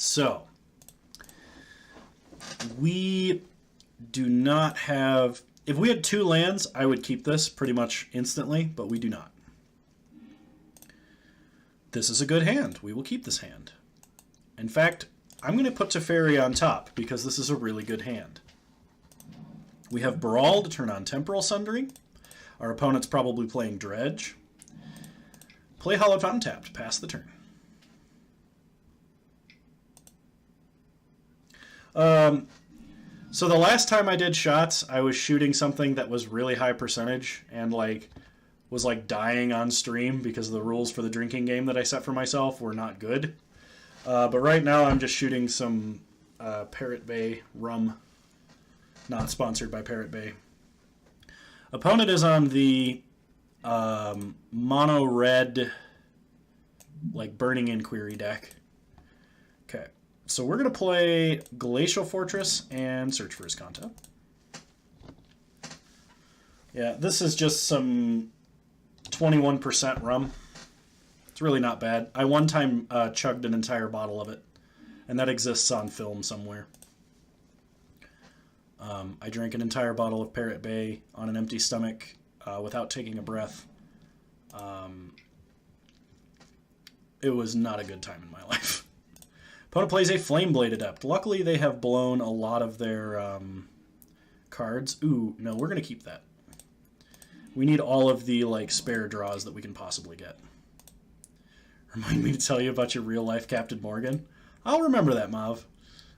So, we do not have... If we had 2 lands, I would keep this pretty much instantly, but we do not. This is a good hand. We will keep this hand. In fact, I'm going to put Teferi on top because this is a really good hand. We have Brawl to turn on Temporal Sundering. Our opponent's probably playing Dredge. Play Hallowed Fountain tapped. Pass the turn. So the last time I did shots, I was shooting something that was really high percentage and was dying on stream because the rules for the drinking game that I set for myself were not good. But right now I'm just shooting some Parrot Bay rum, not sponsored by Parrot Bay. Opponent is on the mono red Burning Inquiry deck. Okay. So we're going to play Glacial Fortress and Search for Azcanta. Yeah, this is just some 21% rum. It's really not bad. I one time chugged an entire bottle of it, and that exists on film somewhere. I drank an entire bottle of Parrot Bay on an empty stomach without taking a breath. It was not a good time in my life. Opponent plays a Flameblade Adept. Luckily, they have blown a lot of their cards. Ooh, no, we're going to keep that. We need all of the spare draws that we can possibly get. Remind me to tell you about your real-life Captain Morgan. I'll remember that, Mav.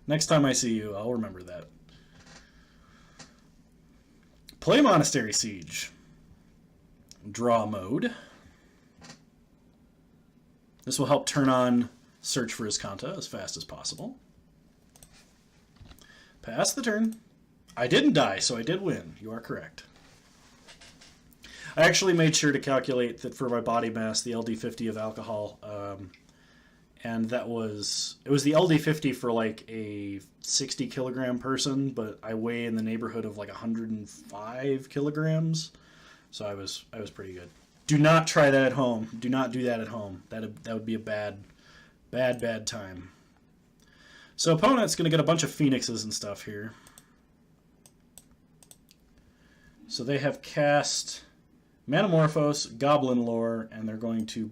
Next time I see you, I'll remember that. Play Monastery Siege. Draw mode. This will help turn on Search for Azcanta as fast as possible. Pass the turn. I didn't die, so I did win. You are correct. I actually made sure to calculate that for my body mass, the LD50 of alcohol, and it was the LD50 for a 60 kilogram person, but I weigh in the neighborhood of 105 kilograms, so I was pretty good. Do not try that at home. Do not do that at home. That would be a bad time. So opponent's going to get a bunch of Phoenixes and stuff here. So they have cast Manamorphose, Goblin Lore, and they're going to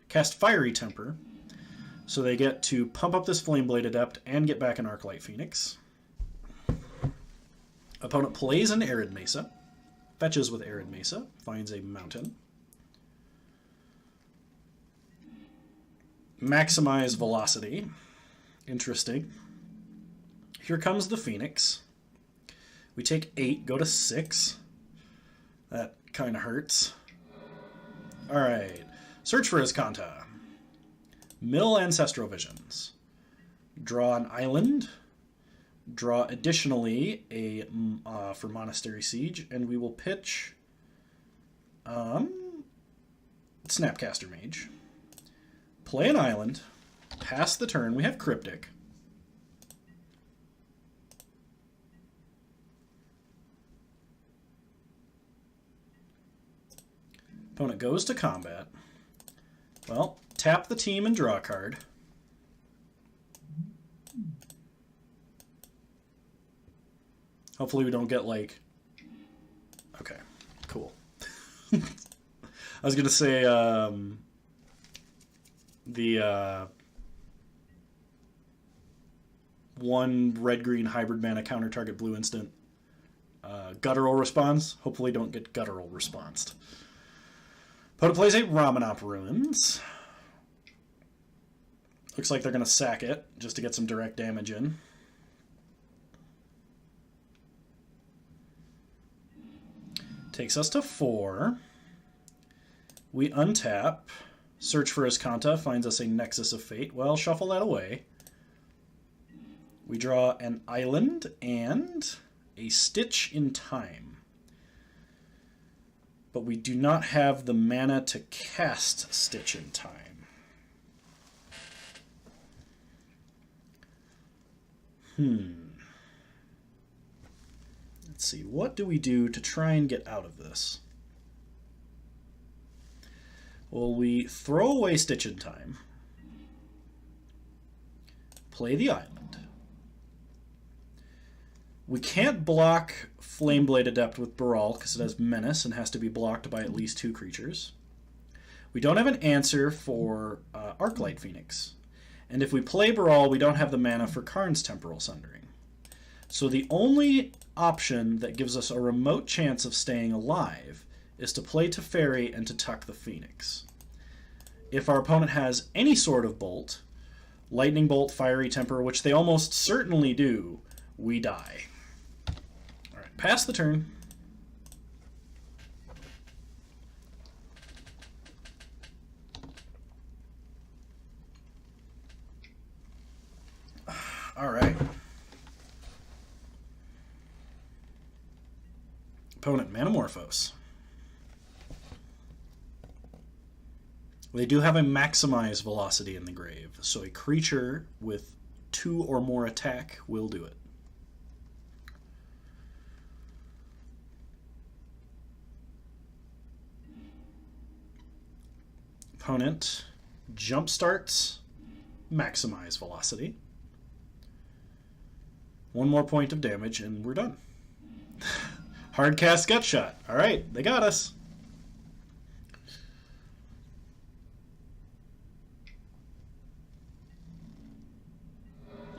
cast Fiery Temper. So they get to pump up this Flameblade Adept and get back an Arclight Phoenix. Opponent plays an Arid Mesa. Fetches with Arid Mesa. Finds a mountain. Maximize velocity. Interesting. Here comes the Phoenix. We take 8, go to 6. That kind of hurts. Alright. Search for Azcanta. Mill Ancestral Visions. Draw an island. Draw additionally a for Monastery Siege, and we will pitch Snapcaster Mage. Play an island. Pass the turn. We have Cryptic. Opponent goes to combat. Well, tap the team and draw a card. Hopefully we don't get okay, cool. I was going to say the 1 red-green hybrid mana counter target blue instant guttural response. Hopefully don't get guttural responsed. Opponent plays a Ramanop Ruins. Looks like they're going to sack it just to get some direct damage in. Takes us to 4. We untap. Search for Azcanta finds us a Nexus of Fate. Well, shuffle that away. We draw an island and a Stitch in Time. But we do not have the mana to cast Stitch in Time. Let's see, what do we do to try and get out of this? Well, we throw away Stitch in Time. Play the island. We can't block Flameblade Adept with Baral because it has Menace and has to be blocked by at least 2 creatures. We don't have an answer for Arclight Phoenix. And if we play Baral, we don't have the mana for Karn's Temporal Sundering. So the only option that gives us a remote chance of staying alive is to play Teferi and to tuck the Phoenix. If our opponent has any sort of bolt, Lightning Bolt, Fiery Temper, which they almost certainly do, we die. Alright, pass the turn. Alright. Opponent, Manamorphose. They do have a maximize velocity in the grave, so a creature with 2 or more attack will do it. Opponent jump starts, maximize velocity. 1 more point of damage, and we're done. Hard cast Gutshot. All right, they got us.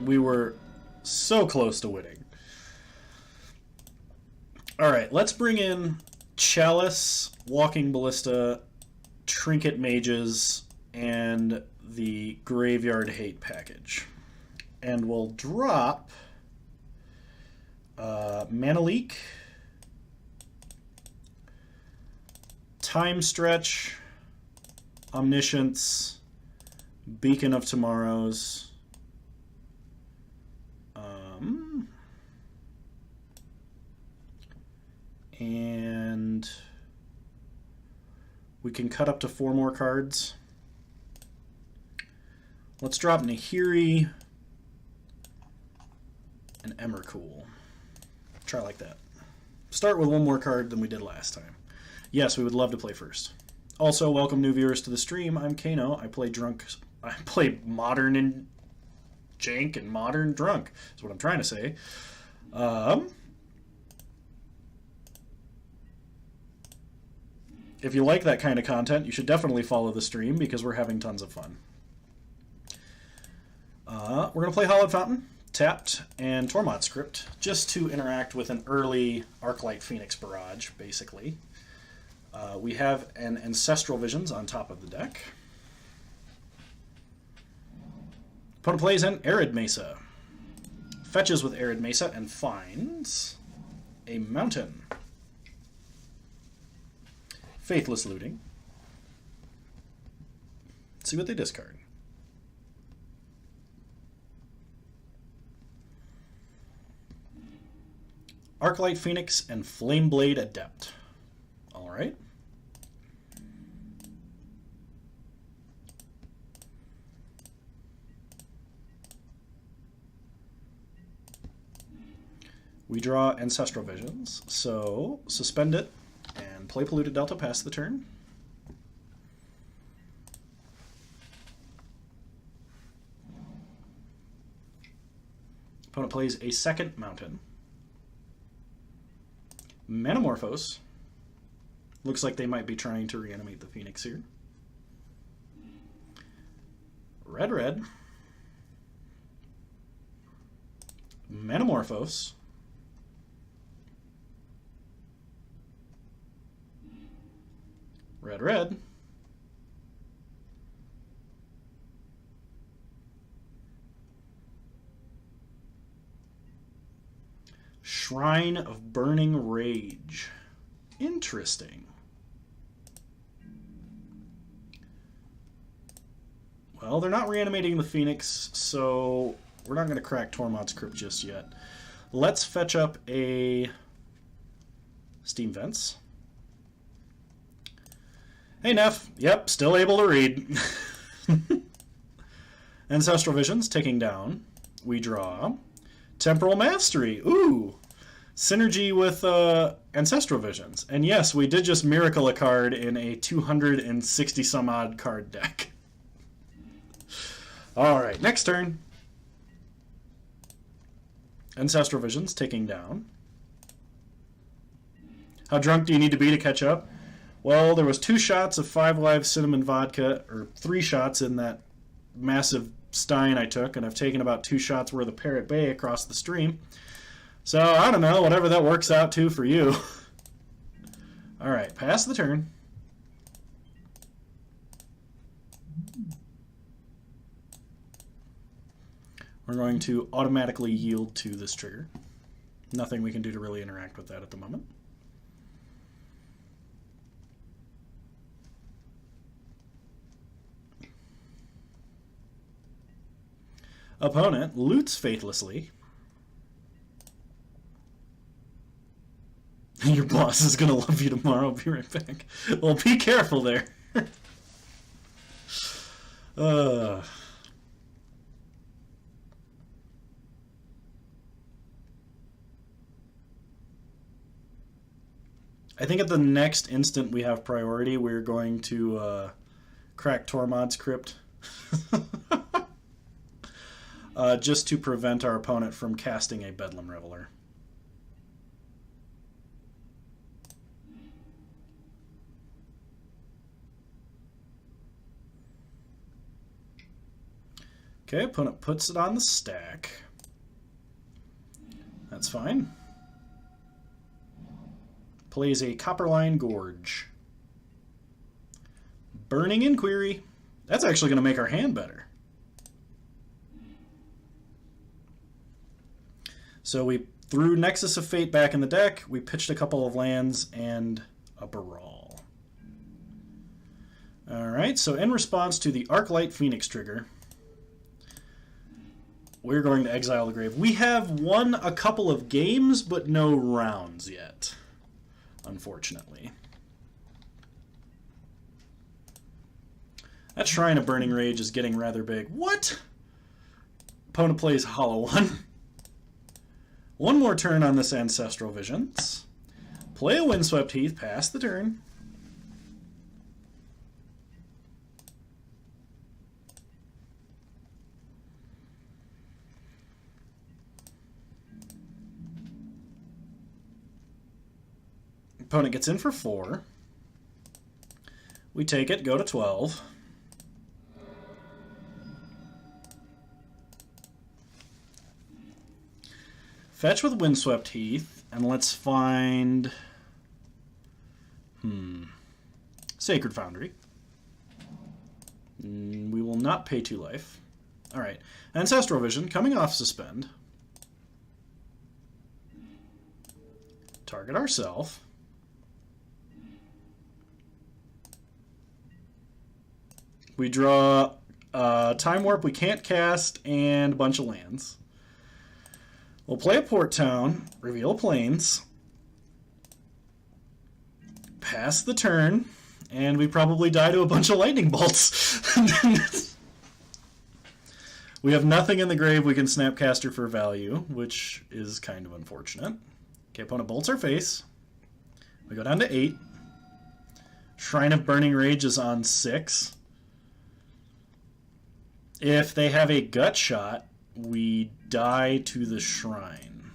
We were so close to winning. All right, let's bring in Chalice, Walking Ballista, Trinket Mages, and the Graveyard Hate package. And we'll drop Mana Leak, Time Stretch, Omniscience, Beacon of Tomorrows, and we can cut up to 4 more cards. Let's drop Nahiri and Emrakul. Try like that. Start with 1 more card than we did last time. Yes, we would love to play first. Also, welcome new viewers to the stream. I'm Kano. I play Modern and Jank and Modern Drunk. That's what I'm trying to say. If you like that kind of content, you should definitely follow the stream because we're having tons of fun. We're going to play Hallowed Fountain, tapped, and Tormod Script, just to interact with an early Arclight Phoenix barrage, basically. We have an Ancestral Visions on top of the deck. Opponent plays an Arid Mesa. Fetches with Arid Mesa and finds a mountain. Faithless Looting. Let's see what they discard. Arclight Phoenix and Flameblade Adept. Alright. We draw Ancestral Visions, so suspend it and play Polluted Delta, pass the turn. Opponent plays a second mountain. Manamorphose. Looks like they might be trying to reanimate the Phoenix here. Red, red. Manamorphose. Red, red. Shrine of Burning Rage. Interesting. Well, they're not reanimating the Phoenix, so we're not going to crack Tormod's Crypt just yet. Let's fetch up a Steam Vents. Hey, Neff. Yep, still able to read. Ancestral Visions, ticking down. We draw Temporal Mastery. Ooh! Synergy with Ancestral Visions. And yes, we did just miracle a card in a 260-some-odd card deck. Alright, next turn. Ancestral Vision's ticking down. How drunk do you need to be to catch up? Well, there was 2 shots of 5 Live cinnamon vodka, or 3 shots in that massive stein I took, and I've taken about 2 shots worth of Parrot Bay across the stream. So, I don't know, whatever that works out to for you. Alright, pass the turn. We're going to automatically yield to this trigger. Nothing we can do to really interact with that at the moment. Opponent loots faithlessly. Your boss is going to love you tomorrow. I'll be right back. Well, be careful there. I think at the next instant we have priority, we're going to crack Tormod's Crypt. Just to prevent our opponent from casting a Bedlam Reveler. Okay, opponent puts it on the stack. That's fine. Plays a Copperline Gorge. Burning Inquiry. That's actually going to make our hand better. So we threw Nexus of Fate back in the deck. We pitched a couple of lands and a Baral. Alright, so in response to the Arclight Phoenix trigger, we're going to exile the grave. We have won a couple of games, but no rounds yet, unfortunately. That Shrine of Burning Rage is getting rather big. What? Opponent plays Hollow One. One more turn on this Ancestral Visions. Play a Windswept Heath, pass the turn. Opponent gets in for 4. We take it, go to 12. Fetch with Windswept Heath, and let's find... Sacred Foundry. We will not pay 2 life. Alright. Ancestral Vision, coming off Suspend. Target ourselves. We draw Time Warp we can't cast, and a bunch of lands. We'll play a Port Town, reveal Plains, pass the turn, and we probably die to a bunch of Lightning Bolts. We have nothing in the grave we can Snapcaster for value, which is kind of unfortunate. Okay, opponent bolts our face. We go down to 8. Shrine of Burning Rage is on 6. If they have a Gut Shot, we die to the Shrine.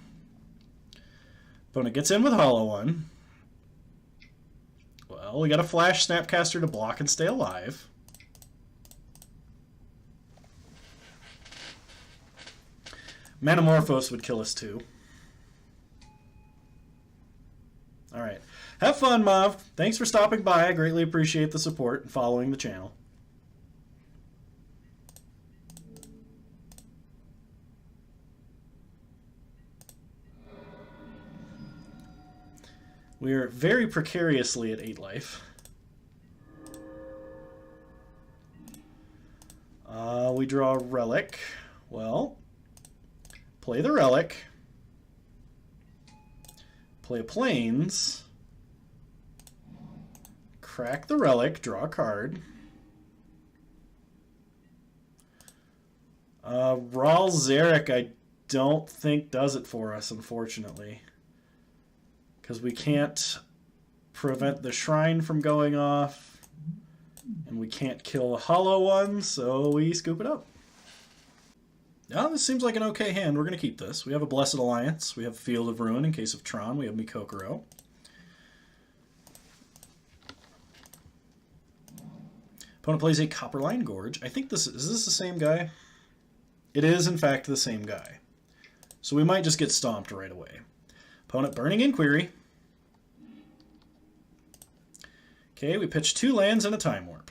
Opponent gets in with Hollow One. Well, we got a Flash Snapcaster to block and stay alive. Manamorphose would kill us too. Alright. Have fun, Mav. Thanks for stopping by. I greatly appreciate the support and following the channel. We are very precariously at 8 life. We draw a Relic. Well, play the Relic. Play a Plains. Crack the Relic, draw a card. Ral Zarek I don't think does it for us, unfortunately. Because we can't prevent the Shrine from going off, and we can't kill a Hollow One, so we scoop it up. Oh, this seems like an okay hand. We're going to keep this. We have a Blessed Alliance. We have Field of Ruin in case of Tron. We have Mikokoro. Opponent plays a Copperline Gorge. I think this is this the same guy? It is, in fact, the same guy. So we might just get stomped right away. Opponent Burning Inquiry. Okay, we pitch 2 lands and a Time Warp.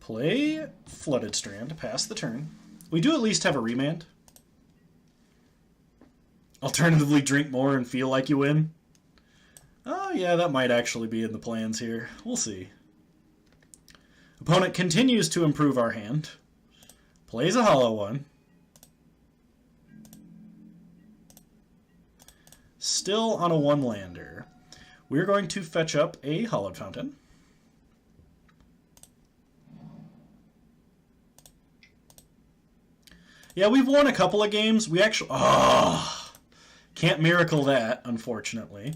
Play Flooded Strand to pass the turn. We do at least have a remand. Alternatively, drink more and feel like you win. Oh, yeah, that might actually be in the plans here. We'll see. Opponent continues to improve our hand. Plays a Hollow One. Still on a 1-lander. We're going to fetch up a Hollowed Fountain. Yeah, we've won a couple of games. We actually... can't miracle that, unfortunately.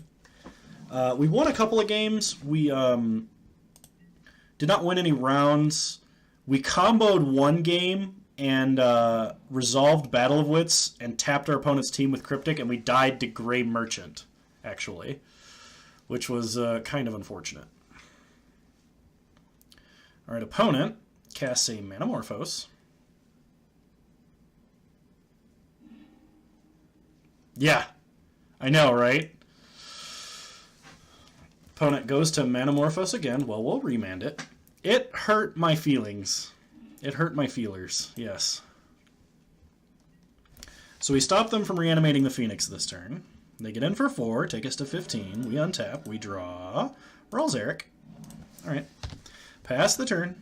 We won a couple of games. We did not win any rounds. We comboed one game and resolved Battle of Wits and tapped our opponent's team with Cryptic, and we died to Grey Merchant, actually, which was kind of unfortunate. All right, opponent casts a Manamorphose. Yeah, I know, right? Opponent goes to Manamorphose again. Well, we'll remand it. It hurt my feelings. It hurt my feelers, yes. So we stop them from reanimating the Phoenix this turn. They get in for 4, take us to 15. We untap, we draw. Rawls Eric. All right. Pass the turn.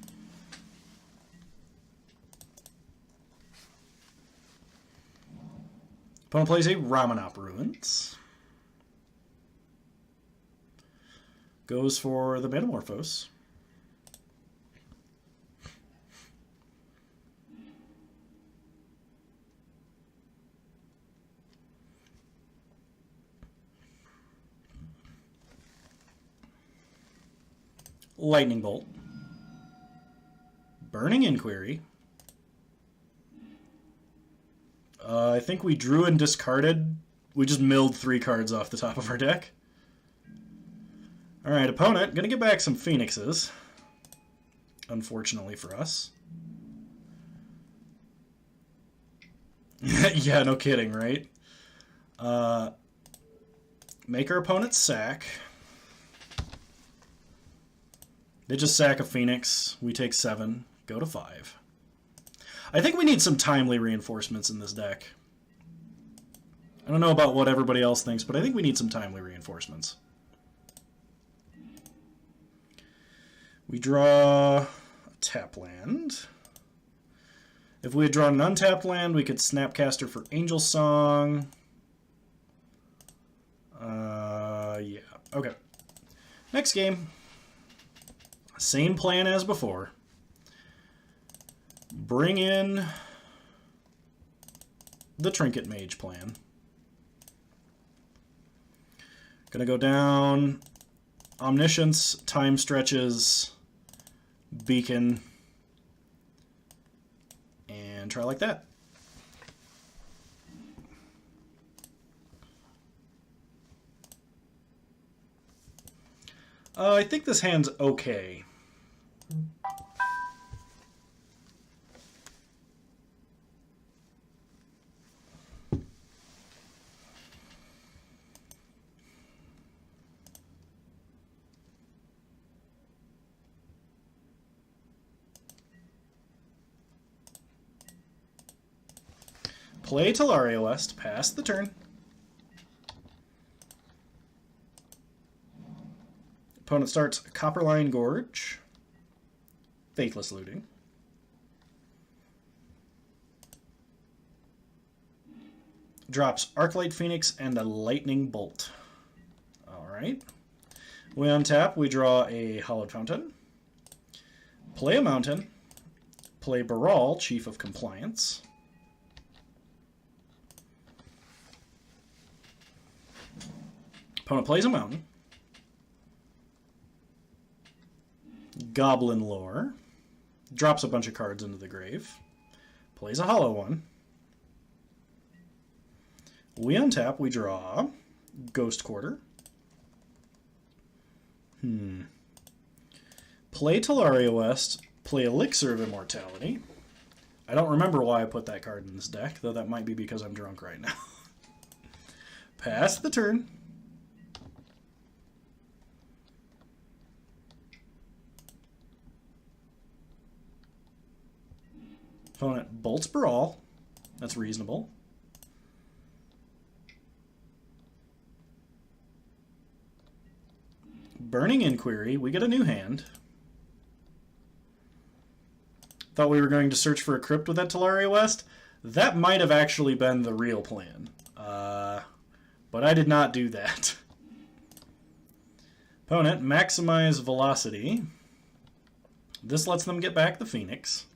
Opponent plays a Ramanop Ruins. Goes for the Metamorphose. Lightning Bolt. Burning Inquiry. I think we drew and discarded. We just milled 3 cards off the top of our deck. Alright, opponent. Gonna get back some Phoenixes. Unfortunately for us. Yeah, no kidding, right? Make our opponent sack. They just sack a Phoenix. We take 7. Go to 5. I think we need some timely reinforcements in this deck. I don't know about what everybody else thinks, but I think we need some timely reinforcements. We draw a tap land. If we had drawn an untapped land, we could Snapcaster for Angel Song. Yeah. Okay. Next game. Same plan as before. Bring in the Trinket Mage plan. Gonna go down Omniscience, Time Stretches, Beacon, and try like that. I think this hand's okay. Play Talaria West, pass the turn. Opponent starts Copperline Gorge, Faithless Looting. Drops Arclight Phoenix and a Lightning Bolt. Alright. We untap, we draw a Hollowed Fountain. Play a Mountain. Play Baral, Chief of Compliance. Opponent plays a Mountain. Goblin Lore. Drops a bunch of cards into the grave. Plays a hollow one. We untap, we draw. Ghost Quarter. Play Talaria West. Play Elixir of Immortality. I don't remember why I put that card in this deck, though that might be because I'm drunk right now. Pass the turn. Opponent bolts Brawl. That's reasonable. Burning Inquiry. We get a new hand. Thought we were going to search for a crypt with that Talaria West. That might have actually been the real plan. But I did not do that. Opponent, maximize velocity. This lets them get back the Phoenix.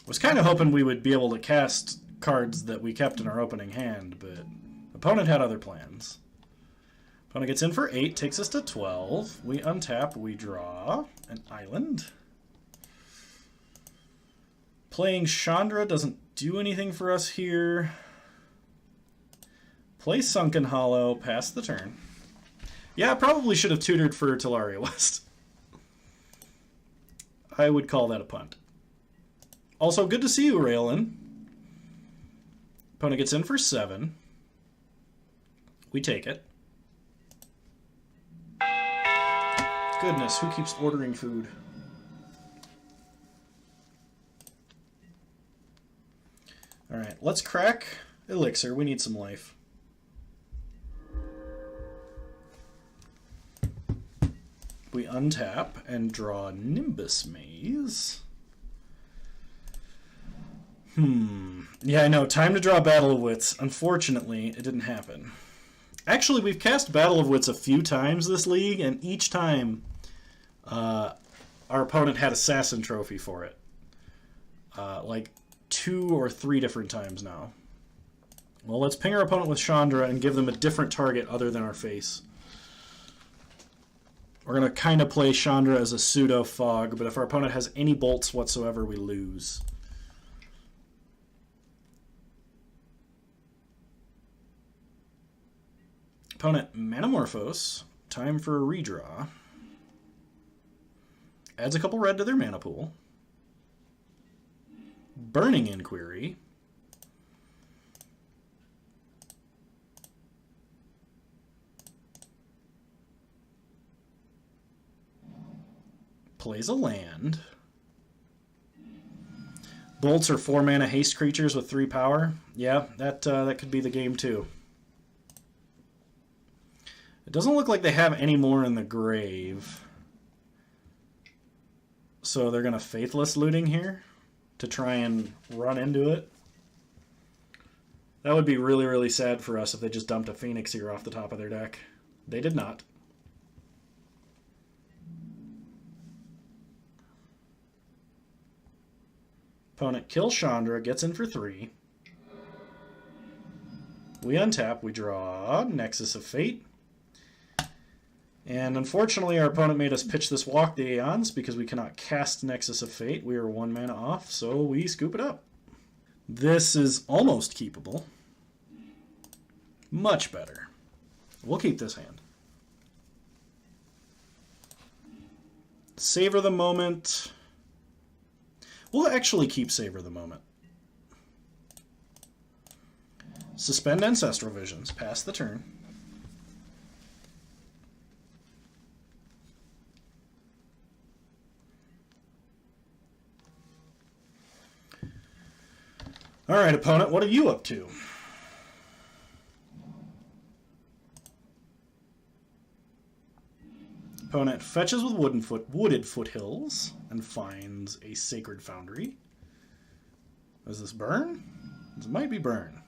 Was kind of hoping we would be able to cast cards that we kept in our opening hand, but opponent had other plans. Opponent gets in for 8, takes us to 12. We untap, we draw an island. Playing Chandra doesn't do anything for us here. Play Sunken Hollow, pass the turn. Yeah, I probably should have tutored for Talaria West. I would call that a punt. Also, good to see you, Raelin. Opponent gets in for 7. We take it. Goodness, who keeps ordering food? Alright, let's crack Elixir. We need some life. We untap and draw Nimbus Maze. Yeah, I know. Time to draw Battle of Wits. Unfortunately, it didn't happen. Actually, we've cast Battle of Wits a few times this league, and each time our opponent had Assassin Trophy for it. Like 2 or 3 different times now. Well, let's ping our opponent with Chandra and give them a different target other than our face. We're going to kind of play Chandra as a pseudo fog, but if our opponent has any bolts whatsoever, we lose. Opponent Manamorphose. Time for a redraw. Adds a couple red to their mana pool. Burning Inquiry. Plays a land. Bolts are 4 mana haste creatures with 3 power. Yeah, that could be the game too. It doesn't look like they have any more in the grave. So they're going to Faithless Looting here to try and run into it. That would be really, really sad for us if they just dumped a Phoenix here off the top of their deck. They did not. Opponent kills Chandra, gets in for 3. We untap, we draw Nexus of Fate. And unfortunately, our opponent made us pitch this Walk the Aeons because we cannot cast Nexus of Fate. We are 1 mana off, so we scoop it up. This is almost keepable. Much better. We'll keep this hand. Savor the Moment. We'll actually keep Savor the Moment. Suspend Ancestral Visions. Pass the turn. Alright, opponent, what are you up to? Opponent fetches with Wooded Foothills and finds a Sacred Foundry. Is this burn? This might be burn.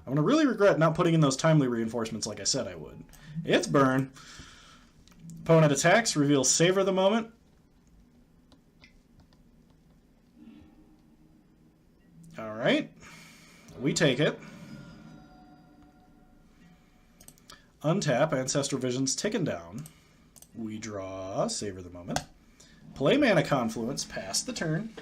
I'm going to really regret not putting in those timely reinforcements like I said I would. It's burn. Opponent attacks, reveals Savor the Moment. Alright. We take it. Untap, Ancestral Vision's ticking down. We draw, savor the moment. Play Mana Confluence, pass the turn.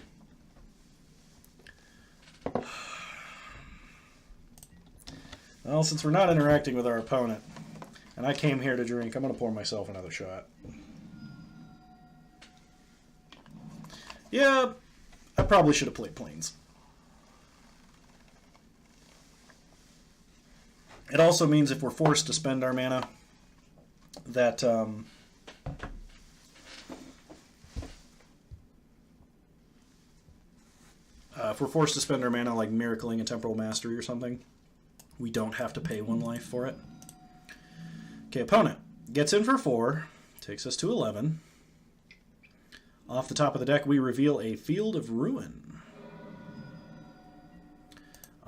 Well, since we're not interacting with our opponent, and I came here to drink, I'm going to pour myself another shot. Yeah, I probably should have played Plains. It also means if we're forced to spend our mana, that if we're forced to spend our mana like Miracling a Temporal Mastery or something, we don't have to pay 1 life for it. Okay, opponent gets in for 4, takes us to 11. Off the top of the deck, we reveal a Field of Ruin.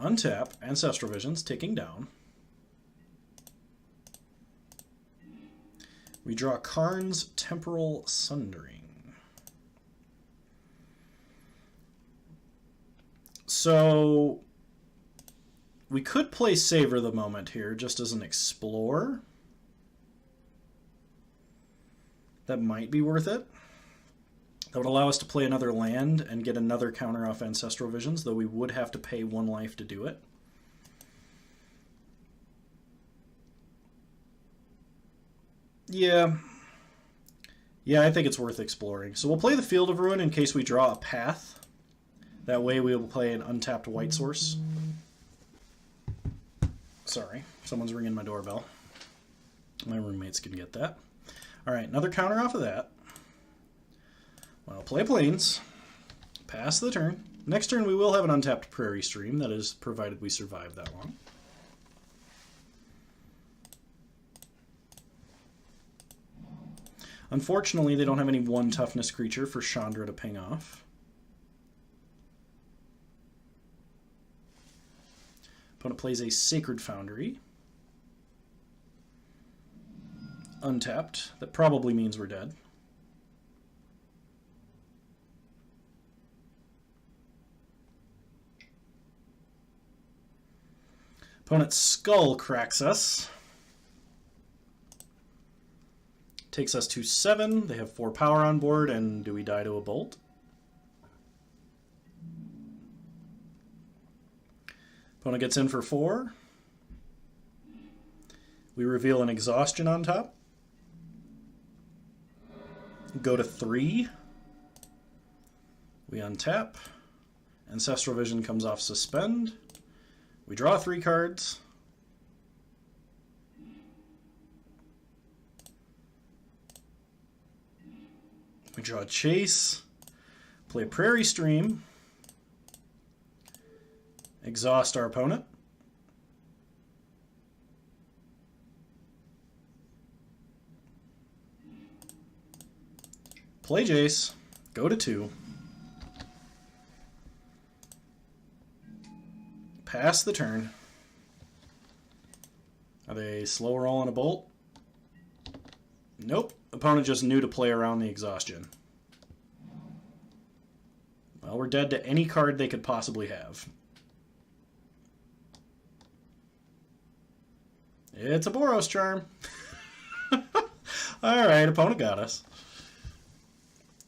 Untap, Ancestral Visions, ticking down. We draw Karn's Temporal Sundering. So we could play Savor the Moment here just as an Explore. That might be worth it. That would allow us to play another land and get another counter off Ancestral Visions, though we would have to pay 1 life to do it. Yeah, I think it's worth exploring. So we'll play the Field of Ruin in case we draw a path. That way we will play an untapped white source. Sorry, someone's ringing my doorbell. My roommates can get that. Alright, another counter off of that. Well, play Plains. Pass the turn. Next turn we will have an untapped Prairie Stream, that is, provided we survive that long. Unfortunately, they don't have any 1 toughness creature for Chandra to ping off. Opponent plays a Sacred Foundry. Untapped. That probably means we're dead. Opponent's Skull cracks us. Takes us to 7. They have 4 power on board, and do we die to a bolt? Opponent gets in for 4. We reveal an Exhaustion on top. Go to 3. We untap. Ancestral Vision comes off Suspend. We draw 3 cards. We draw Chase, play Prairie Stream, exhaust our opponent. Play Jace, go to 2. Pass the turn. Are they slow roll on a bolt? Nope. Opponent just knew to play around the exhaustion. Well, we're dead to any card they could possibly have. It's a Boros Charm. Alright, opponent got us.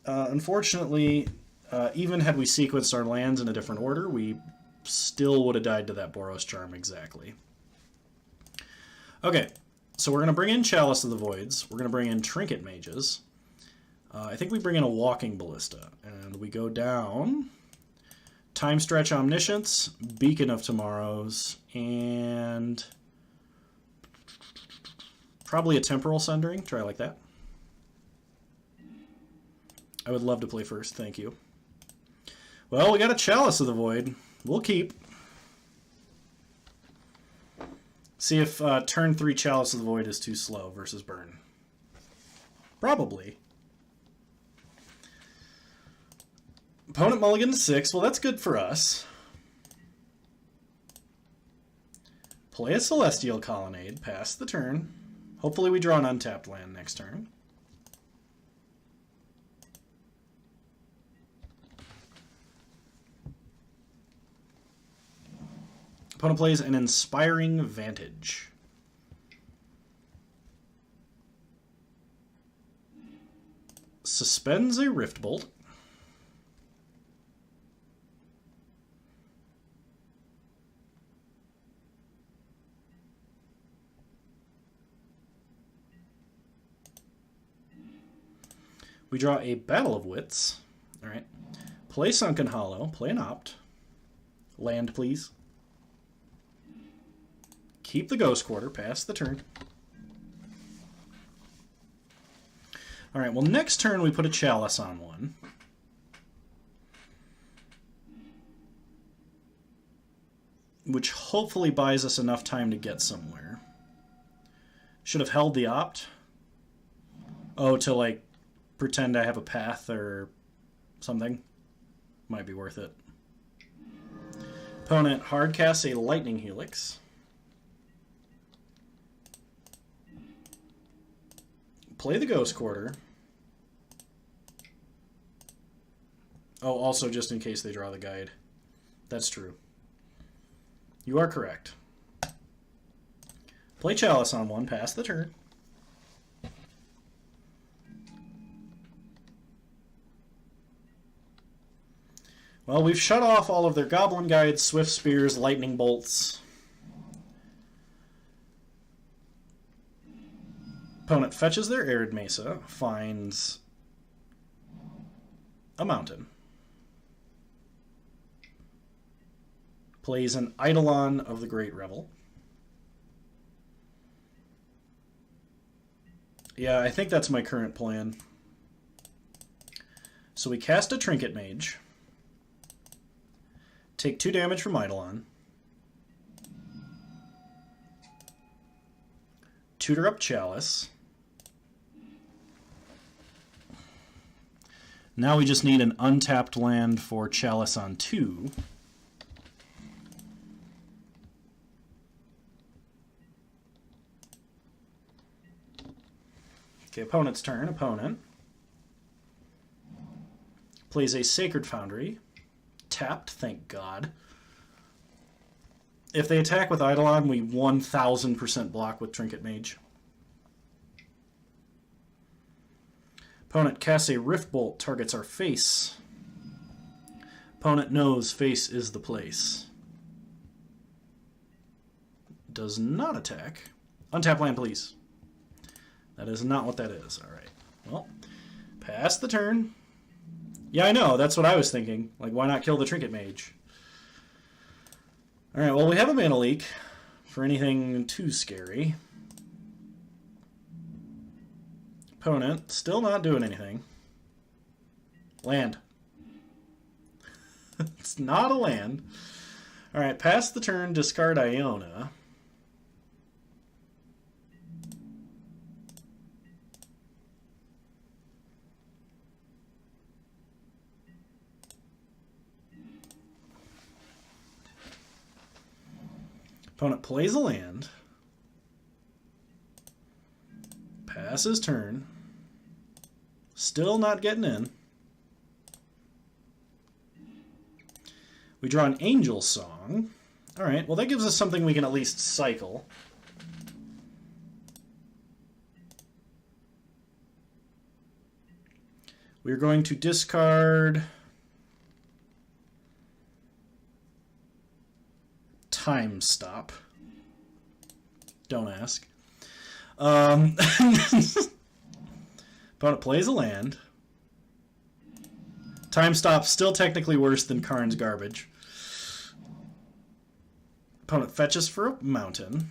Unfortunately, even had we sequenced our lands in a different order, we still would have died to that Boros Charm exactly. Okay. So we're going to bring in Chalice of the Voids. We're going to bring in Trinket Mages. I think we bring in a Walking Ballista. And we go down Time Stretch Omniscience, Beacon of Tomorrows, and probably a Temporal Sundering. Try like that. I would love to play first. Thank you. Well, we got a Chalice of the Void. We'll keep. See if turn 3 Chalice of the Void is too slow versus Burn. Probably. Opponent mulligan to 6. Well, that's good for us. Play a Celestial Colonnade. Pass the turn. Hopefully we draw an untapped land next turn. Opponent plays an Inspiring Vantage. suspends a Rift Bolt. We draw a Battle of Wits. All right. Play Sunken Hollow. Play an Opt. Land, please. Keep the Ghost Quarter. Pass the turn. All right. Well, next turn we put a Chalice on one. Which hopefully buys us enough time to get somewhere. Should have held the Opt. Oh, to like pretend I have a path or something. Might be worth it. Opponent hard casts a Lightning Helix. Play the Ghost Quarter. Oh, also just in case they draw the guide. That's true. You are correct. Play Chalice on one, pass the turn. Well, we've shut off all of their Goblin Guides, Swift Spears, Lightning Bolts. Opponent fetches their Arid Mesa, finds a mountain. Plays an Eidolon of the Great Revel. Yeah, I think that's my current plan. So we cast a Trinket Mage. Take 2 damage from Eidolon. Tutor up Chalice. Now we just need an untapped land for Chalice on 2. Okay, opponent's turn. Opponent plays a Sacred Foundry. Tapped, thank God. If they attack with Eidolon, we 1000% block with Trinket Mage. Opponent casts a Rift Bolt, targets our face. Opponent knows face is the place. Does not attack. Untap land, please. That is not what that is. All right. Well, pass the turn. Yeah, I know. That's what I was thinking. Like, why not kill the Trinket Mage? All right. Well, we have a mana leak for anything too scary. Opponent still not doing anything. Land. It's not a land. All right. Pass the turn. Discard Iona. Opponent plays a land. Passes turn. Still not getting in. We draw an Angel Song. Alright, well that gives us something we can at least cycle. We're going to discard Time Stop. Don't ask. Opponent plays a land. Time Stop still technically worse than Karn's Garbage. Opponent fetches for a mountain.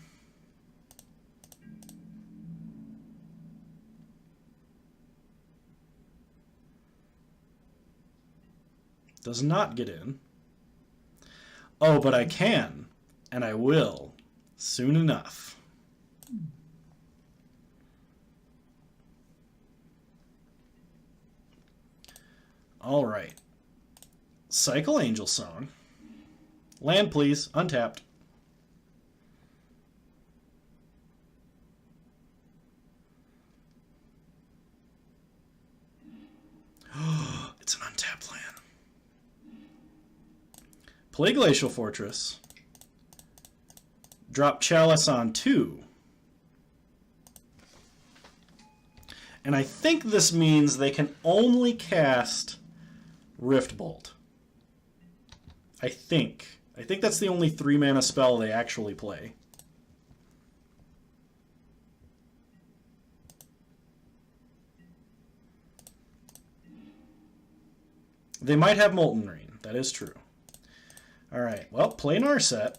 Does not get in. Oh, but I can. And I will. Soon enough. Alright. Cycle Angel Song. Land, please. Untapped. It's an untapped land. Play Glacial Fortress. Drop Chalice on 2. And I think this means they can only cast Rift Bolt. I think. I think that's the only 3-mana spell they actually play. They might have Molten Rain. That is true. Alright, well, play Narset.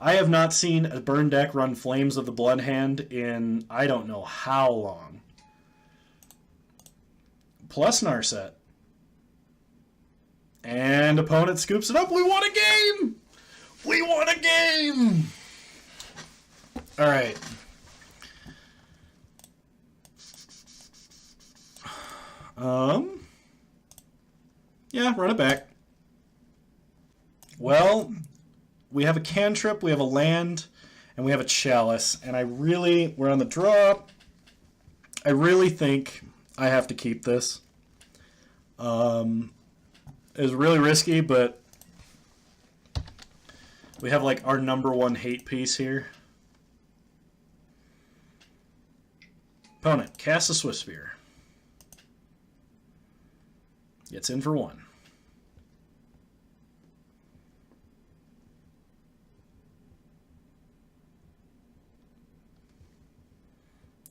I have not seen a burn deck run Flames of the Blood Hand in I don't know how long. Plus Narset. And opponent scoops it up. We won a game! We won a game! Alright. Yeah, run it back. Well, we have a cantrip, we have a land, and we have a chalice. And we're on the draw. I really think I have to keep this. It's really risky, but we have like our #1 hate piece here. Opponent, cast a Swift Spear. Gets in for 1.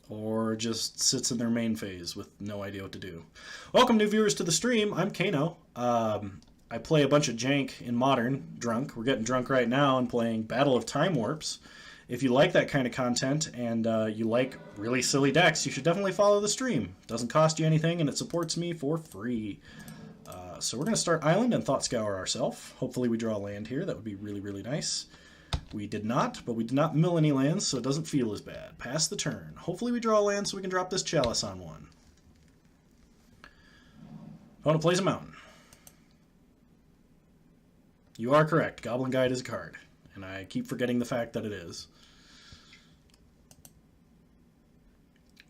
Or just sits in their main phase with no idea what to do. Welcome, new viewers, to the stream. I'm Kano. I play a bunch of jank in Modern, drunk. We're getting drunk right now and playing Battle of Time Warps. If you like that kind of content and you like really silly decks, you should definitely follow the stream. It doesn't cost you anything and it supports me for free. So we're going to start Island and Thought Scour ourselves. Hopefully we draw a land here. That would be really, really nice. We did not, but we did not mill any lands, so it doesn't feel as bad. Pass the turn. Hopefully we draw a land so we can drop this Chalice on 1. Opponent plays a mountain. You are correct. Goblin Guide is a card, and I keep forgetting the fact that it is.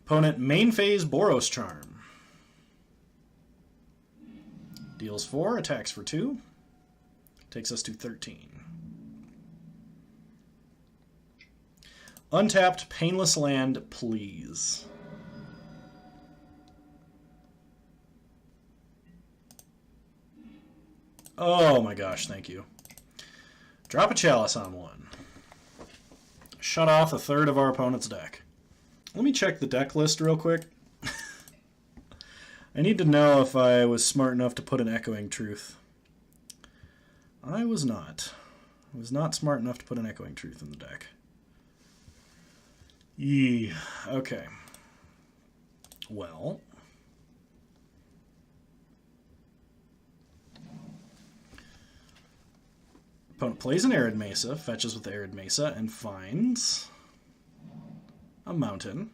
Opponent main phase Boros Charm. Deals 4, attacks for 2. Takes us to 13. Untapped Painless Land, please. Oh my gosh, thank you. Drop a Chalice on 1. Shut off a third of our opponent's deck. Let me check the deck list real quick. I need to know if I was smart enough to put an Echoing Truth. I was not. I was not smart enough to put an Echoing Truth in the deck. Yee. Okay. Well. Opponent plays an Arid Mesa, fetches with Arid Mesa, and finds a mountain.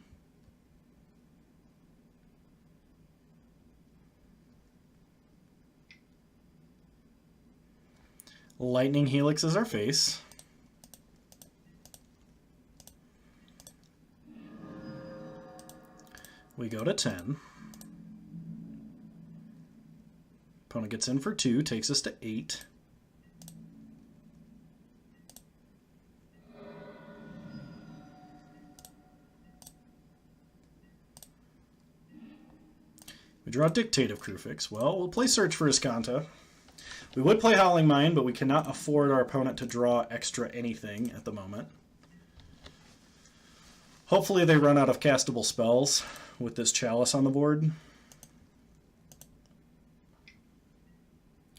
Lightning Helix is our face. We go to 10. Opponent gets in for 2, takes us to 8. We draw Dictate of Krufix. Well, we'll play Search for Iskanta. We would play Howling Mine, but we cannot afford our opponent to draw extra anything at the moment. Hopefully they run out of castable spells with this Chalice on the board.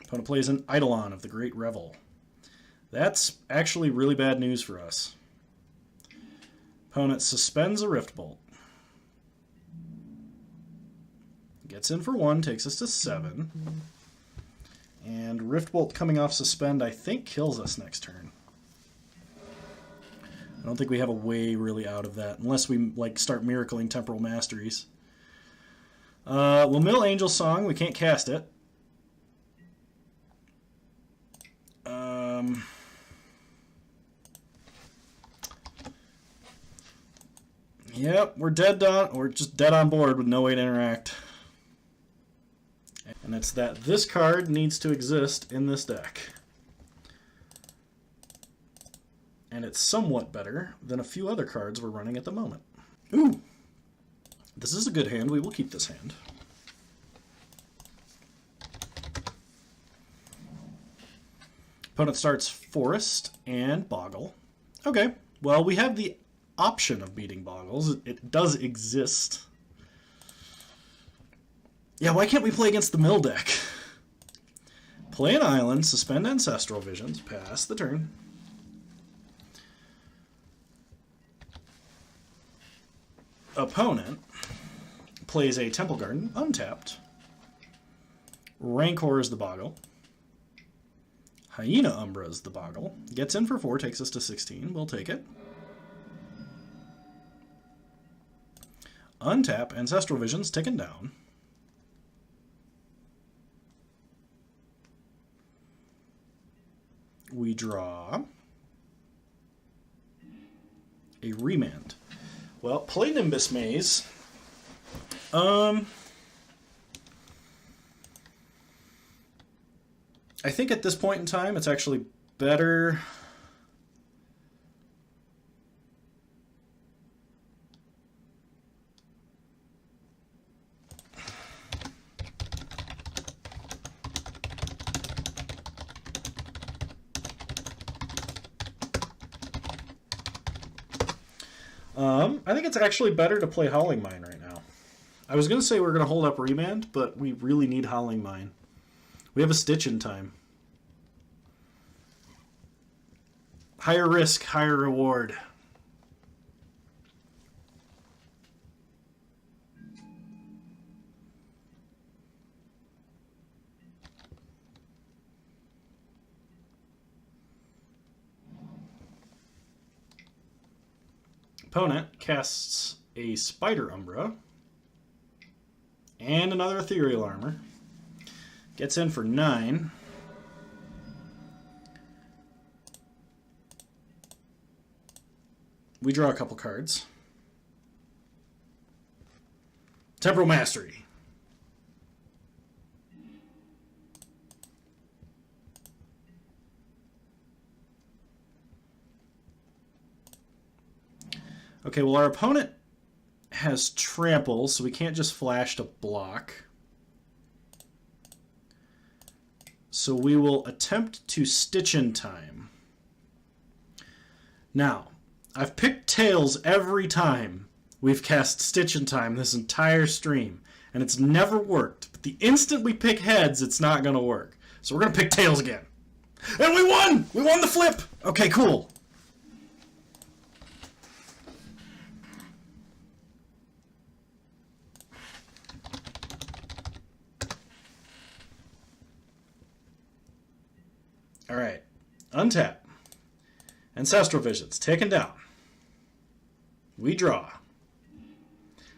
Opponent plays an Eidolon of the Great Revel. That's actually really bad news for us. Opponent suspends a Rift Bolt. Gets in for 1, takes us to 7. And Rift Bolt coming off suspend, I think, kills us next turn. I don't think we have a way really out of that, unless we like start miracling Temporal Masteries. We'll mill Angel Song. We can't cast it. Yep, we're dead on. We're just dead on board with no way to interact. And it's that this card needs to exist in this deck. And it's somewhat better than a few other cards we're running at the moment. Ooh! This is a good hand. We will keep this hand. Opponent starts Forest and Boggle. Okay, well, we have the option of beating Boggles. It does exist. Yeah, why can't we play against the mill deck? Play an island, suspend Ancestral Visions, pass the turn. Opponent plays a Temple Garden, untapped. Rancors the Boggle. Hyena Umbra's the Boggle. Gets in for 4, takes us to 16. We'll take it. Untap, Ancestral Visions, taken down. We draw a Remand. Well, play Nimbus Maze. I think at this point in time, it's actually better. I think it's actually better to play Howling Mine right now. I was going to say we're going to hold up Remand, but we really need Howling Mine. We have a Stitch in time. Higher risk, higher reward. Opponent casts a Spider Umbra and another Ethereal Armor. Gets in for 9. We draw a couple cards. Temporal Mastery. Okay, well, our opponent has Trample, so we can't just flash to block. So we will attempt to Stitch in Time. Now, I've picked tails every time we've cast Stitch in Time this entire stream, and it's never worked. But the instant we pick heads, it's not going to work. So we're going to pick tails again. And we won! We won the flip! Okay, cool. All right, untap. Ancestral Visions, taken down. We draw.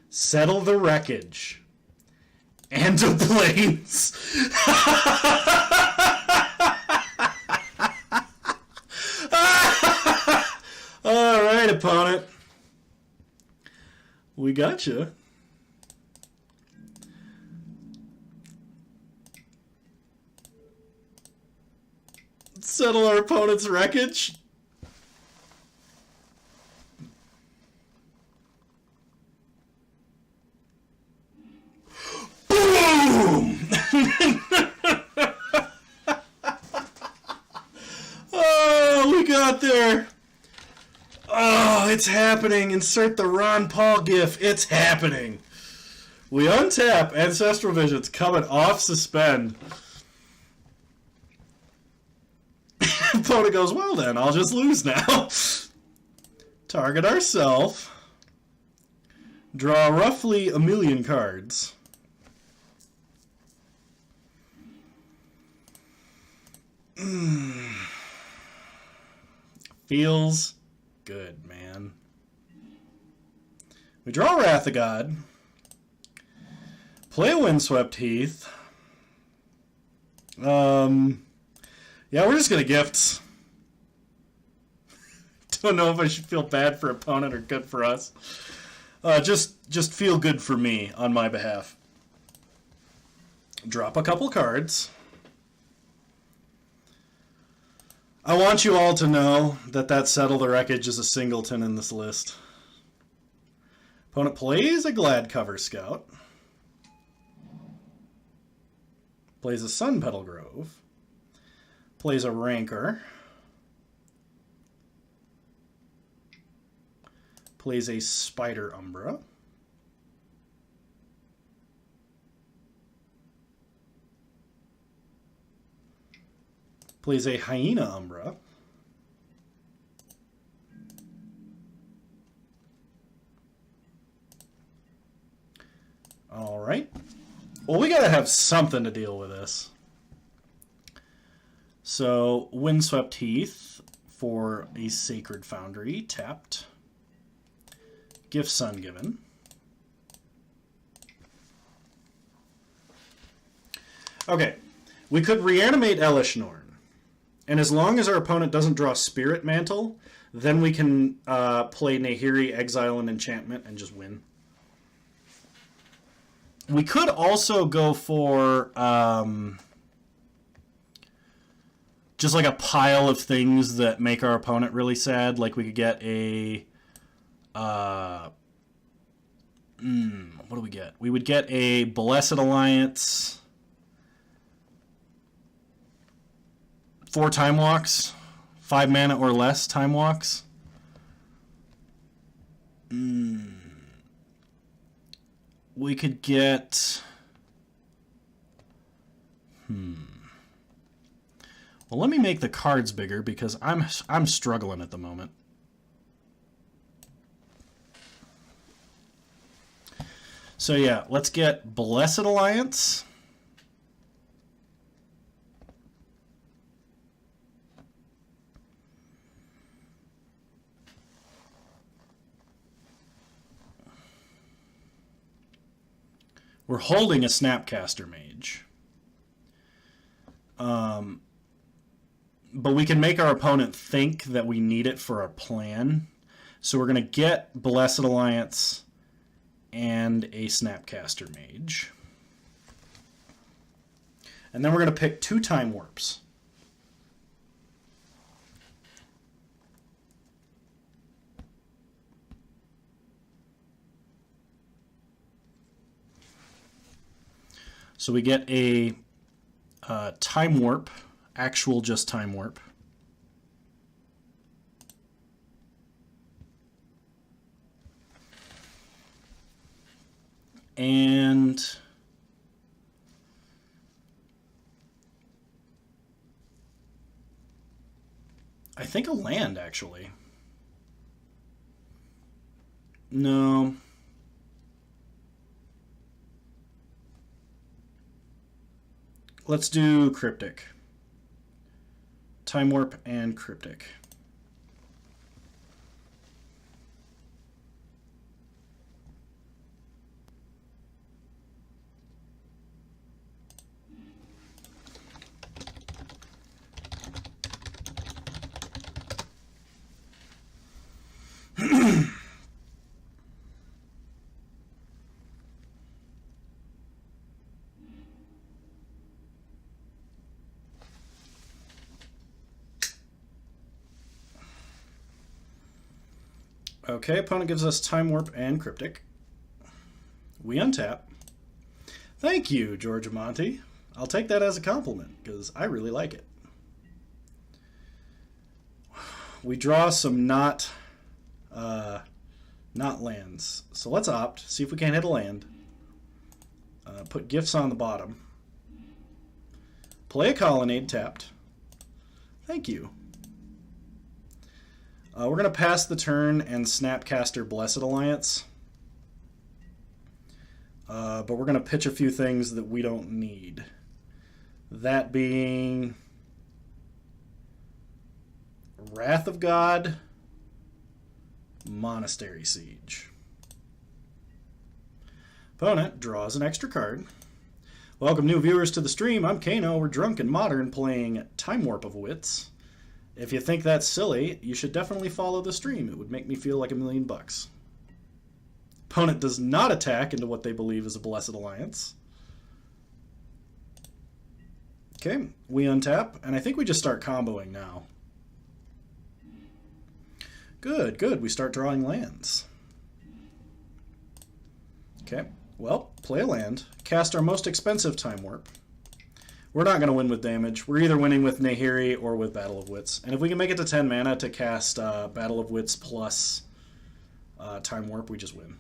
Settle the Wreckage. And a Plains. All right, opponent. We got you. Settle our opponent's wreckage. Boom! Oh, we got there. Oh, it's happening. Insert the Ron Paul gif. It's happening. We untap Ancestral Visions coming off suspend. Opponent goes, well then, I'll just lose now. Target ourselves. Draw roughly 1,000,000 cards. Feels good, man. We draw Wrath of God. Play Windswept Heath. Yeah, we're just gonna gifts. Don't know if I should feel bad for opponent or good for us. Just feel good for me on my behalf. Drop a couple cards. I want you all to know that Settle the Wreckage is a singleton in this list. Opponent plays a Gladcover Scout. Plays a Sun Petal Grove. Plays a Rancor. Plays a Spider Umbra. Plays a Hyena Umbra. All right. Well, we got to have something to deal with this. So, Windswept Heath for a Sacred Foundry, tapped. Gift Sun given. Okay, we could reanimate Elishnorn. And as long as our opponent doesn't draw Spirit Mantle, then we can play Nahiri, exile an enchantment, and just win. We could also go for just like a pile of things that make our opponent really sad. Like we could get a... what do we get? We would get a Blessed Alliance... 4 Time Walks, 5 mana or less Time Walks. We could get... Well, let me make the cards bigger because I'm struggling at the moment. So yeah, let's get Blessed Alliance. We're holding a Snapcaster Mage. But we can make our opponent think that we need it for our plan. So we're going to get Blessed Alliance and a Snapcaster Mage. And then we're going to pick 2 Time Warps. So we get a Time Warp, actual just Time Warp. And I think a land, actually. No. Let's do Cryptic. Time Warp and Cryptic. Okay, opponent gives us Time Warp and Cryptic. We untap. Thank you, Georgia Monty. I'll take that as a compliment, because I really like it. We draw some not lands. So let's opt, see if we can't hit a land. Put gifts on the bottom. Play a Colonnade tapped. Thank you. We're going to pass the turn and Snapcaster Blessed Alliance. But we're going to pitch a few things that we don't need. That being Wrath of God, Monastery Siege. Opponent draws an extra card. Welcome new viewers to the stream. I'm Kano. We're drunk and modern playing Time Warp of Wits. If you think that's silly, you should definitely follow the stream. It would make me feel like $1,000,000. Opponent does not attack into what they believe is a Blessed Alliance. Okay, we untap, and I think we just start comboing now. Good, good. We start drawing lands. Okay, well, play a land. Cast our most expensive Time Warp. We're not going to win with damage. We're either winning with Nahiri or with Battle of Wits. And if we can make it to 10 mana to cast Battle of Wits plus Time Warp, we just win.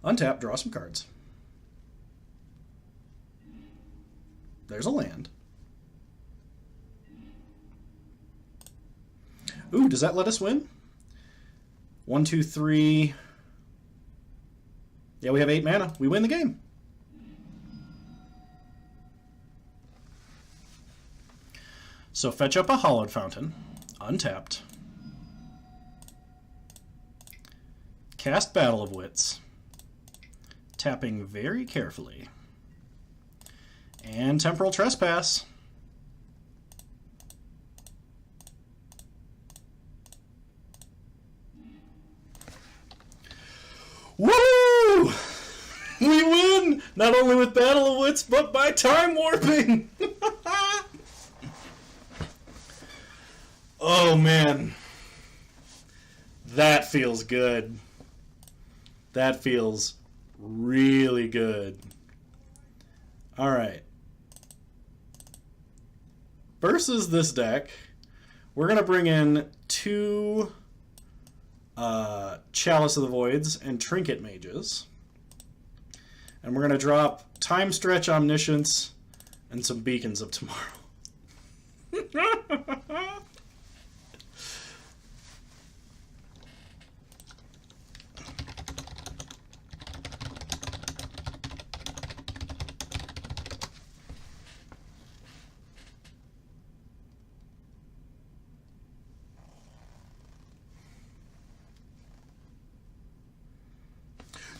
Untap, draw some cards. There's a land. Ooh, does that let us win? 1, 2, 3. Yeah, we have 8 mana. We win the game. So fetch up a Hallowed Fountain, untapped. Cast Battle of Wits, tapping very carefully. And Temporal Trespass. Woo! We win! Not only with Battle of Wits, but by Time Warping! Oh, man. That feels good. That feels really good. All right. Versus this deck, we're going to bring in 2 Chalice of the Voids and Trinket Mages. And we're going to drop Time Stretch Omniscience and some Beacons of Tomorrow.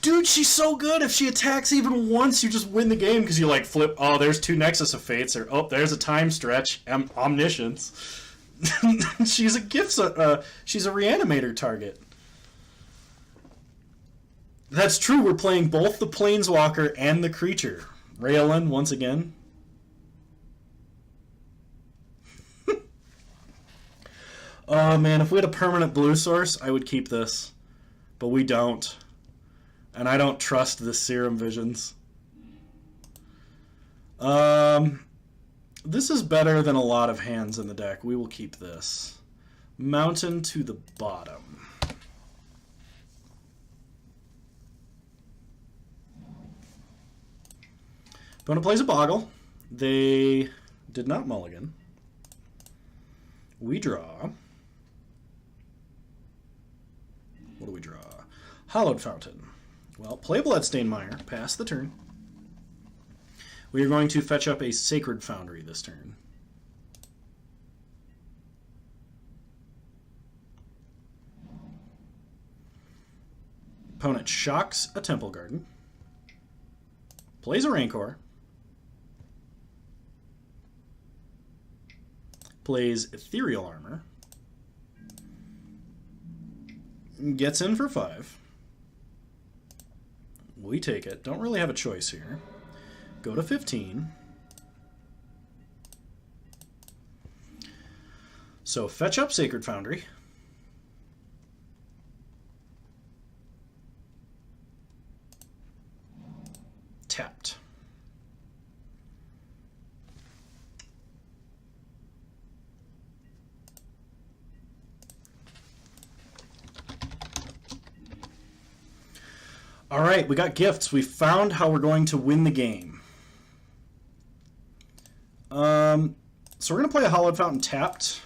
Dude, she's so good. If she attacks even once, you just win the game because you like flip. Oh, there's 2 Nexus of Fates, or oh, there's a Time Stretch, Omniscience. She's a she's a reanimator target. That's true. We're playing both the Planeswalker and the creature. Raelin once again. Oh man, if we had a permanent blue source, I would keep this, but we don't. And I don't trust the Serum Visions. This is better than a lot of hands in the deck. We will keep this. Mountain to the bottom. Opponent plays a Boggle. They did not mulligan. We draw. What do we draw? Hallowed Fountain. Well, play Bloodstained Mire, pass the turn. We are going to fetch up a Sacred Foundry this turn. Opponent shocks a Temple Garden. Plays a Rancor. Plays Ethereal Armor. Gets in for 5. We take it. Don't really have a choice here. Go to 15. So fetch up Sacred Foundry. Tapped. All right, we got gifts. We found how we're going to win the game. So we're going to play a Hallowed Fountain tapped.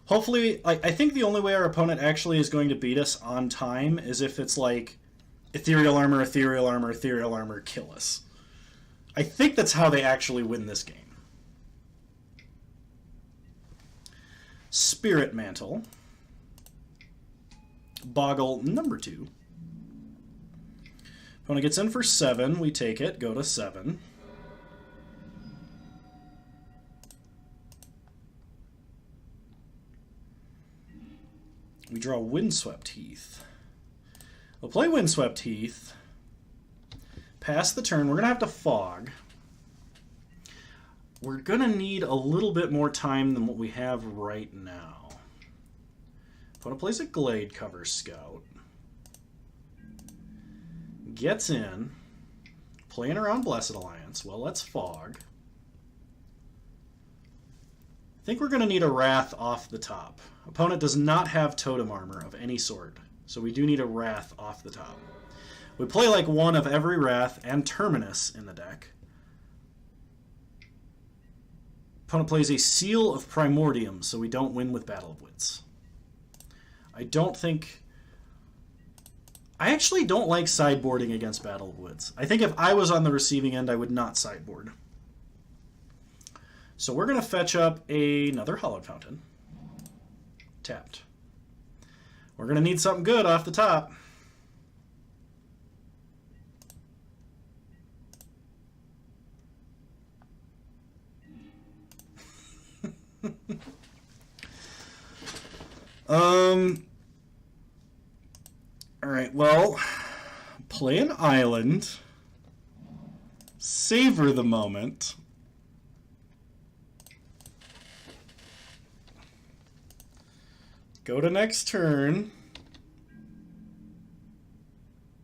Hopefully, I think the only way our opponent actually is going to beat us on time is if it's like Ethereal Armor, Ethereal Armor, Ethereal Armor, kill us. I think that's how they actually win this game. Spirit Mantle. Boggle number 2. Opponent gets in for 7. We take it. Go to 7. We draw Windswept Heath. We'll play Windswept Heath. Pass the turn. We're going to have to Fog. We're going to need a little bit more time than what we have right now. Opponent plays a Glade Cover Scout. Gets in. Playing around Blessed Alliance. Well, let's Fog. I think we're going to need a Wrath off the top. Opponent does not have Totem Armor of any sort, so we do need a Wrath off the top. We play like one of every Wrath and Terminus in the deck. Opponent plays a Seal of Primordium, so we don't win with Battle of Wits. I actually don't like sideboarding against Battle of Wits. I think if I was on the receiving end, I would not sideboard. So we're going to fetch up another Hallowed Fountain. Tapped. We're going to need something good off the top. Alright, well, play an island. Savor the moment. Go to next turn.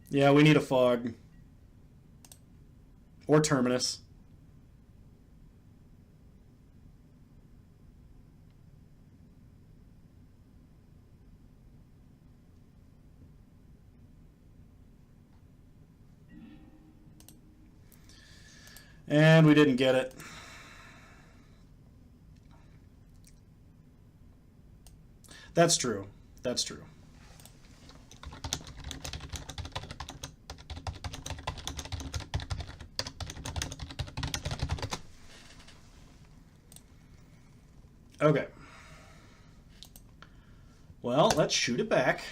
Yeah, we need a Fog. Or Terminus. And we didn't get it. That's true. That's true. Okay. Well, let's shoot it back.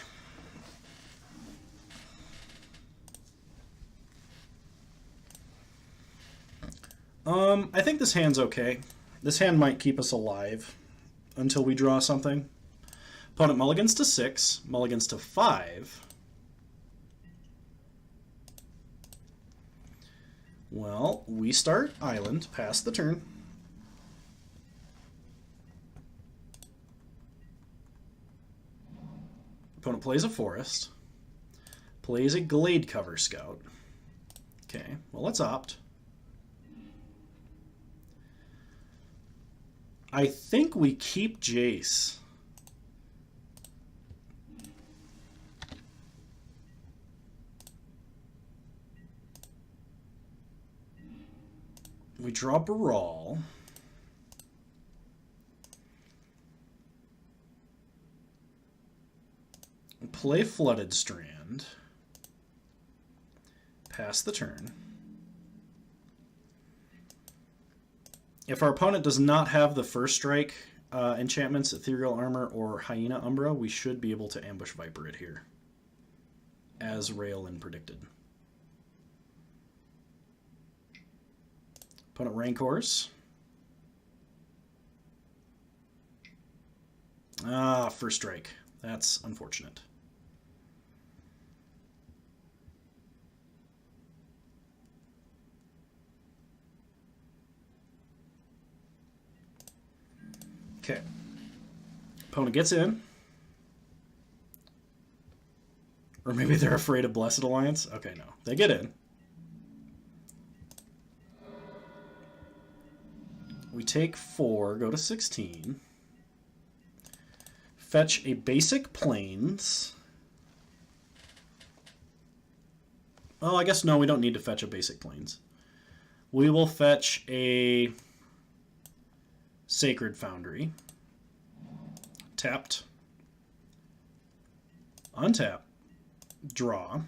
I think this hand's okay. This hand might keep us alive until we draw something. Opponent mulligans to 6, mulligans to 5. Well, we start island, pass the turn. Opponent plays a forest. Plays a Glade Cover Scout. Okay, well, let's opt. I think we keep Jace. We draw Baral. Play Flooded Strand. Pass the turn. If our opponent does not have the first strike enchantments, Ethereal Armor, or Hyena Umbra, we should be able to Ambush Viper it here, as Raelin predicted. Opponent Rancors. Ah, first strike. That's unfortunate. Okay. Opponent gets in. Or maybe they're afraid of Blessed Alliance. Okay, no. They get in. We take 4, go to 16. Fetch a basic Plains. Oh, I guess no, we don't need to fetch a basic Plains. We will fetch a Sacred Foundry. Tapped. Untap. Draw.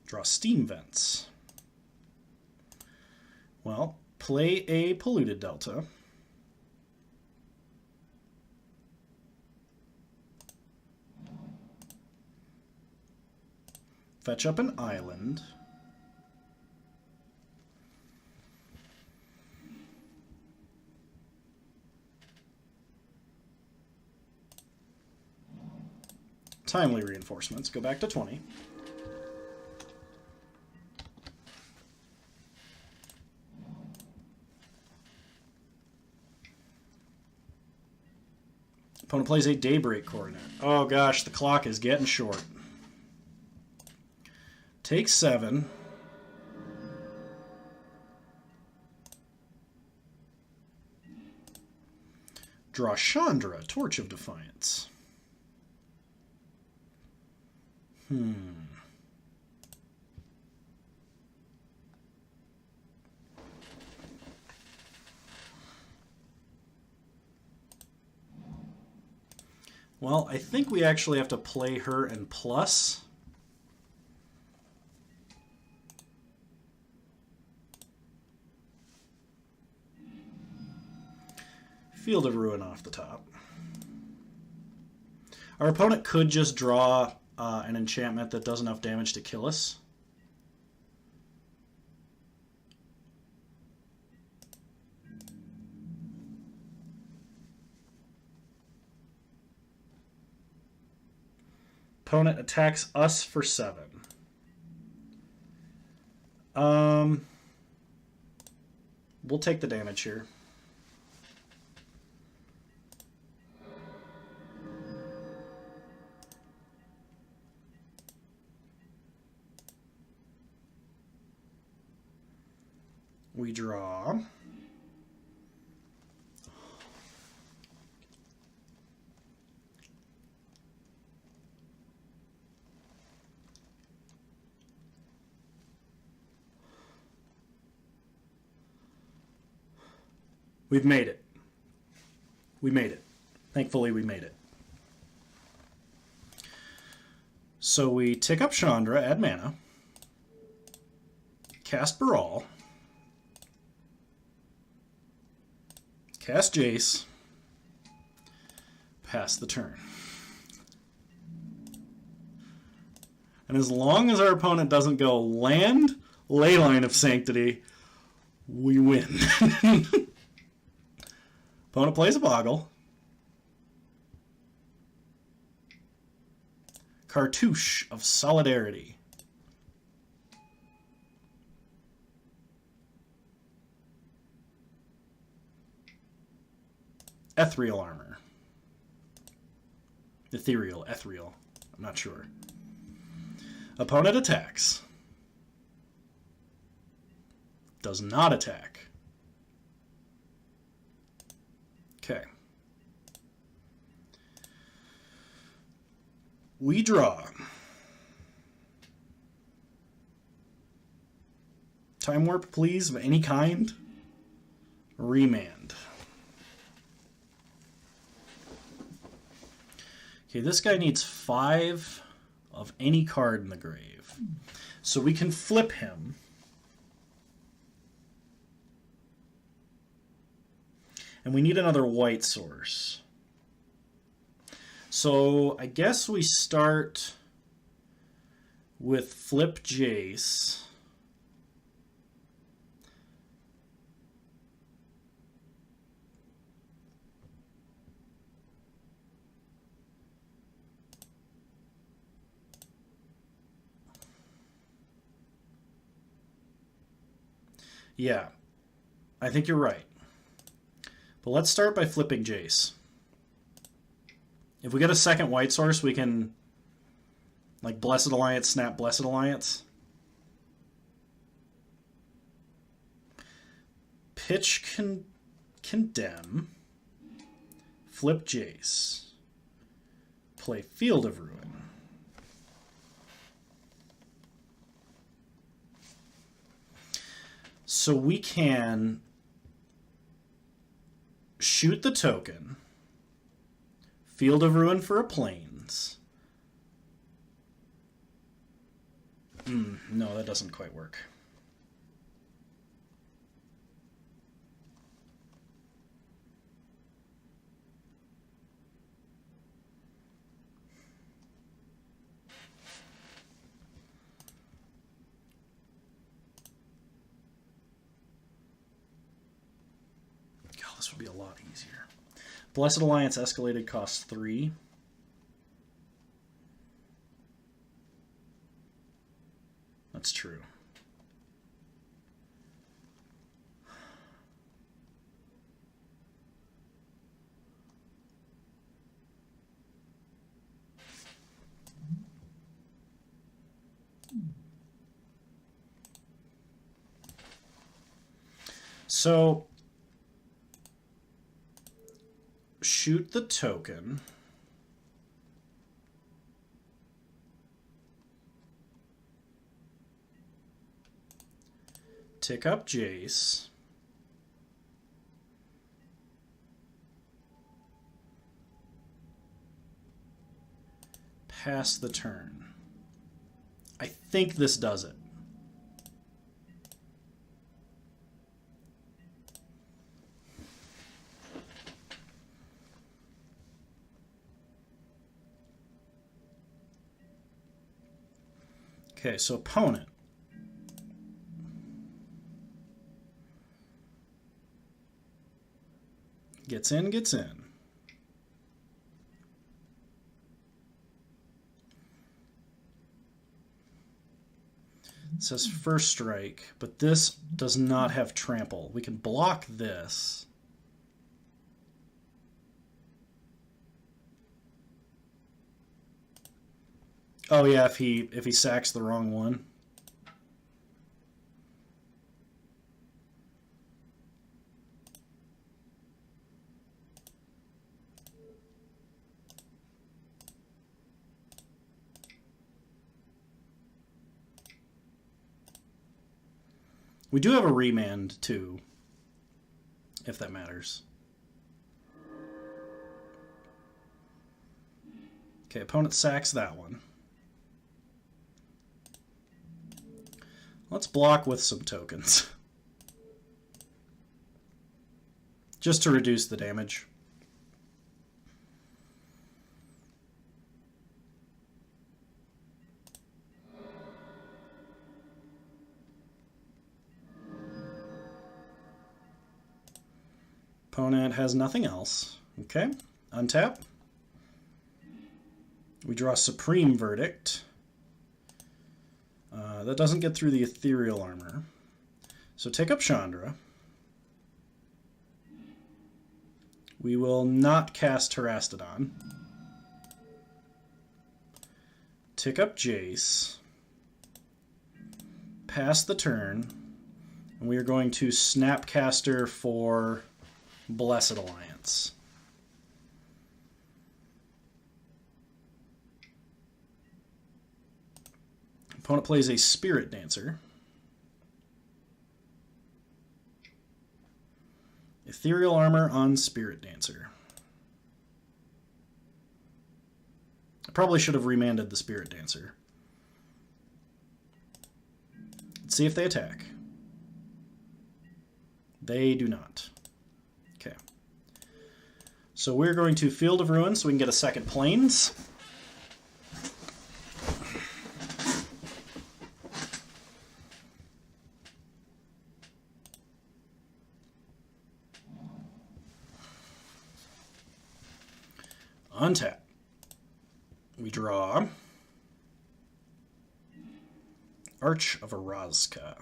Draw Steam Vents. Well, play a Polluted Delta. Fetch up an island. Timely Reinforcements. Go back to 20. Opponent plays a Daybreak Coronet. Oh gosh, the clock is getting short. Take 7. Draw Chandra, Torch of Defiance. Well, I think we actually have to play her and plus. Field of Ruin off the top. Our opponent could just draw an enchantment that does enough damage to kill us. Opponent attacks us for 7. We'll take the damage here. We draw. We've made it. We made it. Thankfully, we made it. So we tick up Chandra, add mana, cast Baral, cast Jace, pass the turn. And as long as our opponent doesn't go land, Leyline of Sanctity, we win. Opponent plays a Boggle. Cartouche of Solidarity. Ethereal Armor. Ethereal. I'm not sure. Opponent attacks. Does not attack. Okay. We draw. Time Warp, please, of any kind. Remand. Okay, this guy needs 5 of any card in the grave. So we can flip him. And we need another white source. So I guess we start with flip Jace. Yeah, I think you're right. But let's start by flipping Jace. If we get a second white source, we can, like, Blessed Alliance, snap Blessed Alliance. Pitch Condemn. Flip Jace. Play Field of Ruin. So we can shoot the token, Field of Ruin for a plains. No, that doesn't quite work. This would be a lot easier. Blessed Alliance escalated costs 3. That's true. So shoot the token. Tick up Jace. Pass the turn. I think this does it. Okay, so opponent. Gets in, gets in. It says first strike, but this does not have trample. We can block this. Oh yeah, if he sacks the wrong one. We do have a remand, too, if that matters. Okay, opponent sacks that one. Let's block with some tokens. Just to reduce the damage. Opponent has nothing else. Okay, untap. We draw Supreme Verdict. That doesn't get through the Ethereal Armor. So take up Chandra. We will not cast Terastodon. Tick up Jace. Pass the turn. And we are going to Snapcaster for Blessed Alliance. Opponent plays a Spirit Dancer. Ethereal Armor on Spirit Dancer. I probably should have remanded the Spirit Dancer. Let's see if they attack. They do not. Okay. So we're going to Field of Ruin so we can get a second Plains. Untap. We draw Arch of Arazka.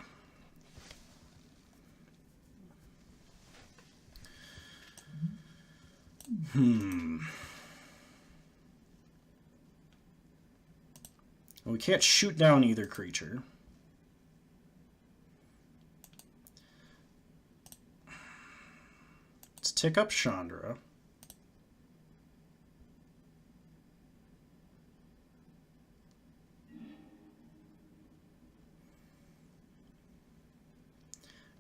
We can't shoot down either creature. Let's tick up Chandra.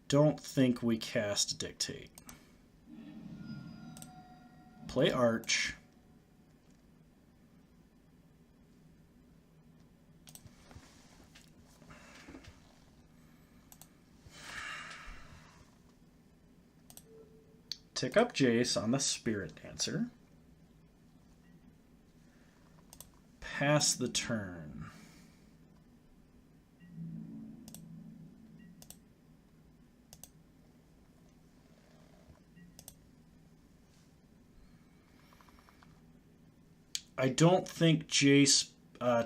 Don't think we cast Dictate. Play Arch. Tick up Jace on the Spirit Dancer. Pass the turn. I don't think Jace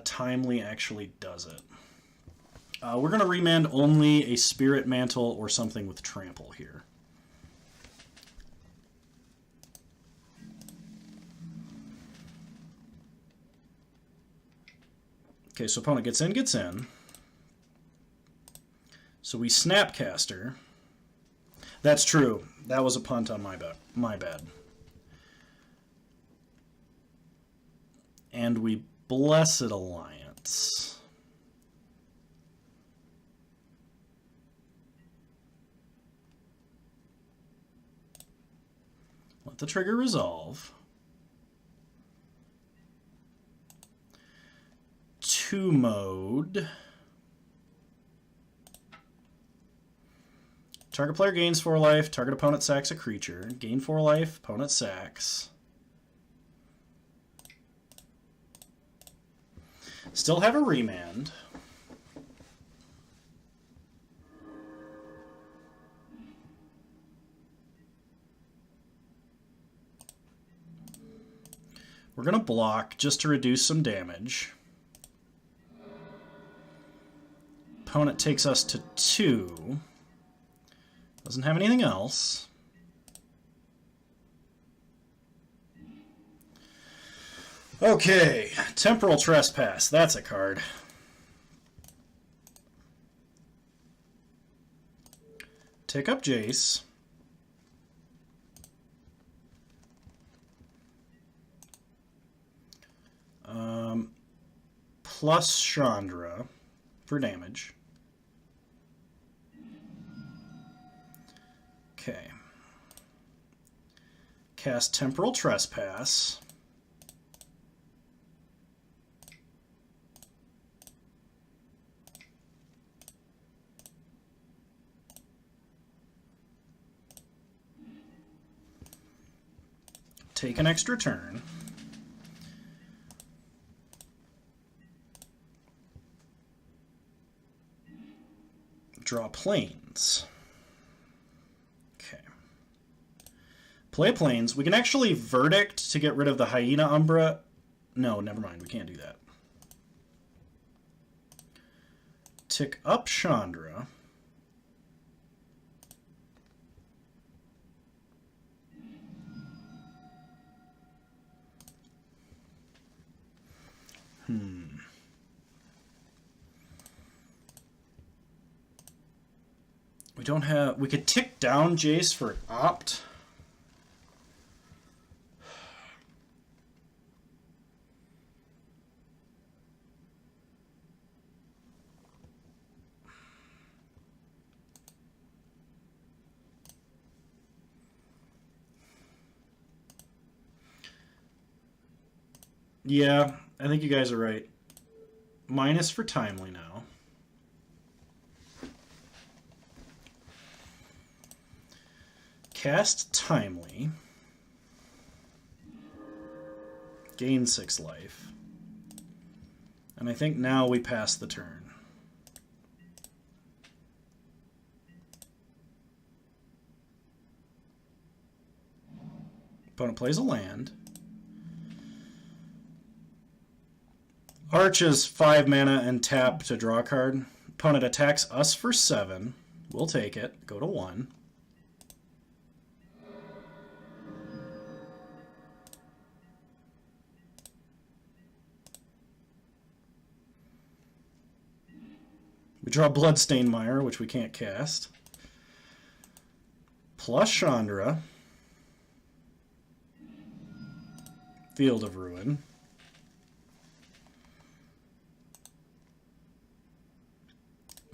Timely actually does it. We're going to remand only a Spirit Mantle or something with Trample here. Okay, so opponent gets in, gets in. So we Snapcaster. That's true. That was a punt on my bad. And we Blessed Alliance. Let the trigger resolve. 2 mode. Target player gains 4 life. Target opponent sacks a creature. Gain 4 life. Opponent sacks. Still have a remand. We're going to block just to reduce some damage. Opponent takes us to 2. Doesn't have anything else. Okay, Temporal Trespass. That's a card. Take up Jace. Plus Chandra for damage. Okay. Cast Temporal Trespass. Take an extra turn. Draw planes. Okay. Play planes. We can actually Verdict to get rid of the Hyena Umbra. No, never mind. We can't do that. Tick up Chandra. We don't have... We could tick down Jace for Opt. Yeah, I think you guys are right. Minus for Timely now. Cast Timely. Gain 6 life. And I think now we pass the turn. Opponent plays a land. Arch is 5 mana and tap to draw a card. Opponent attacks us for 7. We'll take it. Go to 1. We draw Bloodstained Mire, which we can't cast. Plus Chandra. Field of Ruin.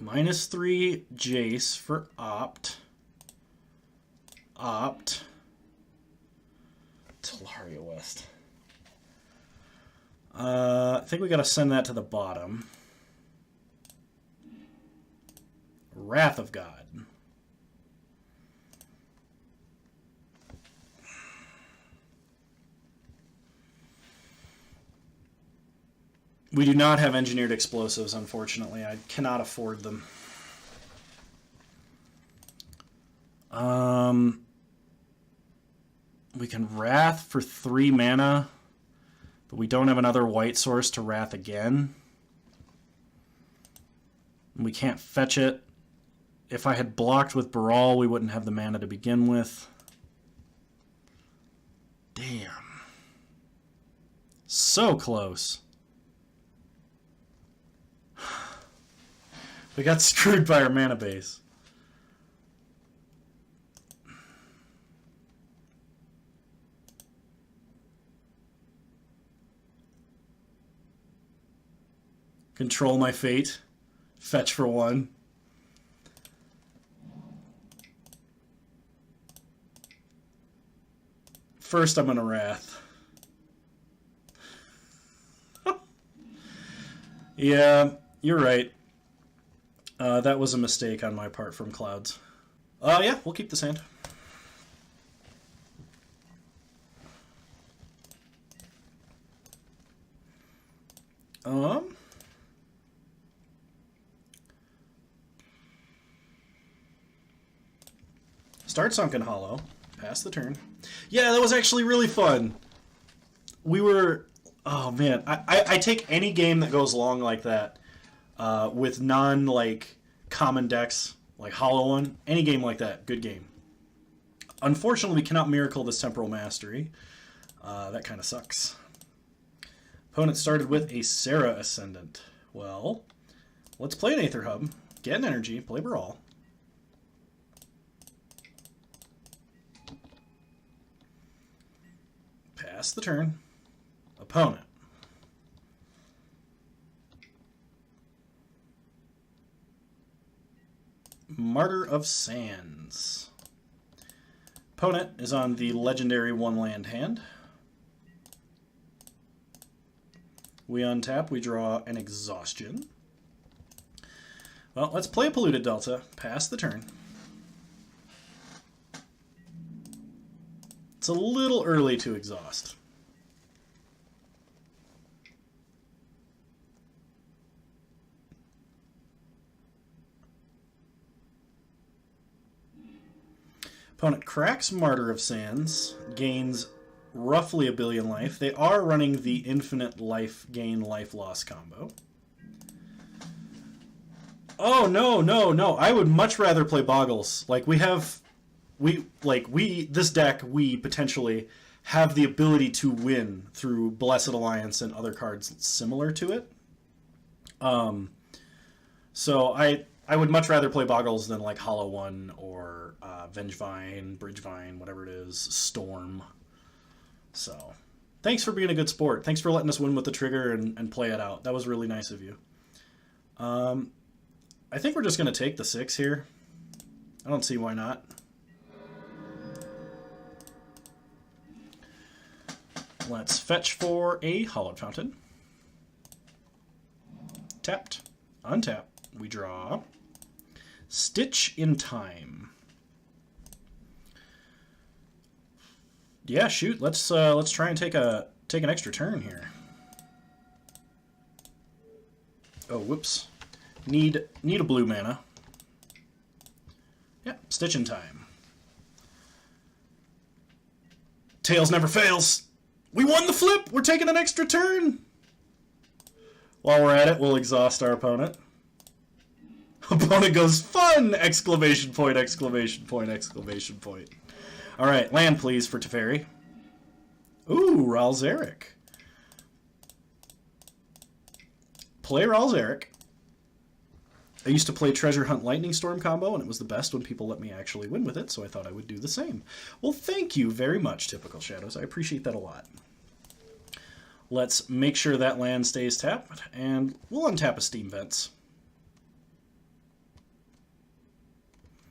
-3 Jace for Opt. Opt. Talaria West. I think we got to send that to the bottom. Wrath of God. We do not have engineered explosives, unfortunately. I cannot afford them. We can Wrath for 3 mana, but we don't have another white source to Wrath again. We can't fetch it. If I had blocked with Baral, we wouldn't have the mana to begin with. Damn. So close. We got screwed by our mana base. Control my fate. Fetch for 1. First, I'm gonna Wrath. Yeah, you're right. That was a mistake on my part from Clouds. Yeah, we'll keep this hand. Start Sunken Hollow. Pass the turn. Yeah, that was actually really fun. We were... Oh, man. I take any game that goes long like that with non, like, common decks, like Hollow one. Any game like that, good game. Unfortunately, we cannot miracle this Temporal Mastery. That kind of sucks. Opponent started with a Serra Ascendant. Well, let's play an Aether Hub. Get an energy. Play Brawl. Pass the turn. Opponent. Martyr of Sands. Opponent is on the legendary 1-land hand. We untap, we draw an Exhaustion. Well, let's play a Polluted Delta. Pass the turn. It's a little early to exhaust. Opponent cracks Martyr of Sands, gains roughly 1 billion life. They are running the infinite life gain, life loss combo. Oh, no. I would much rather play Boggles. Like, this deck, we potentially have the ability to win through Blessed Alliance and other cards similar to it. So I would much rather play Boggles than like Hollow One or Vengevine, Bridgevine, whatever it is, Storm. So, thanks for being a good sport. Thanks for letting us win with the trigger and play it out. That was really nice of you. I think we're just going to take the 6 here. I don't see why not. Let's fetch for a Hallowed Fountain. Tapped. Untap. We draw Stitch in Time. Yeah, shoot. Let's try and take an extra turn here. Oh, whoops. Need a blue mana. Yeah, Stitch in Time. Tails never fails. We won the flip. We're taking an extra turn. While we're at it, we'll exhaust our opponent. Opponent goes, fun! Exclamation point, exclamation point, exclamation point. Alright, land please for Teferi. Ooh, Ralzeric. Play Ralzeric. I used to play Treasure Hunt Lightning Storm combo, and it was the best when people let me actually win with it, so I thought I would do the same. Well, thank you very much, Typical Shadows. I appreciate that a lot. Let's make sure that land stays tapped, and we'll untap a Steam Vents.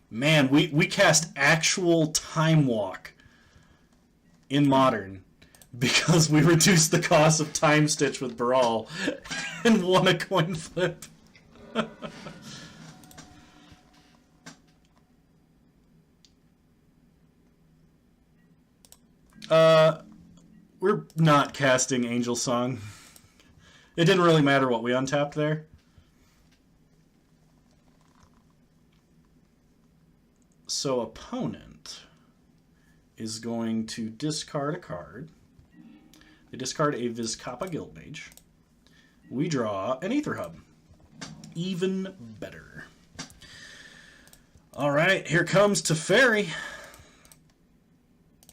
Man, we cast actual Time Walk in Modern because we reduced the cost of Time Stitch with Brawl and won a coin flip. We're not casting Angel Song. It didn't really matter what we untapped there. So opponent is going to discard a card. They discard a Vizcapa Guildmage. We draw an Aether Hub. Even better. Alright, here comes Teferi.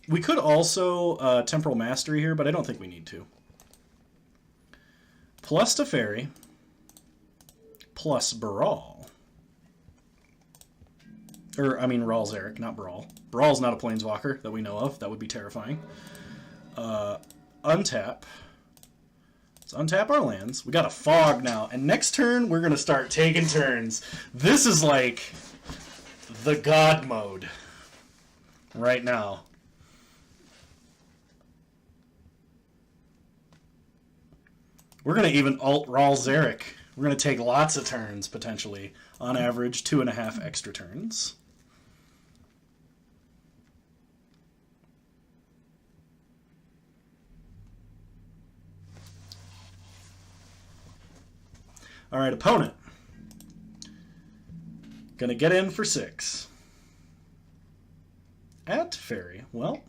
We could also Temporal Mastery here, but I don't think we need to. Plus Teferi. Plus Brawl. Or, I mean, Ralzeric, not Brawl. Brawl's not a Planeswalker that we know of. That would be terrifying. Untap. Let's untap our lands. We got a fog now. And next turn, we're going to start taking turns. This is like the god mode right now. We're going to even alt-Rawl Zarek. We're going to take lots of turns, potentially. On average, 2.5 extra turns. All right, opponent. Gonna get in for 6. At Fairy. Well,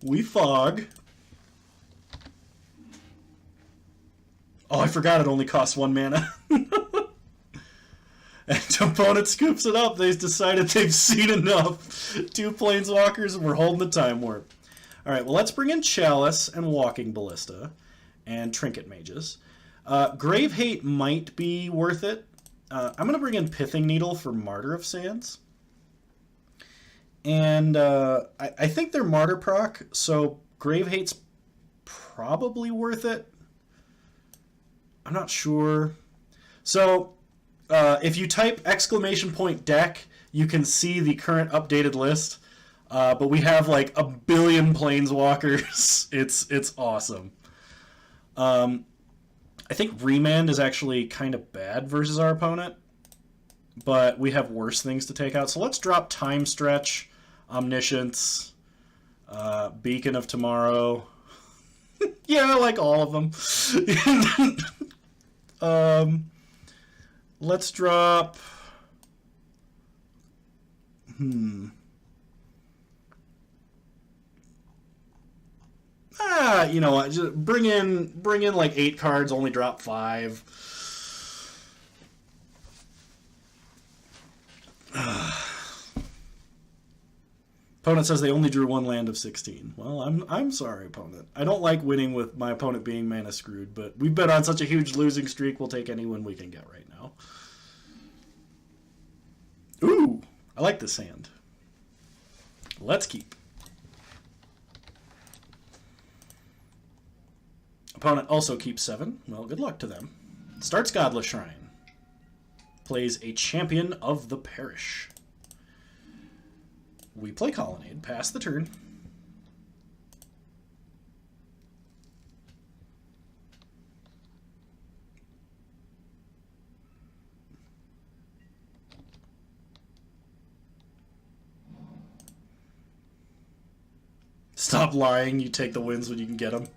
we fog. Oh, I forgot it only costs 1 mana. And opponent scoops it up. They've decided they've seen enough. 2 Planeswalkers, and we're holding the Time Warp. All right, well, let's bring in Chalice and Walking Ballista and Trinket Mages. Grave Hate might be worth it. I'm going to bring in Pithing Needle for Martyr of Sands. And I think they're Martyr proc, so Grave Hate's probably worth it. I'm not sure. So if you type !deck, you can see the current updated list. But we have like 1 billion Planeswalkers. It's awesome. I think Remand is actually kind of bad versus our opponent, but we have worse things to take out. So let's drop Time Stretch, Omniscience, Beacon of Tomorrow. Yeah, I like all of them. Let's drop... you know what? Just bring in like 8 cards, only drop 5. Opponent says they only drew 1 land of 16. Well, I'm sorry, opponent. I don't like winning with my opponent being mana screwed, but we've been on such a huge losing streak. We'll take any win we can get right now. Ooh, I like this hand. Let's keep. Opponent also keeps 7. Well, good luck to them. Starts Godless Shrine. Plays a Champion of the Parish. We play Colonnade. Pass the turn. Stop lying. You take the wins when you can get them.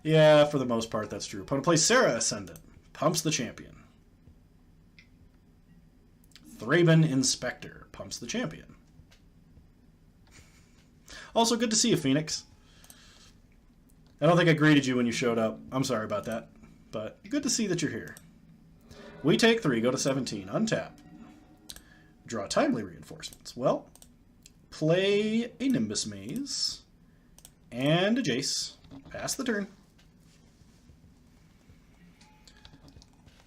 Yeah, for the most part, that's true. Opponent plays Serra Ascendant. Pumps the champion. Thraben Inspector. Pumps the champion. Also, good to see you, Phoenix. I don't think I greeted you when you showed up. I'm sorry about that. But good to see that you're here. We take 3, go to 17. Untap. Draw Timely Reinforcements. Well, play a Nimbus Maze. And a Jace. Pass the turn.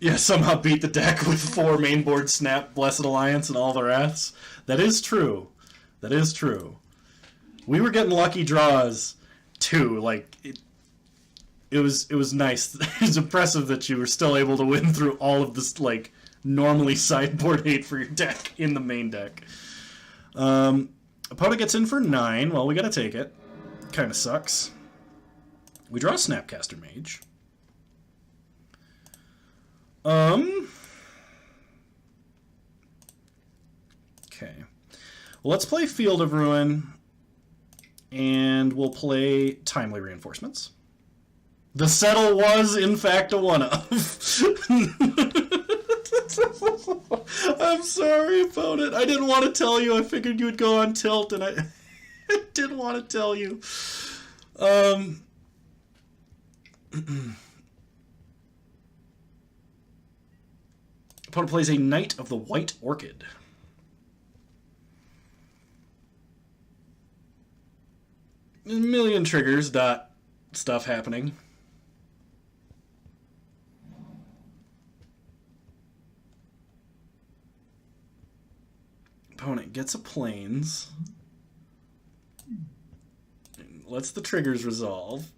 Yeah, somehow beat the deck with 4 mainboard Snap, Blessed Alliance, and all the Wraths. That is true. That is true. We were getting lucky draws, too. Like, it was nice. It was impressive that you were still able to win through all of this, like, normally sideboard hate for your deck in the main deck. Opponent gets in for 9. Well, we gotta take it. Kind of sucks. We draw Snapcaster Mage. Okay. Well, let's play Field of Ruin, and we'll play Timely Reinforcements. The Settle was, in fact, a 1-of. I'm sorry, opponent. I didn't want to tell you. I figured you would go on tilt, and I didn't want to tell you. Opponent plays a Knight of the White Orchid. A million triggers, stuff happening. Opponent gets a Plains. Lets the triggers resolve.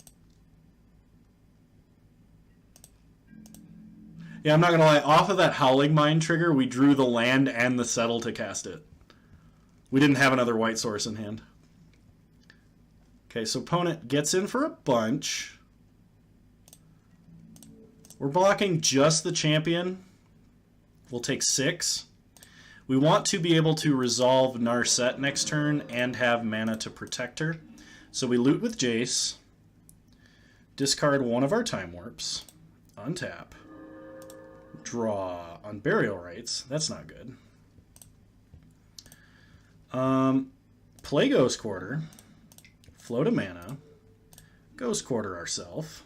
Yeah, I'm not going to lie. Off of that Howling Mine trigger, we drew the land and the settle to cast it. We didn't have another white source in hand. Okay, so opponent gets in for a bunch. We're blocking just the champion. We'll take 6. We want to be able to resolve Narset next turn and have mana to protect her. So we loot with Jace. Discard one of our Time Warps. Untap. Draw on Burial Rites. That's not good. Play Ghost Quarter. Float a mana. Ghost Quarter ourselves.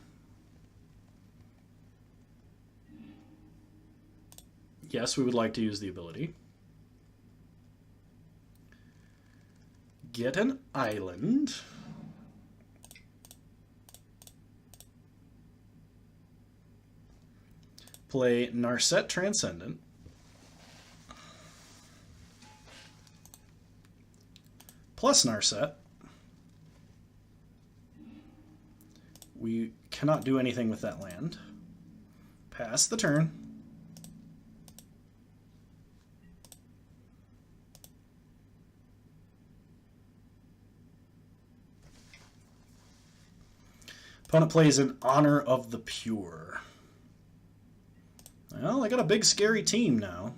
Yes, we would like to use the ability. Get an island. Play Narset Transcendent. Plus Narset. We cannot do anything with that land. Pass the turn. Opponent plays in Honor of the Pure. Well, I got a big scary team now.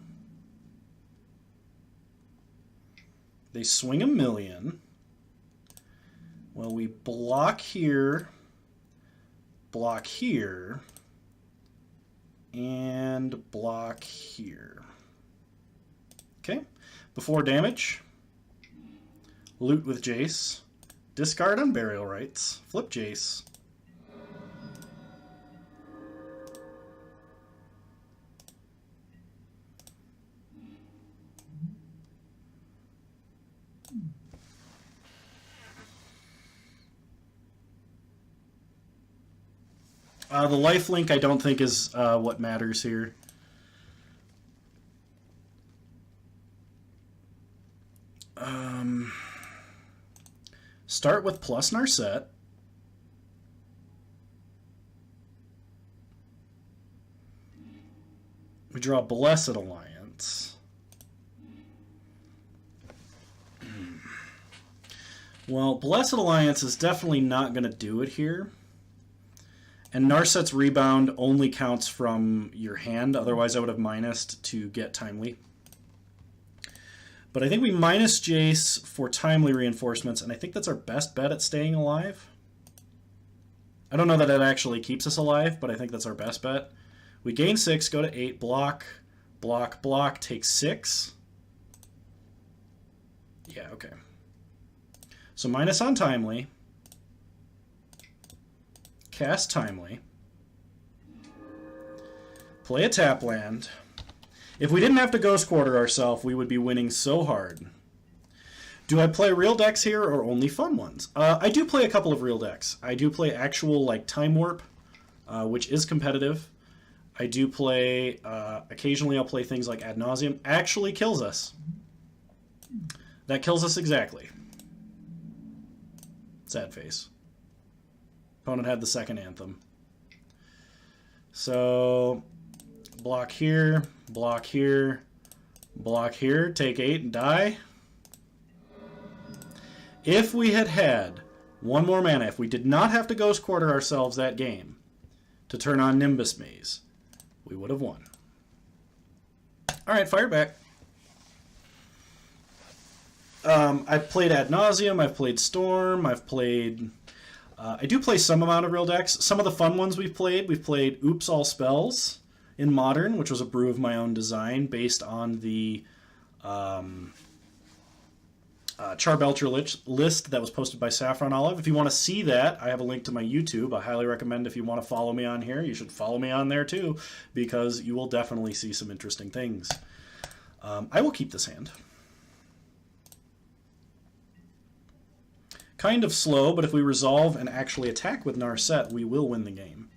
They swing a million. Well, we block here, and block here. Okay, before damage, loot with Jace, discard on Burial Rites, flip Jace. The lifelink I don't think is what matters here. Start with plus Narset. We draw Blessed Alliance. Well, Blessed Alliance is definitely not going to do it here. And Narset's Rebound only counts from your hand, otherwise I would have minused to get Timely. But I think we minus Jace for Timely reinforcements, and I think that's our best bet at staying alive. I don't know that it actually keeps us alive, but I think that's our best bet. We gain 6, go to 8, block, block, block, take 6. Yeah, okay. So minus on Timely. Cast Timely. Play a tap land. If we didn't have to Ghost Quarter ourselves, we would be winning so hard. Do I play real decks here or only fun ones? I do play a couple of real decks. I do play actual like Time Warp, which is competitive. I do play, occasionally I'll play things like Ad Nauseam. Actually kills us. That kills us exactly. Sad face. Opponent had the second Anthem. So, block here, block here, block here, take 8 and die. If we had had one more mana, if we did not have to Ghost Quarter ourselves that game to turn on Nimbus Maze, we would have won. Alright, fire back. I've played Ad Nauseam, I've played Storm, I've played... I do play some amount of real decks. Some of the fun ones we've played Oops All Spells in Modern, which was a brew of my own design based on the Charbelcher list that was posted by Saffron Olive. If you want to see that, I have a link to my YouTube. I highly recommend if you want to follow me on here, you should follow me on there too, because you will definitely see some interesting things. I will keep this hand. Kind of slow, but if we resolve and actually attack with Narset, we will win the game.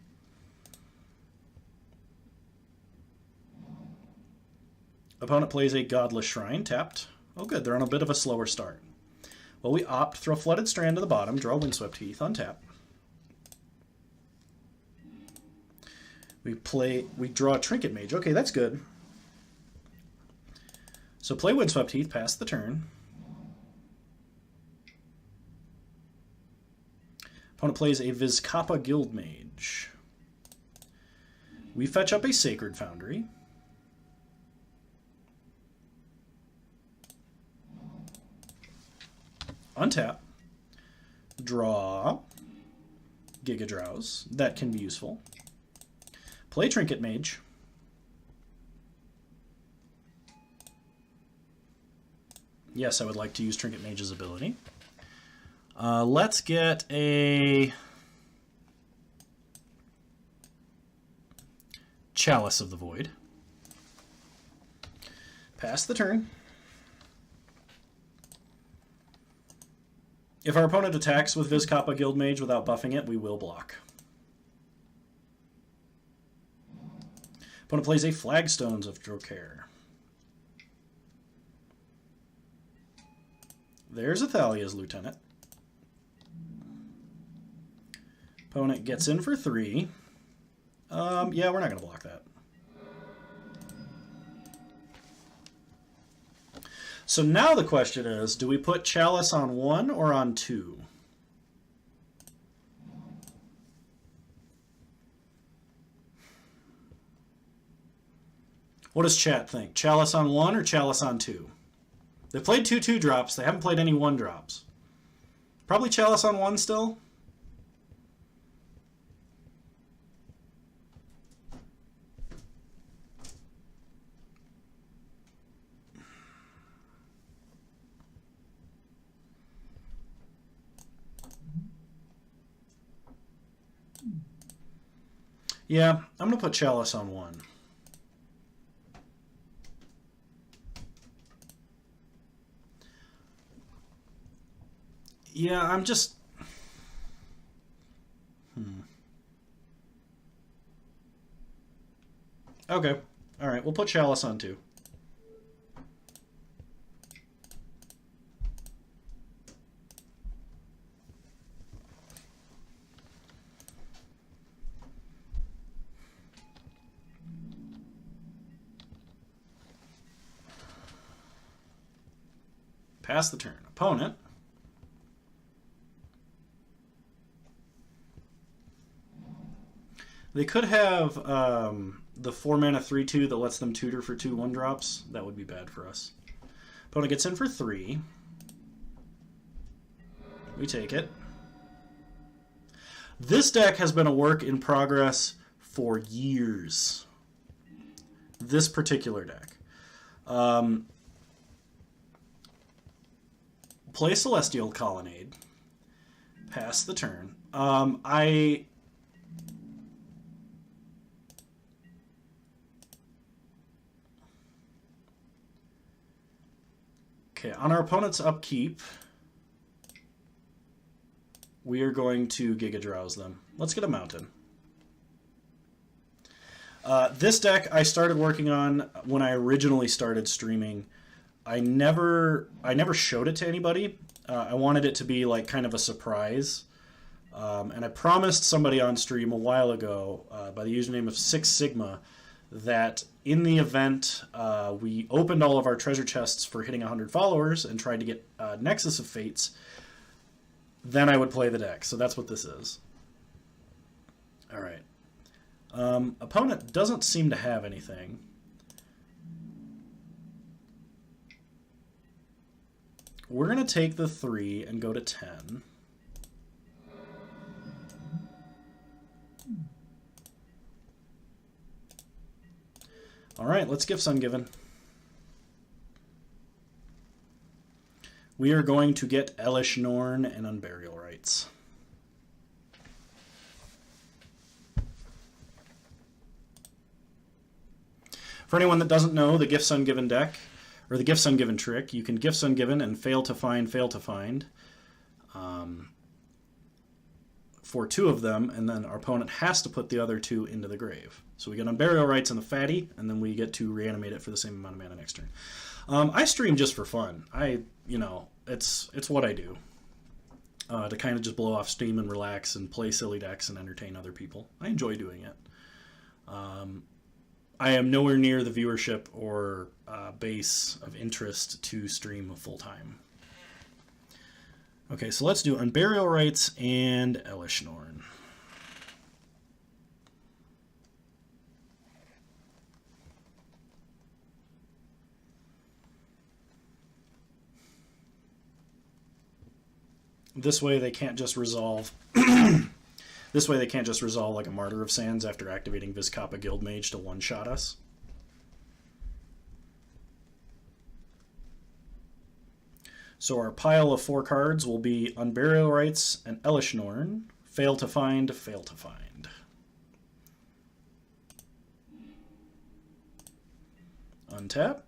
Opponent plays a Godless Shrine, tapped. Oh good, they're on a bit of a slower start. Well, we opt, throw Flooded Strand to the bottom, draw Windswept Heath on tap. We draw a Trinket Mage. Okay, that's good. So play Windswept Heath, pass the turn. Opponent plays a Vizcapa Guildmage. We fetch up a Sacred Foundry. Untap. Draw. Giga Drowse. That can be useful. Play Trinket Mage. Yes, I would like to use Trinket Mage's ability. Let's get a Chalice of the Void. Pass the turn. If our opponent attacks with Vizcapa Guildmage without buffing it, we will block. Opponent plays a Flagstones of Drokair. There's Athalia's Lieutenant. Opponent gets in for 3. Yeah, we're not going to block that. So now the question is, do we put Chalice on 1 or on 2? What does chat think? Chalice on 1 or Chalice on 2? They played 2/2 drops. They haven't played any 1 drops. Probably Chalice on 1 still. Yeah, I'm going to put Chalice on 1. Yeah, I'm just... Okay. Alright, we'll put Chalice on 2. Pass the turn. Opponent. They could have the 4-mana 3/2 that lets them tutor for 2 1-drops. That would be bad for us. Opponent gets in for 3. We take it. This deck has been a work in progress for years. This particular deck. Play Celestial Colonnade. Pass the turn. Okay, on our opponent's upkeep, we are going to Giga Drowse them. Let's get a Mountain. This deck I started working on when I originally started streaming. I never showed it to anybody. I wanted it to be like kind of a surprise. And I promised somebody on stream a while ago by the username of 6 Sigma that in the event we opened all of our treasure chests for hitting 100 followers and tried to get Nexus of Fates, then I would play the deck. So that's what this is. All right. Opponent doesn't seem to have anything. We're going to take the 3 and go to 10. All right, let's give Sungiven. We are going to get Elish Norn and Unburial Rites. For anyone that doesn't know the Gift Sungiven deck, or the Gift Sungiven trick, you can Gift Sungiven and fail to find for 2 of them, and then our opponent has to put the other 2 into the grave. So we get Unburial Rites and the Fatty, and then we get to reanimate it for the same amount of mana next turn. I stream just for fun. It's what I do. To kind of just blow off steam and relax and play silly decks and entertain other people. I enjoy doing it. I am nowhere near the viewership or base of interest to stream full time. Okay, so let's do Unburial Rites and Elishnorn. This way they can't just resolve. This way they can't just resolve like a Martyr of Sands after activating Vizcapa Guildmage to one-shot us. So our pile of 4 cards will be Unburial Rites and Elishnorn. Fail to find, fail to find. Untap.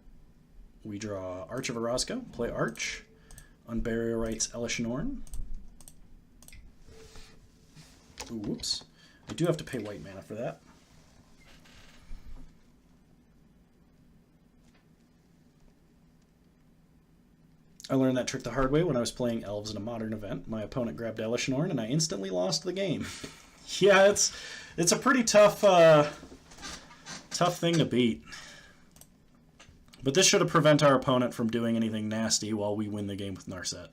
We draw Arch of Orazca, play Arch. Unburial Rites Elishnorn. Ooh, whoops. I do have to pay white mana for that. I learned that trick the hard way when I was playing Elves in a modern event. My opponent grabbed Elishnorn and I instantly lost the game. Yeah, it's a pretty tough thing to beat. But this should have prevented our opponent from doing anything nasty while we win the game with Narset.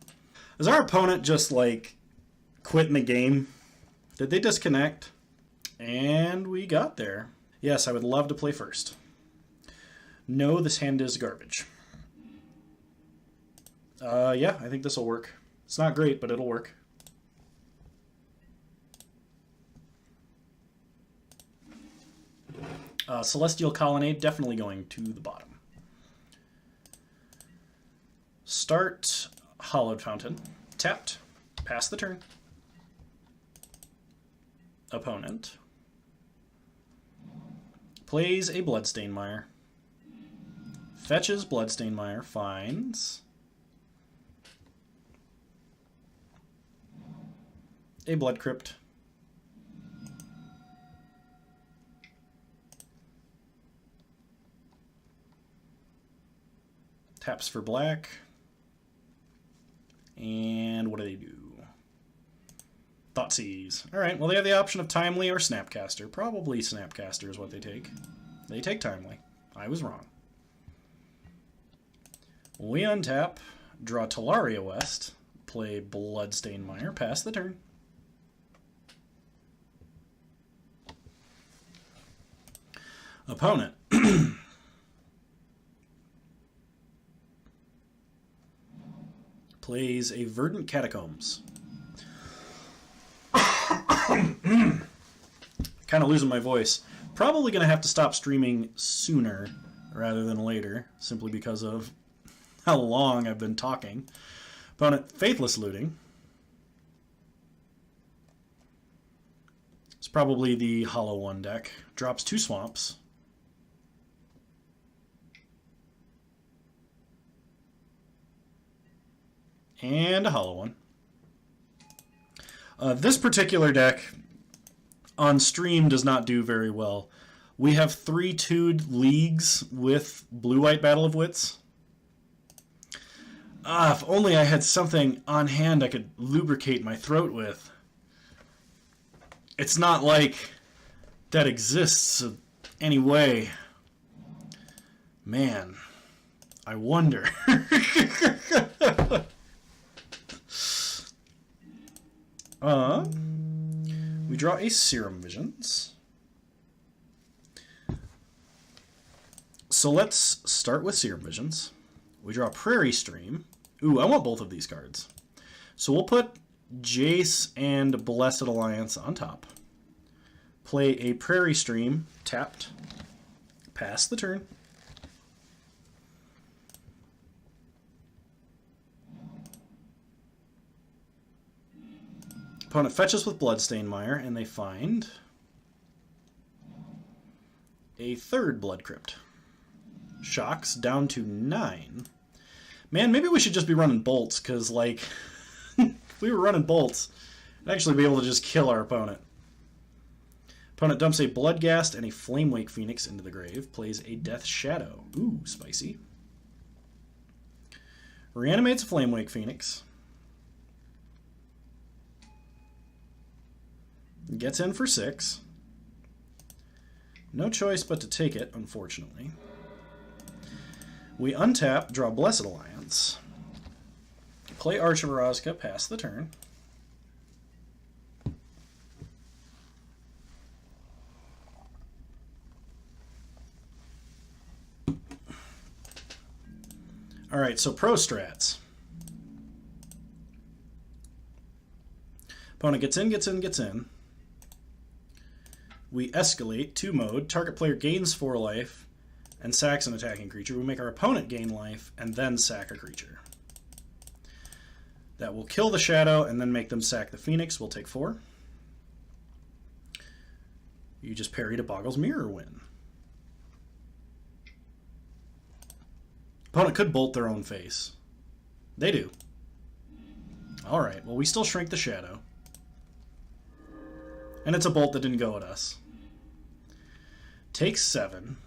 Is our opponent just like quitting the game? Did they disconnect? And we got there. Yes, I would love to play first. No, this hand is garbage. Yeah, I think this will work. It's not great, but it'll work. Celestial Colonnade, definitely going to the bottom. Start Hallowed Fountain. Tapped. Pass the turn. Opponent plays a Bloodstained Mire. Fetches Bloodstained Mire. Finds a Blood Crypt. Taps for black. And what do they do? Thoughtseize. Alright, well they have the option of Timely or Snapcaster. Probably Snapcaster is what they take. They take Timely. I was wrong. We untap, draw Talaria West, play Bloodstained Mire, pass the turn. Opponent. Plays a Verdant Catacombs. Kind of losing my voice. Probably going to have to stop streaming sooner rather than later, simply because of how long I've been talking. Opponent, Faithless Looting. It's probably the Hollow One deck. Drops 2 swamps. And a Hollow One. This particular deck on stream does not do very well. We have 3-2'd leagues with Blue-White Battle of Wits. If only I had something on hand I could lubricate my throat with. It's not like that exists anyway. Man, I wonder. We draw a Serum Visions. So let's start with Serum Visions. We draw Prairie Stream. Ooh, I want both of these cards. So we'll put Jace and Blessed Alliance on top. Play a Prairie Stream, tapped. Pass the turn. Opponent fetches with Bloodstained Mire, and they find a 3rd Blood Crypt. Shocks down to 9. Man, maybe we should just be running bolts, because, like, if we were running bolts, I'd actually be able to just kill our opponent. Opponent dumps a Bloodghast and a Flamewake Phoenix into the grave. Plays a Death Shadow. Ooh, spicy. Reanimates a Flamewake Phoenix. Gets in for 6. No choice but to take it, unfortunately. We untap, draw Blessed Alliance. Play Arch of Orazca, pass the turn. Alright, so pro strats. Opponent gets in, gets in, gets in. We escalate to mode. Target player gains 4 life and sacks an attacking creature. We make our opponent gain life and then sack a creature. That will kill the shadow and then make them sack the Phoenix. We'll take 4. You just parried a Boggle's Mirror win. Opponent could bolt their own face. They do. Alright, well we still shrink the shadow. And it's a bolt that didn't go at us. Takes 7.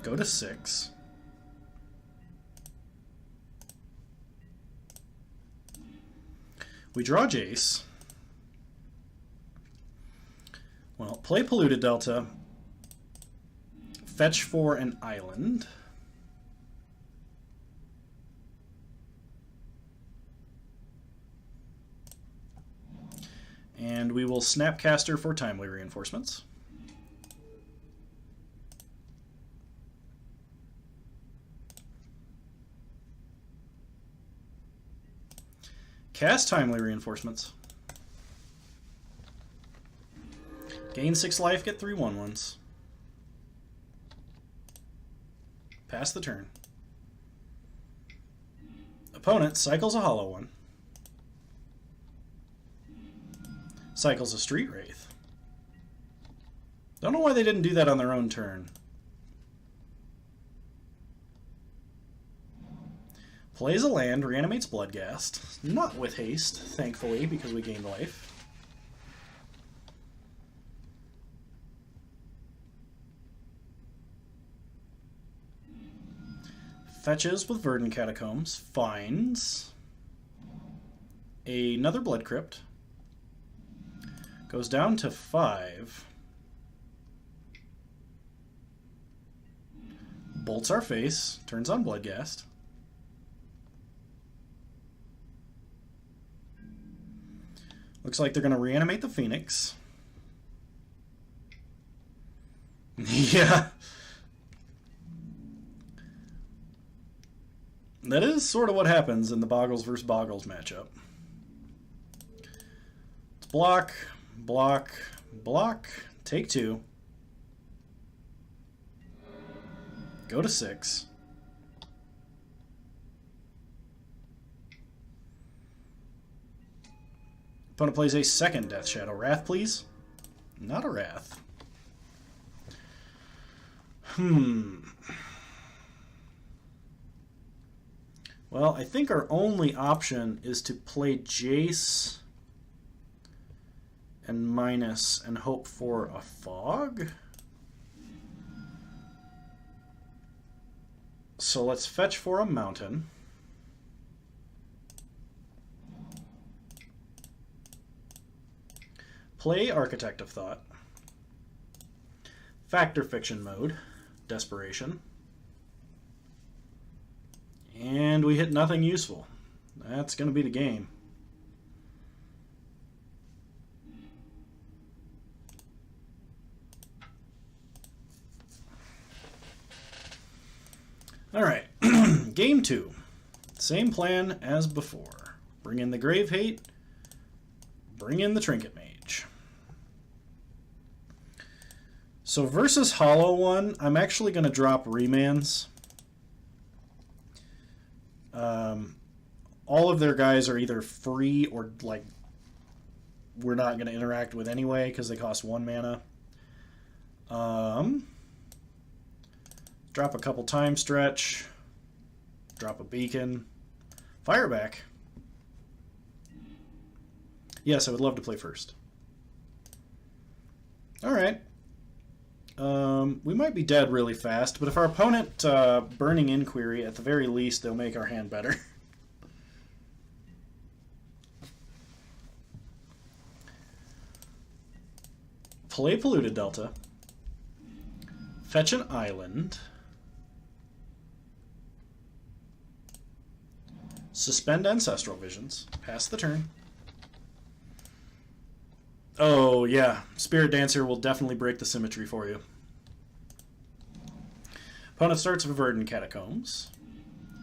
Go to 6. We draw Jace. Well, play Polluted Delta. Fetch for an island. And we will Snapcaster for timely reinforcements. Cast timely reinforcements. Gain 6 life, get 3 1/1s. Pass the turn. Opponent cycles a hollow one. Cycles a Street Wraith. Don't know why they didn't do that on their own turn. Plays a land, reanimates Bloodghast. Not with haste, thankfully, because we gained life. Fetches with Verdant Catacombs. Finds another Blood Crypt. Goes down to 5. Bolts our face. Turns on Bloodghast. Looks like they're going to reanimate the Phoenix. Yeah. That is sort of what happens in the Boggles versus Boggles matchup. It's block, block, block, take 2. Go to 6. Opponent plays a second Death Shadow. Wrath, please. Not a Wrath. Well, I think our only option is to play Jace and minus and hope for a Fog. So let's fetch for a mountain. Play Architect of Thought. Factor Fiction mode. Desperation. And we hit nothing useful. That's going to be the game. Alright, game 2. Same plan as before. Bring in the Grave Hate, bring in the Trinket Mage. So versus Hollow One, I'm actually going to drop Remands. All of their guys are either free or like we're not going to interact with anyway because they cost 1 mana. Drop a couple Time Stretch. Drop a Beacon. Fireback. Yes, I would love to play first. Alright. We might be dead really fast, but if our opponent Burning Inquiry, at the very least, they'll make our hand better. Play Polluted Delta. Fetch an island. Suspend Ancestral Visions. Pass the turn. Oh, yeah. Spirit Dancer will definitely break the symmetry for you. Opponent starts with Verdant Catacombs.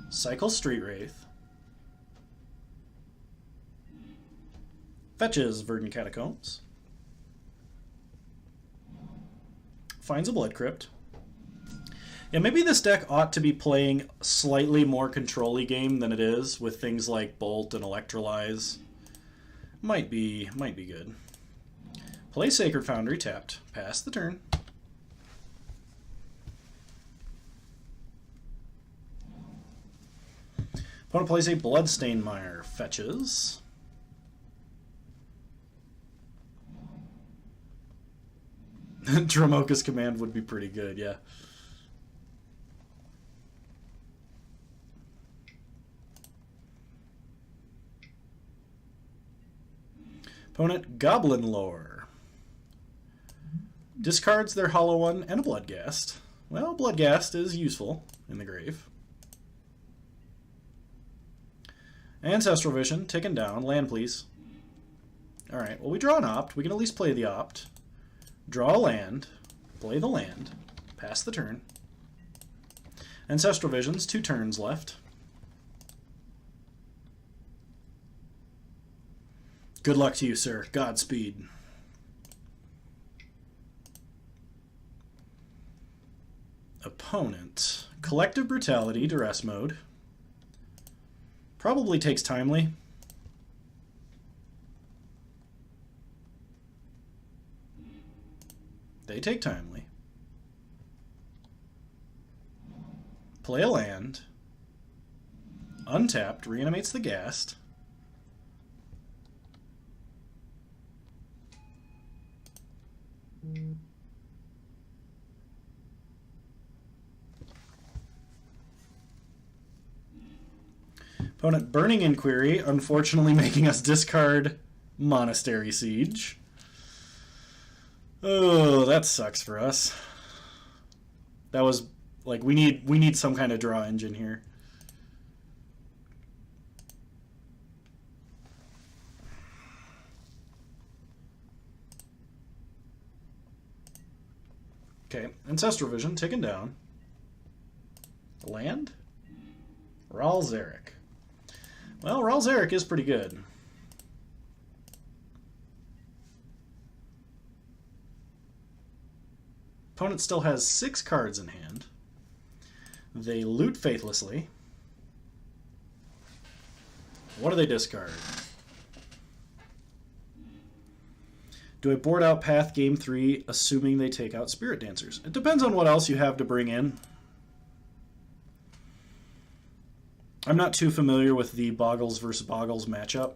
Cycle Street Wraith. Fetches Verdant Catacombs. Finds a Blood Crypt. Yeah, maybe this deck ought to be playing slightly more control-y game than it is, with things like Bolt and Electrolyze. Might be good. Play Sacred Foundry tapped. Pass the turn. Opponent plays a Bloodstained Mire. Fetches. Dromoka's Command would be pretty good, yeah. Opponent Goblin Lore. Discards their Hollow One and a Bloodghast. Well, Bloodghast is useful in the grave. Ancestral Vision, taken down. Land, please. Alright, well, we draw an Opt. We can at least play the Opt. Draw a land. Play the land. Pass the turn. Ancestral Visions, 2 turns left. Good luck to you, sir. Godspeed. Opponent. Collective Brutality, Duress Mode. Probably takes Timely. They take Timely. Play a land. Untapped, reanimates the Ghast. Opponent Burning Inquiry, unfortunately making us discard Monastery Siege. Oh, that sucks for us. That was like we need some kind of draw engine here. Okay, Ancestral Vision taken down. Land? Ral Zarek. Well, Ral Zarek is pretty good. Opponent still has 6 cards in hand. They loot faithlessly. What do they discard? Do I board out Path Game 3, assuming they take out Spirit Dancers? It depends on what else you have to bring in. I'm not too familiar with the Boggles versus Boggles matchup.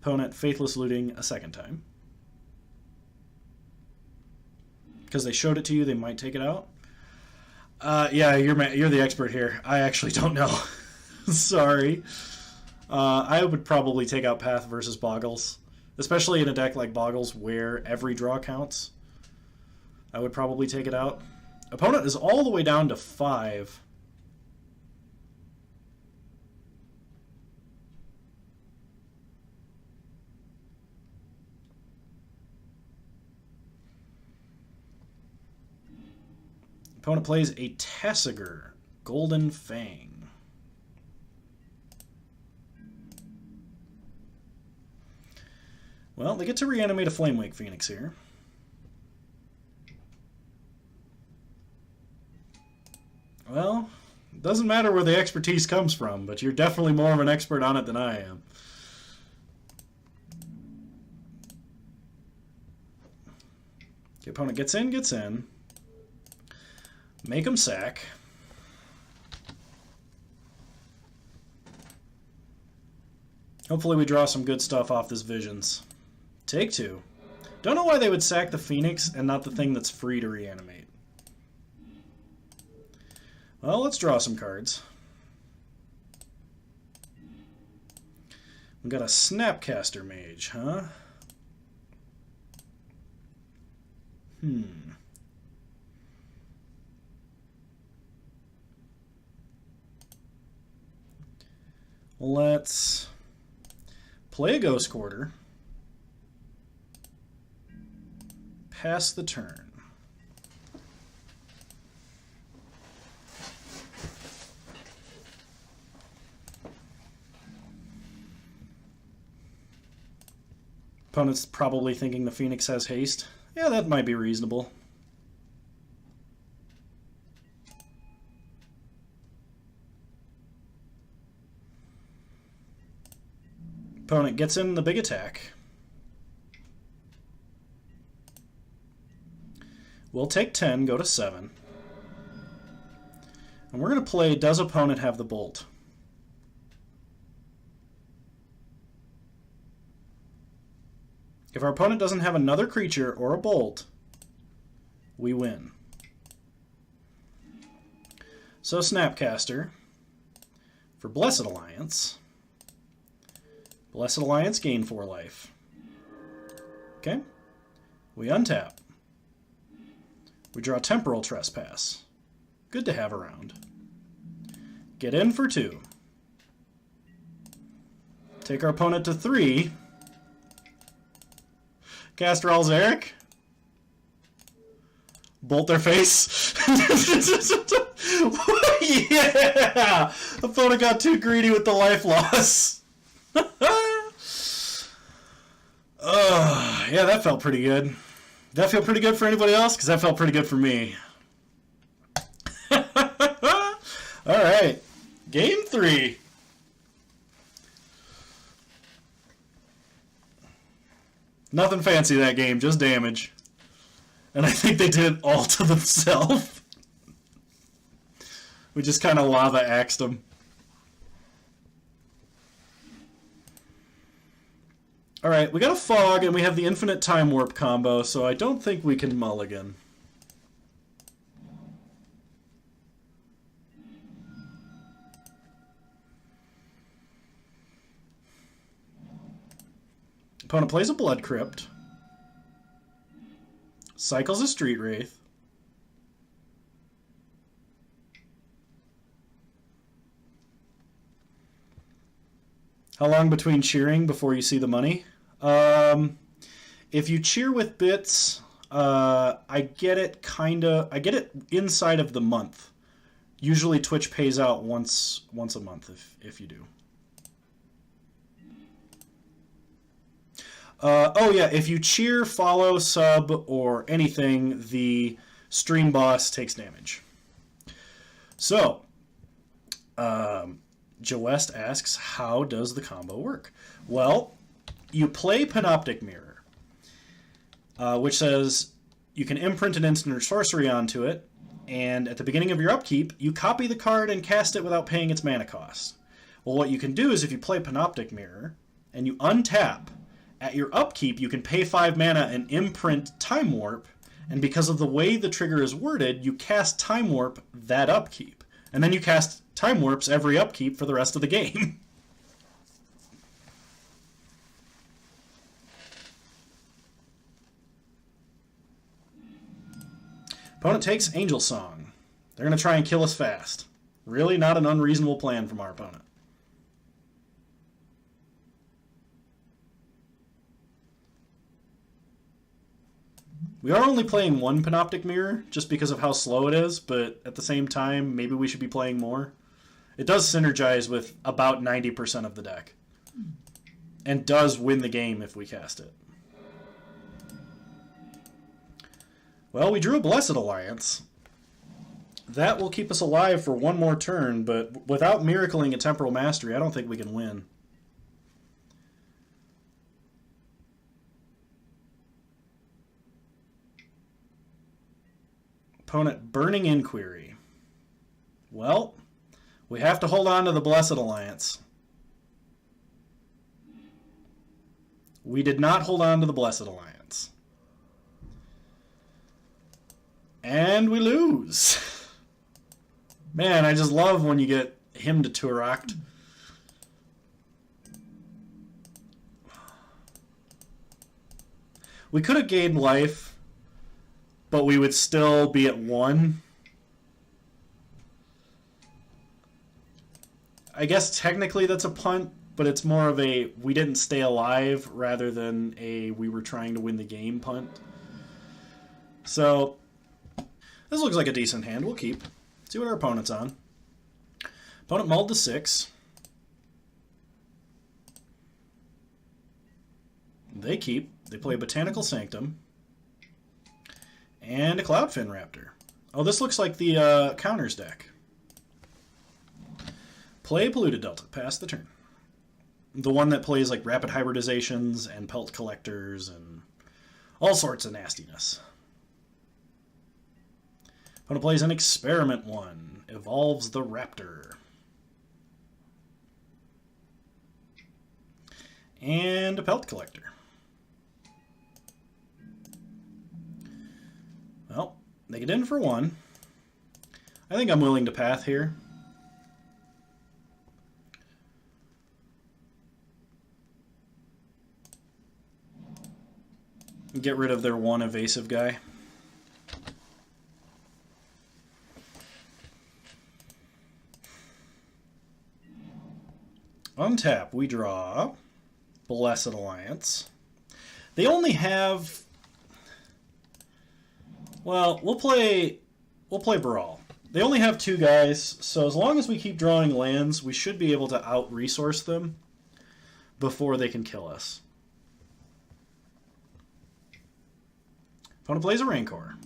Opponent Faithless looting a second time. Because they showed it to you, they might take it out. Yeah, you're the expert here. I actually don't know. Sorry. I would probably take out Path versus Boggles. Especially in a deck like Boggles where every draw counts. I would probably take it out. Opponent is all the way down to 5. Opponent plays a Tessiger, Golden Fang. Well, they get to reanimate a Flamewake Phoenix here. Well, it doesn't matter where the expertise comes from, but you're definitely more of an expert on it than I am. The opponent gets in. Make them sack. Hopefully we draw some good stuff off this Visions. Take 2. Don't know why they would sack the Phoenix and not the thing that's free to reanimate. Well, let's draw some cards. We got a Snapcaster Mage, huh? Let's play a Ghost Quarter. Pass the turn. Opponent's probably thinking the Phoenix has haste. Yeah, that might be reasonable. Opponent gets in the big attack. We'll take 10, go to 7. And we're going to play Does Opponent Have the Bolt? If our opponent doesn't have another creature or a bolt, we win. So Snapcaster for Blessed Alliance. Blessed Alliance gain 4 life. Okay. We untap. We draw Temporal Trespass. Good to have around. Get in for 2. Take our opponent to 3. Cast Ralzeric. Bolt their face. Yeah! Opponent got too greedy with the life loss. Yeah, that felt pretty good. Did that feel pretty good for anybody else? Because that felt pretty good for me. Alright. Game 3. Nothing fancy that game, just damage. And I think they did it all to themselves. We just kind of lava axed them. Alright, we got a Fog and we have the Infinite Time Warp combo, so I don't think we can mulligan. Opponent plays a Blood Crypt. Cycles a Street Wraith. How long between cheering before you see the money? If you cheer with bits, I get it inside of the month. Usually Twitch pays out once a month if you do. Oh yeah, if you cheer, follow, sub, or anything, the stream boss takes damage. So, Joe West asks, how does the combo work? Well, you play Panoptic Mirror, which says you can imprint an instant or sorcery onto it, and at the beginning of your upkeep, you copy the card and cast it without paying its mana cost. Well, what you can do is if you play Panoptic Mirror, and you untap, at your upkeep, you can pay 5 mana and imprint Time Warp, and because of the way the trigger is worded, you cast Time Warp that upkeep. And then you cast Time Warps every upkeep for the rest of the game. Opponent takes Angel Song. They're going to try and kill us fast. Really not an unreasonable plan from our opponent. We are only playing one Panoptic Mirror, just because of how slow it is, but at the same time, maybe we should be playing more. It does synergize with about 90% of the deck, and does win the game if we cast it. Well, we drew a Blessed Alliance. That will keep us alive for one more turn, but without miracling a Temporal Mastery, I don't think we can win. Opponent Burning Inquiry. Well, we have to hold on to the Blessed Alliance. We did not hold on to the Blessed Alliance. And we lose. Man, I just love when you get him to Turok. We could have gained life but we would still be at 1. I guess technically that's a punt, but it's more of a we didn't stay alive rather than a we were trying to win the game punt. So this looks like a decent hand. We'll keep. See what our opponent's on. Opponent mulled to 6. They keep. They play Botanical Sanctum. And a Cloudfin Raptor. Oh, this looks like the counters deck. Play Polluted Delta. Pass the turn. The one that plays like Rapid Hybridizations and Pelt Collectors and all sorts of nastiness. Opponent plays an Experiment 1. Evolves the Raptor. And a Pelt Collector. Well, they get in for 1. I think I'm willing to path here. Get rid of their 1 evasive guy. Untap, we draw Blessed Alliance. They only have... Well, we'll play Brawl. They only have 2 guys, so as long as we keep drawing lands, we should be able to out-resource them before they can kill us. Opponent plays a Rancor.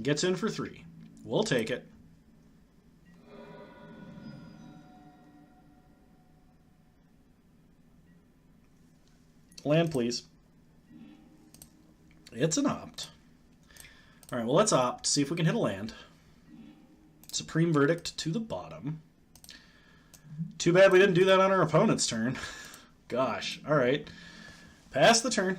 Gets in for 3. We'll take it. Land, please. It's an opt. Alright, well, let's opt. See if we can hit a land. Supreme Verdict to the bottom. Too bad we didn't do that on our opponent's turn. Gosh. Alright. Pass the turn.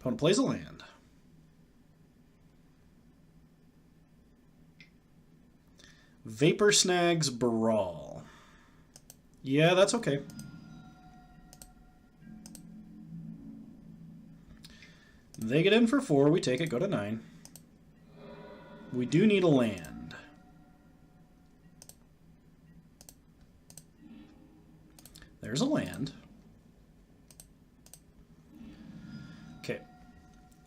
Opponent plays a land. Vapor Snags Brawl. Yeah, that's okay. They get in for 4. We take it. Go to 9. We do need a land. There's a land. Okay.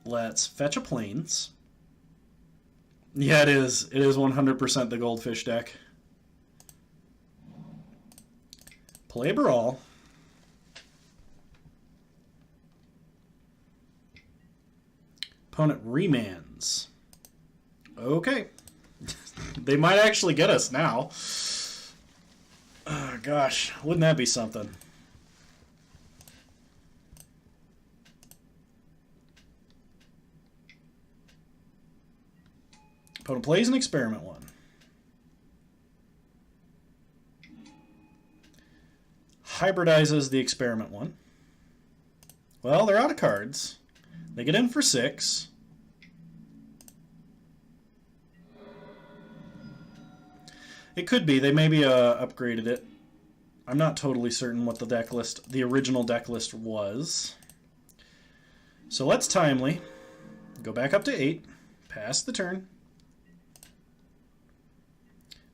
Let's fetch a plains. Yeah, it is. It is 100% the Goldfish deck. Play Brawl. Opponent remands. Okay. They might actually get us now. Oh, gosh. Wouldn't that be something? Opponent plays an Experiment 1. Hybridizes the Experiment 1. Well, they're out of cards. They get in for 6. It could be. They maybe upgraded it. I'm not totally certain what the original deck list was. So let's Timely. Go back up to 8. Pass the turn.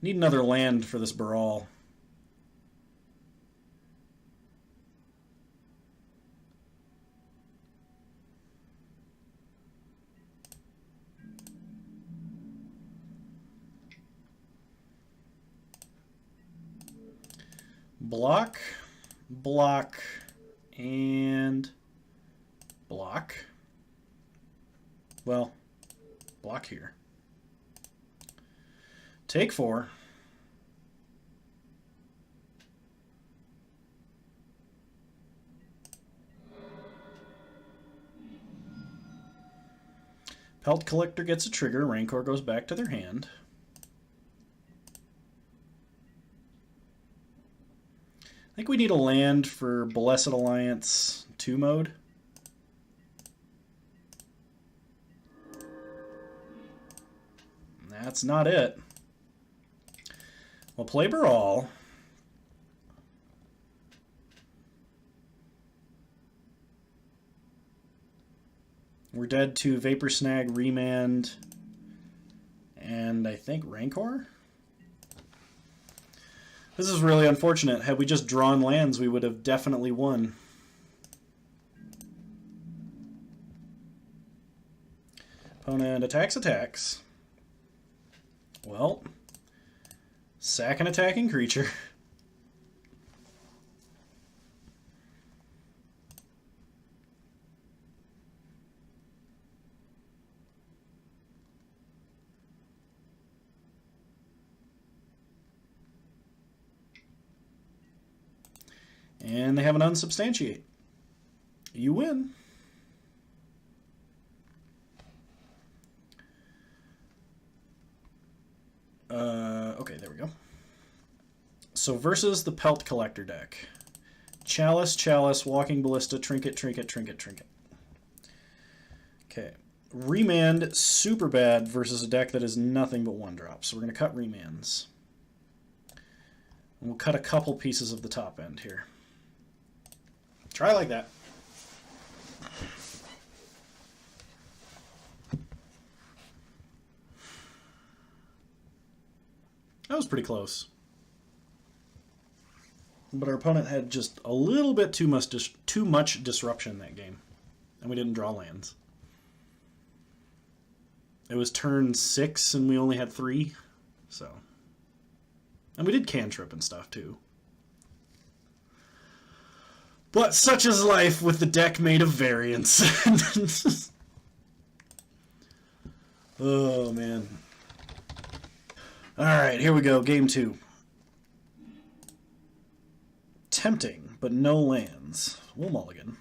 Need another land for this Brawl. Block, block, and block. Well, block here. Take 4. Pelt Collector gets a trigger. Rancor goes back to their hand. I think we need a land for Blessed Alliance 2 mode. That's not it. Well, play Brawl. We're dead to Vapor Snag, Remand, and I think Rancor? This is really unfortunate. Had we just drawn lands, we would have definitely won. Opponent attacks. Well, sack an attacking creature. And they have an unsubstantiate. You win. Okay, there we go. So versus the Pelt Collector deck. Chalice, Walking Ballista, Trinket. Okay. Remand, super bad versus a deck that is nothing but 1-drop. So we're going to cut remands. And we'll cut a couple pieces of the top end here. Try like that. That was pretty close. But our opponent had just a little bit too much disruption that game. And we didn't draw lands. It was turn 6 and we only had 3. So. And we did cantrip and stuff too. But such is life with the deck made of variants. Oh, man. Alright, here we go. Game 2. Tempting, but no lands. We'll mulligan.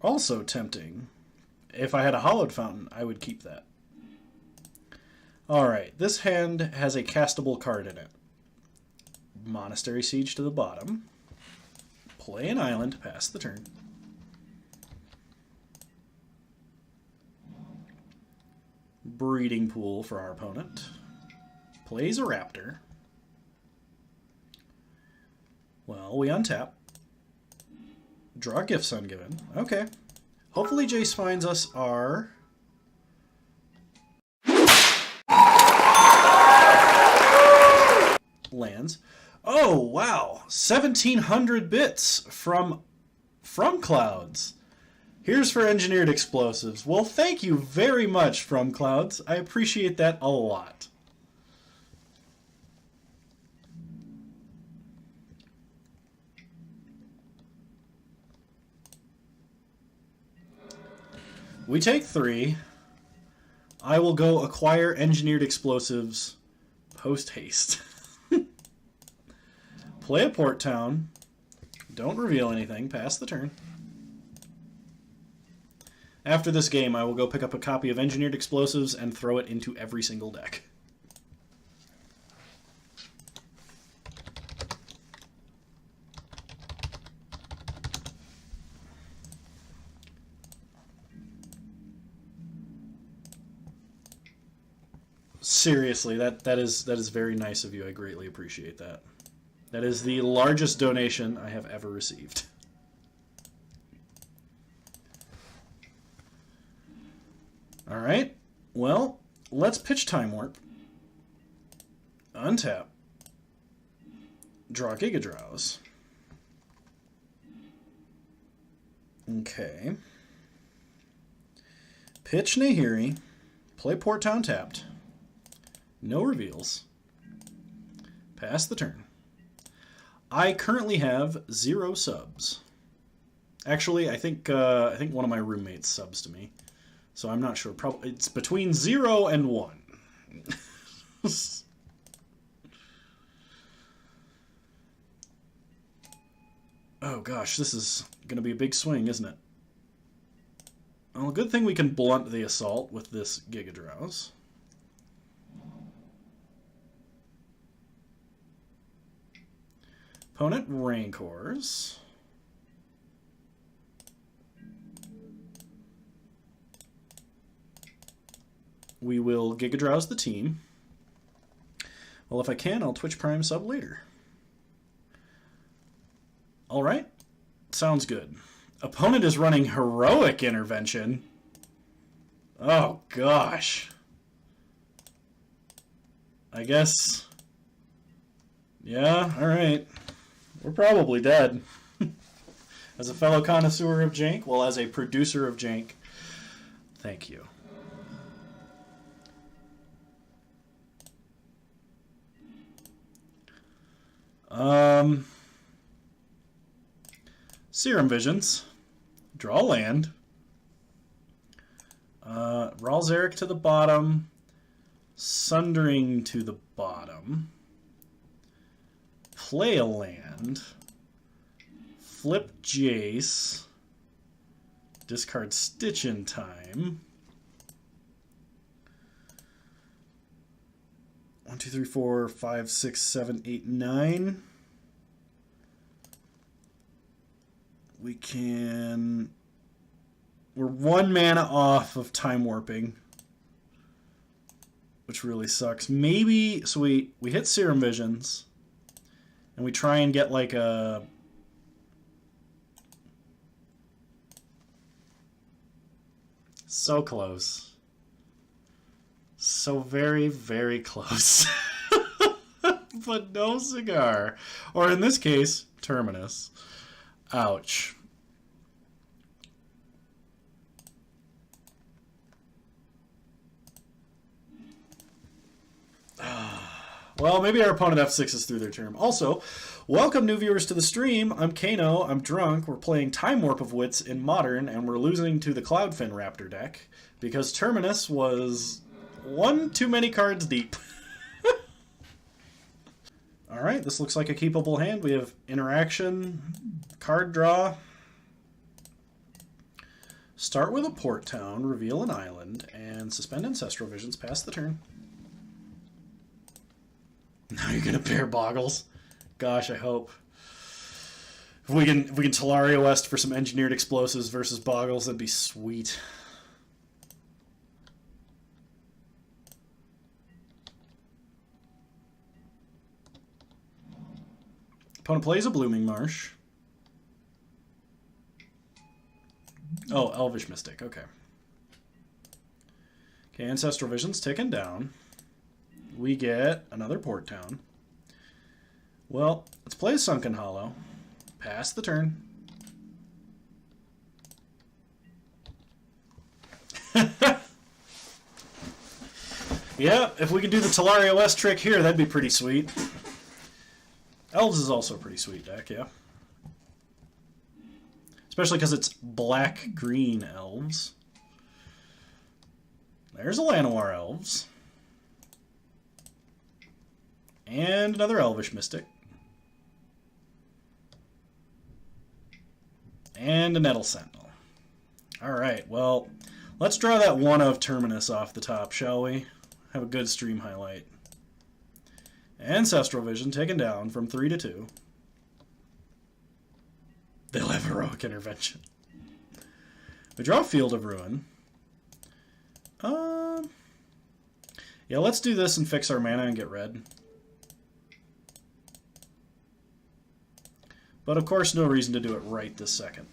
Also tempting. If I had a Hollowed Fountain, I would keep that. Alright, this hand has a castable card in it. Monastery Siege to the bottom. Play an island, pass the turn. Breeding Pool for our opponent. Plays a Raptor. Well, we untap. Draw Gifts Ungiven. Okay. Hopefully Jace finds us our... lands. Oh, wow. 1,700 bits from Clouds. Here's for Engineered Explosives. Well, thank you very much, From Clouds. I appreciate that a lot. We take 3. I will go acquire Engineered Explosives post-haste. Play a Port Town. Don't reveal anything. Pass the turn. After this game, I will go pick up a copy of Engineered Explosives and throw it into every single deck. Seriously, that is very nice of you. I greatly appreciate that. That is the largest donation I have ever received. All right. Well, let's pitch Time Warp. Untap. Draw Giga Drowse. Okay. Pitch Nahiri. Play Port Town tapped. No reveals. Pass the turn. I currently have 0 subs. Actually, I think one of my roommates subs to me, so I'm not sure. Probably it's between 0 and 1. Oh gosh, this is gonna be a big swing, isn't it? Well, good thing we can blunt the assault with this Giga Drowse. Opponent Rancors. we will Giga Drowse the team. Well, if I can, I'll Twitch Prime sub later. All right. Sounds good. Opponent is running Heroic Intervention. Oh, gosh. I guess... Yeah, all right. We're probably dead. As a fellow connoisseur of jank, well, as a producer of jank, thank you. Serum Visions. Draw land. Ralzeric to the bottom. Sundering to the bottom. Play a land. Flip Jace. Discard Stitch in Time. 1, 2, 3, 4, 5, 6, 7, 8, 9. We can... We're 1 mana off of Time Warping, which really sucks. Maybe... So we hit Serum Visions, and we try and get like a... So close. So very, very close. But no cigar. Or in this case, Terminus. Ouch. Well, maybe our opponent F6s through their turn. Also, welcome new viewers to the stream. I'm Kano. I'm drunk. We're playing Time Warp of Wits in Modern, and we're losing to the Cloudfin Raptor deck because Terminus was 1 too many cards deep. Alright, this looks like a keepable hand. We have interaction, card draw. Start with a port town, reveal an island, and suspend Ancestral Visions past the turn. Now you're gonna pair Boggles. Gosh, I hope. If we can Talaria West for some engineered explosives versus Boggles, that'd be sweet. Opponent plays a Blooming Marsh. Oh, Elvish Mystic, okay. Okay, Ancestral Vision's ticking down. We get another port town. Well, let's play a Sunken Hollow. Pass the turn. Yeah, if we could do the Talaria West trick here, that'd be pretty sweet. Elves is also a pretty sweet deck, yeah. Especially because it's black-green elves. There's a Llanowar Elves. And another Elvish Mystic. And a Nettle Sentinel. Alright, well, let's draw that one of Terminus off the top, shall we? Have a good stream highlight. Ancestral Vision taken down from 3 to 2. They'll have Heroic Intervention. We draw Field of Ruin. Yeah, let's do this and fix our mana and get red. But of course, no reason to do it right this second.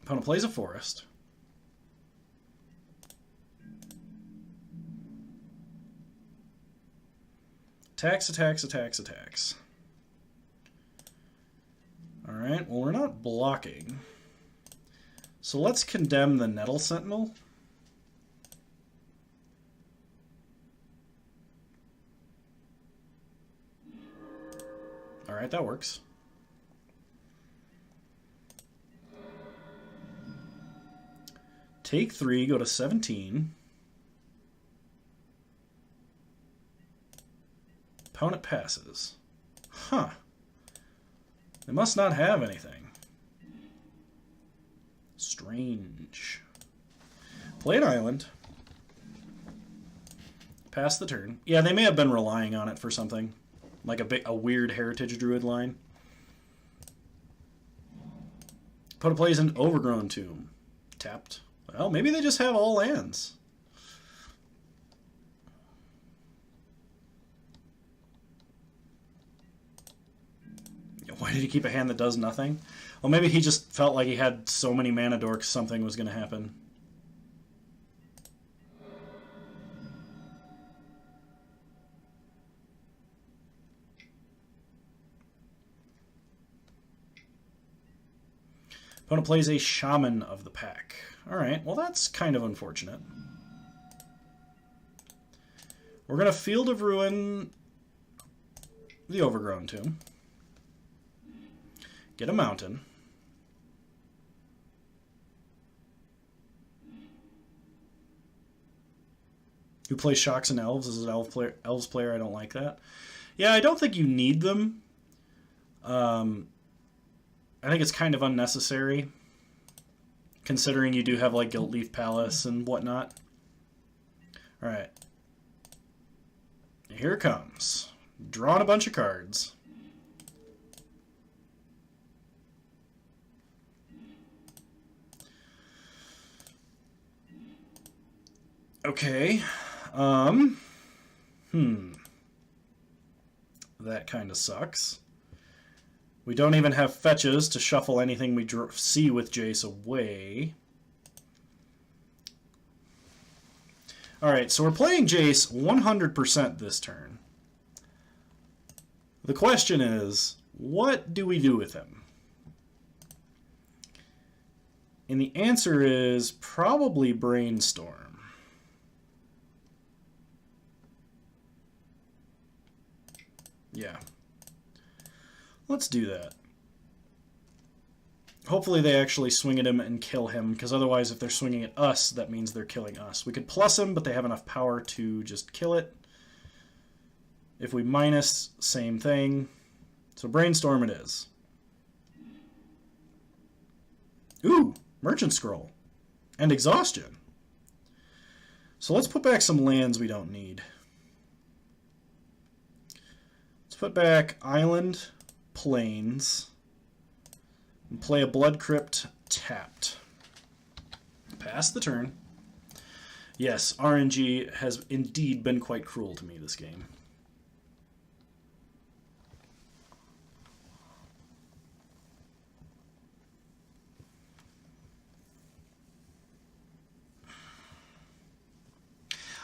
Opponent plays a forest. Attacks, attacks, attacks, attacks. Alright, well, we're not blocking. So let's condemn the Nettle Sentinel. Alright, that works. Take 3, go to 17. Opponent passes. Huh. They must not have anything. Strange. Play an island. Pass the turn. Yeah, they may have been relying on it for something. like a weird heritage druid line. Opponent plays an Overgrown Tomb. Tapped. Well, maybe they just have all lands. Why did he keep a hand that does nothing? Well, maybe he just felt like he had so many mana dorks something was going to happen. Opponent plays a Shaman of the Pack. Alright, well that's kind of unfortunate. We're going to Field of Ruin the Overgrown Tomb. Get a mountain. Who plays Shocks and Elves? As an Elves player, I don't like that. Yeah, I don't think you need them. I think it's kind of unnecessary, considering you do have like Guiltleaf Palace and whatnot. Alright. Here it comes. Drawing a bunch of cards. Okay. That kind of sucks. We don't even have fetches to shuffle anything we see with Jace away. Alright, so we're playing Jace 100% this turn. The question is, what do we do with him? And the answer is probably Brainstorm. Yeah. Let's do that. Hopefully they actually swing at him and kill him, because otherwise if they're swinging at us, that means they're killing us. We could plus him, but they have enough power to just kill it. If we minus, same thing. So Brainstorm it is. Ooh, Merchant Scroll. And Exhaustion. So let's put back some lands we don't need. Let's put back Island, Plains, and play a Blood Crypt tapped. Pass the turn. Yes, RNG has indeed been quite cruel to me this game.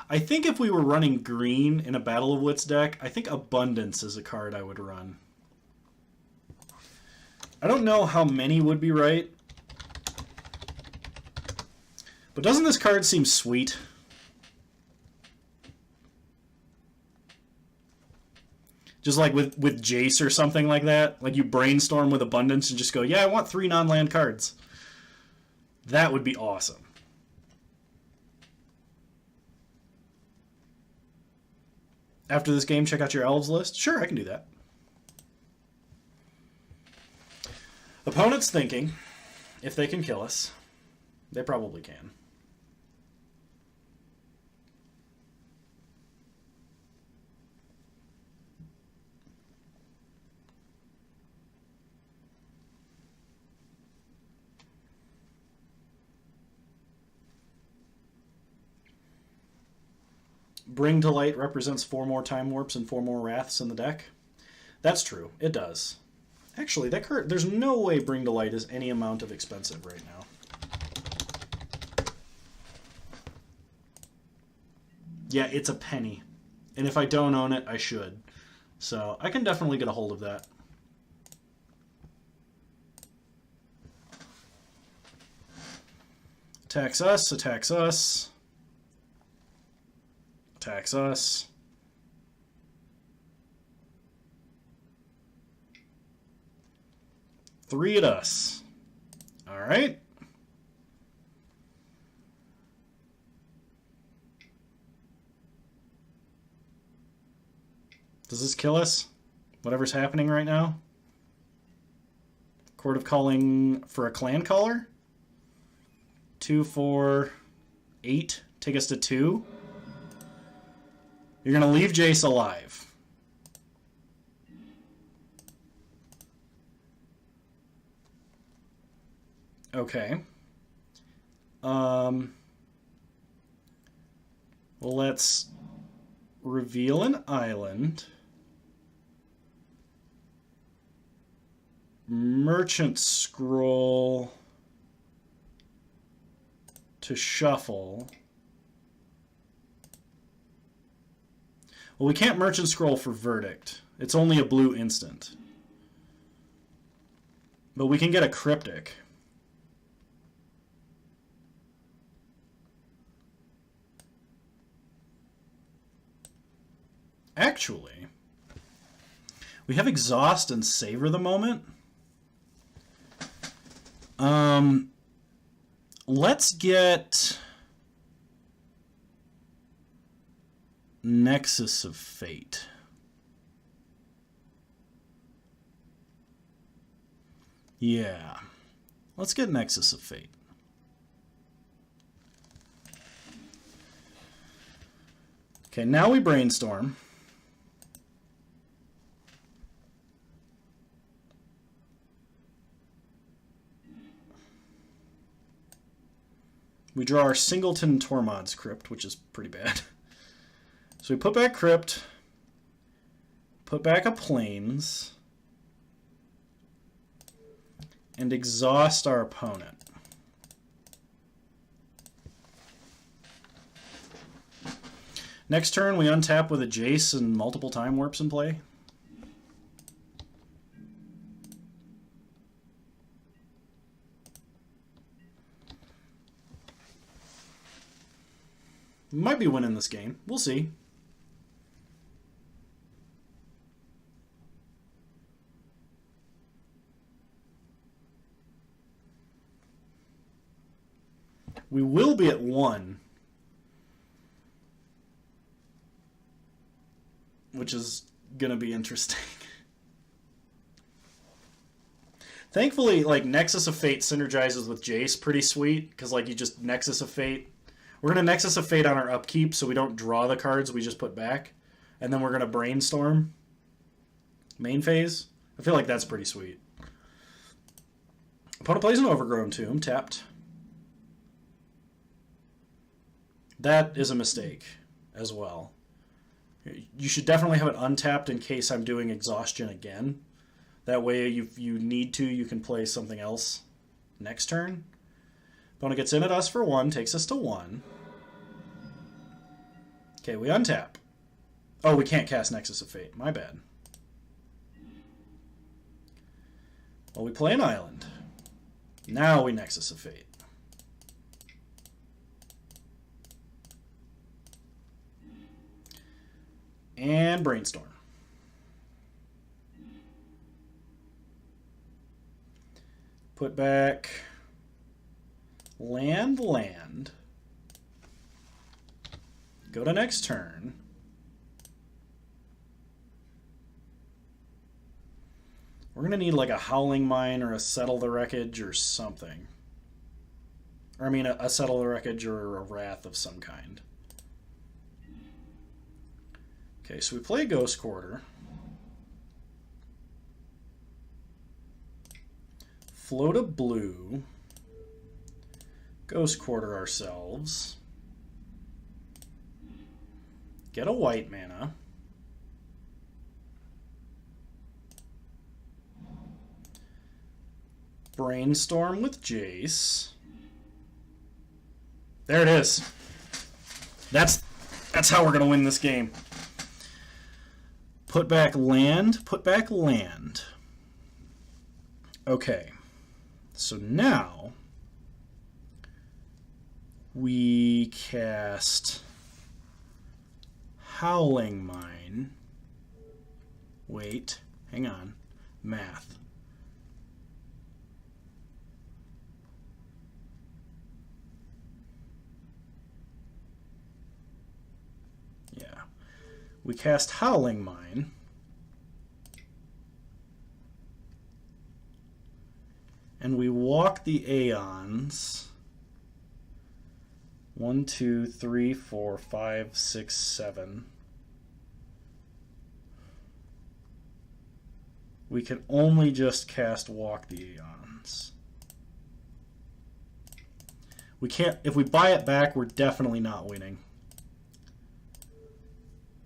I think if we were running green in a Battle of Wits deck, I think Abundance is a card I would run. I don't know how many would be right. But doesn't this card seem sweet? Just like with Jace or something like that. Like you brainstorm with Abundance and just go, yeah, I want 3 non-land cards. That would be awesome. After this game, check out your Elves list. Sure, I can do that. Opponent's thinking, if they can kill us, they probably can. Bring to Light represents 4 more Time Warps and 4 more Wraths in the deck. That's true. It does. Actually, that card, there's no way Bring to Light is any amount of expensive right now. Yeah, it's a penny. And if I don't own it, I should. So I can definitely get a hold of that. Attacks us, attacks us. Attacks us. Three at us. Alright. Does this kill us? Whatever's happening right now? Court of Calling for a Clan Caller? 2, 4, 8. Take us to 2. You're going to leave Jace alive. Okay. Well, let's reveal an island. Merchant scroll to shuffle. Well, we can't merchant scroll for verdict. It's only a blue instant. But we can get a cryptic. Actually, we have exhaust and savor the moment. Let's get Nexus of Fate. Yeah, let's get Nexus of Fate. Okay, now we brainstorm. We draw our Singleton Tormod's Crypt, which is pretty bad. So we put back Crypt, put back a Plains, and exhaust our opponent. Next turn, we untap with a Jace and multiple Time Warps in play. Might be winning this game. We'll see. We will be at 1. Which is going to be interesting. Thankfully, like, Nexus of Fate synergizes with Jace pretty sweet, because, like, you just Nexus of Fate. We're going to Nexus of Fate on our upkeep, so we don't draw the cards we just put back. And then we're going to Brainstorm. Main phase. I feel like that's pretty sweet. Opponent plays an Overgrown Tomb, tapped. That is a mistake as well. You should definitely have it untapped in case I'm doing Exhaustion again. That way, if you need to, you can play something else next turn. Opponent gets in at us for 1, takes us to 1. Okay, we untap. Oh, we can't cast Nexus of Fate. My bad. Well, we play an island. Now we Nexus of Fate. And Brainstorm. Put back land. Go to next turn. We're going to need like a Howling Mine or a Settle the Wreckage or something. Or I mean a Settle the Wreckage or a Wrath of some kind. Okay, so we play Ghost Quarter. Float a blue. Ghost Quarter ourselves. Get a white mana. Brainstorm with Jace. There it is. That's how we're going to win this game. Put back land, put back land. Okay. So now we cast Howling Mine. Wait, hang on. Math. Yeah. We cast Howling Mine. And we walk the Aeons. 1, 2, 3, 4, 5, 6, 7. We can only just cast Walk the Aeons. We can't, if we buy it back, we're definitely not winning.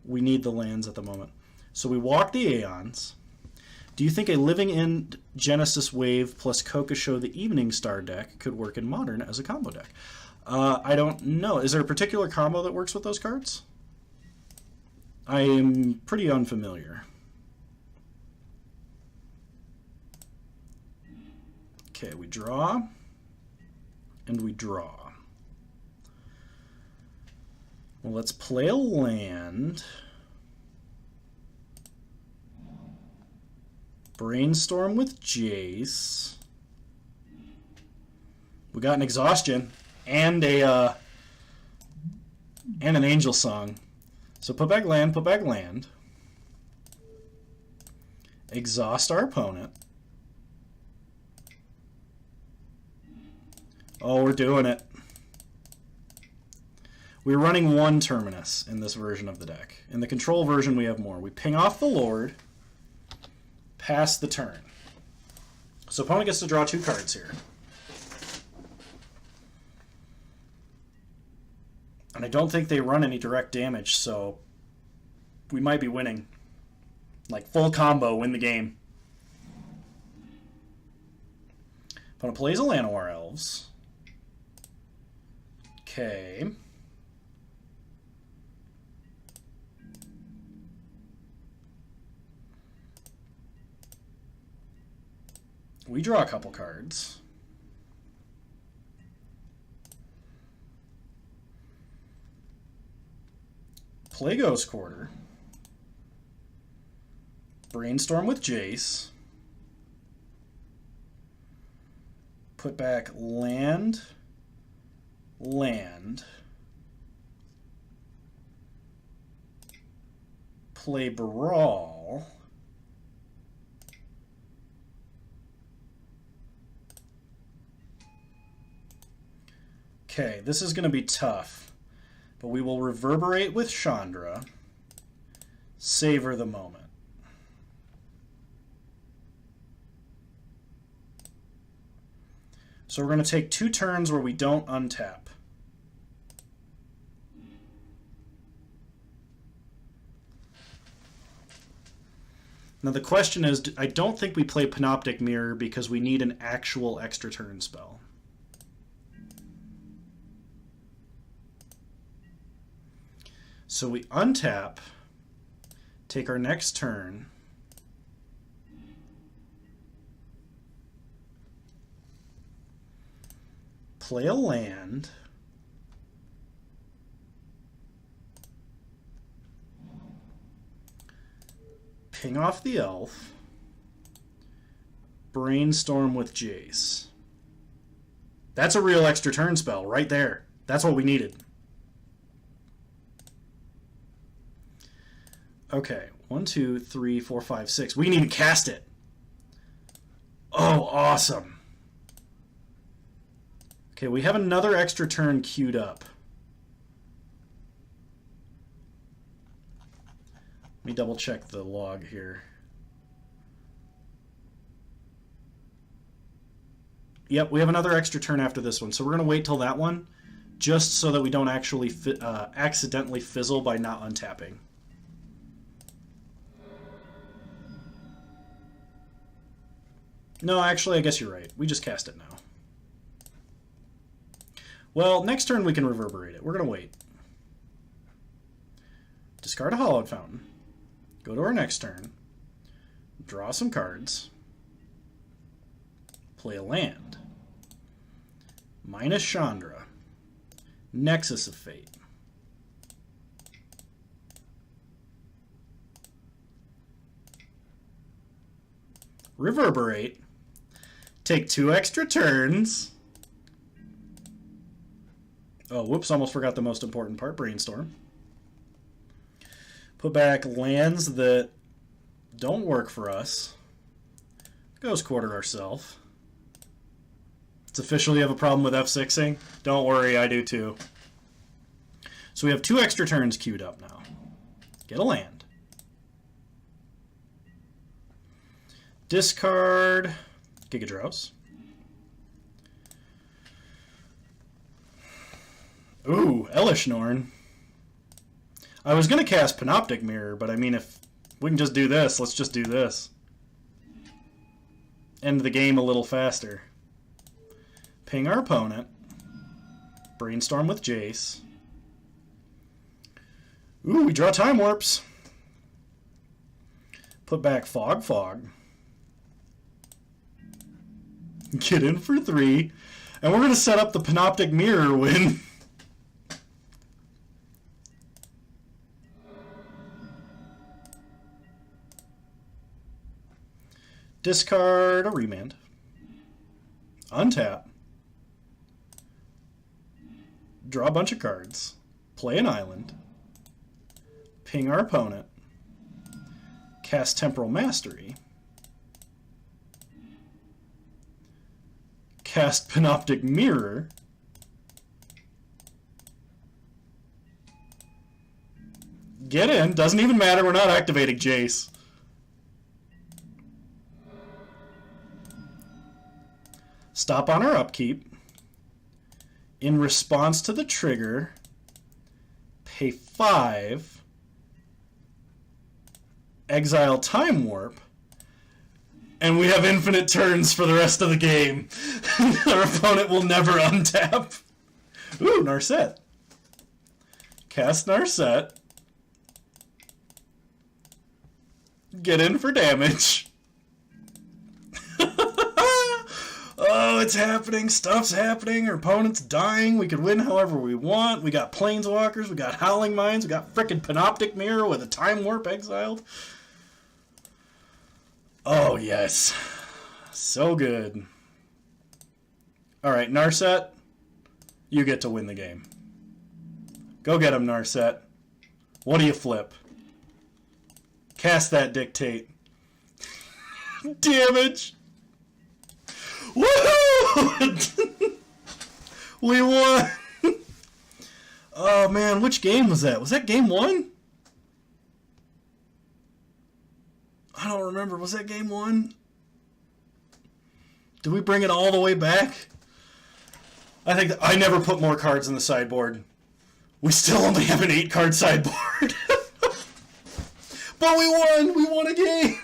We need the lands at the moment. So we walk the Aeons. Do you think a Living End Genesis Wave plus Kokosho the Evening Star deck could work in Modern as a combo deck? I don't know. Is there a particular combo that works with those cards? I am pretty unfamiliar. Okay, we draw. And we draw. Well, let's play a land. Brainstorm with Jace. We got an Exhaustion and an Angel Song. So put back land, put back land. Exhaust our opponent. Oh, we're doing it. We're running one Terminus in this version of the deck. In the control version, we have more. We ping off the Lord, pass the turn. So opponent gets to draw 2 cards here. And I don't think they run any direct damage, so we might be winning. Like full combo, win the game. Opponent plays a Llanowar Elves. Okay. We draw a couple cards. Play Ghost Quarter. Brainstorm with Jace. Put back land, land. Play Brawl. Okay, this is going to be tough, but we will reverberate with Chandra. Savor the moment. So we're going to take 2 turns where we don't untap. Now the question is, I don't think we play Panoptic Mirror because we need an actual extra turn spell. So we untap, take our next turn, play a land, ping off the elf, brainstorm with Jace. That's a real extra turn spell right there. That's what we needed. Okay, 1, 2, 3, 4, 5, 6. We can even cast it. Oh, awesome. Okay, we have another extra turn queued up. Let me double check the log here. Yep, we have another extra turn after this one, so we're going to wait till that one, just so that we don't actually accidentally fizzle by not untapping. No, actually, I guess you're right. We just cast it now. Well, next turn we can reverberate it. We're going to wait. Discard a Hallowed Fountain. Go to our next turn. Draw some cards. Play a land. Minus Chandra. Nexus of Fate. Reverberate. Take 2 extra turns. Oh, whoops, almost forgot the most important part, Brainstorm. Put back lands that don't work for us. Ghost Quarter ourselves. It's official you have a problem with F6ing? Don't worry, I do too. So we have 2 extra turns queued up now. Get a land. Discard Giga Drows. Ooh, Elishnorn. I was going to cast Panoptic Mirror, but I mean, if we can just do this, let's just do this. End the game a little faster. Ping our opponent. Brainstorm with Jace. Ooh, we draw Time Warps. Put back Fog. Get in for 3. And we're going to set up the Panoptic Mirror win. Discard a Remand. Untap. Draw a bunch of cards. Play an island. Ping our opponent. Cast Temporal Mastery. Cast Panoptic Mirror. Get in. Doesn't even matter. We're not activating Jace. Stop on our upkeep. In response to the trigger, pay 5. Exile Time Warp. And we have infinite turns for the rest of the game. Our opponent will never untap. Ooh, Narset. Cast Narset. Get in for damage. Oh, it's happening. Stuff's happening. Our opponent's dying. We could win however we want. We got Planeswalkers. We got Howling Minds. We got frickin' Panoptic Mirror with a Time Warp exiled. Oh, yes. So good. Alright, Narset, you get to win the game. Go get him, Narset. What do you flip? Cast that Dictate. Damage! Woohoo! We won! Oh man, which game was that? Was that game 1? I don't remember. Was that game 1? Did we bring it all the way back? I think I never put more cards in the sideboard. We still only have an 8-card sideboard. But we won! We won a game!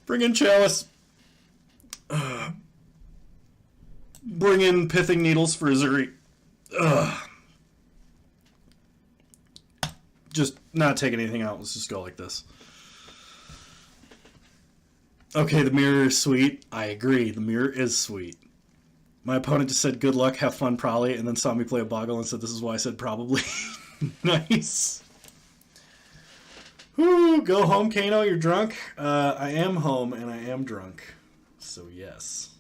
Bring in Chalice. Bring in Pithing Needles for Azuri. Just not take anything out. Let's just go like this. Okay, the mirror is sweet. I agree. The mirror is sweet. My opponent just said, good luck, have fun, probably, and then saw me play a Boggle and said, this is why I said probably. Nice. Woo, go home, Kano, you're drunk. I am home, and I am drunk. So, yes.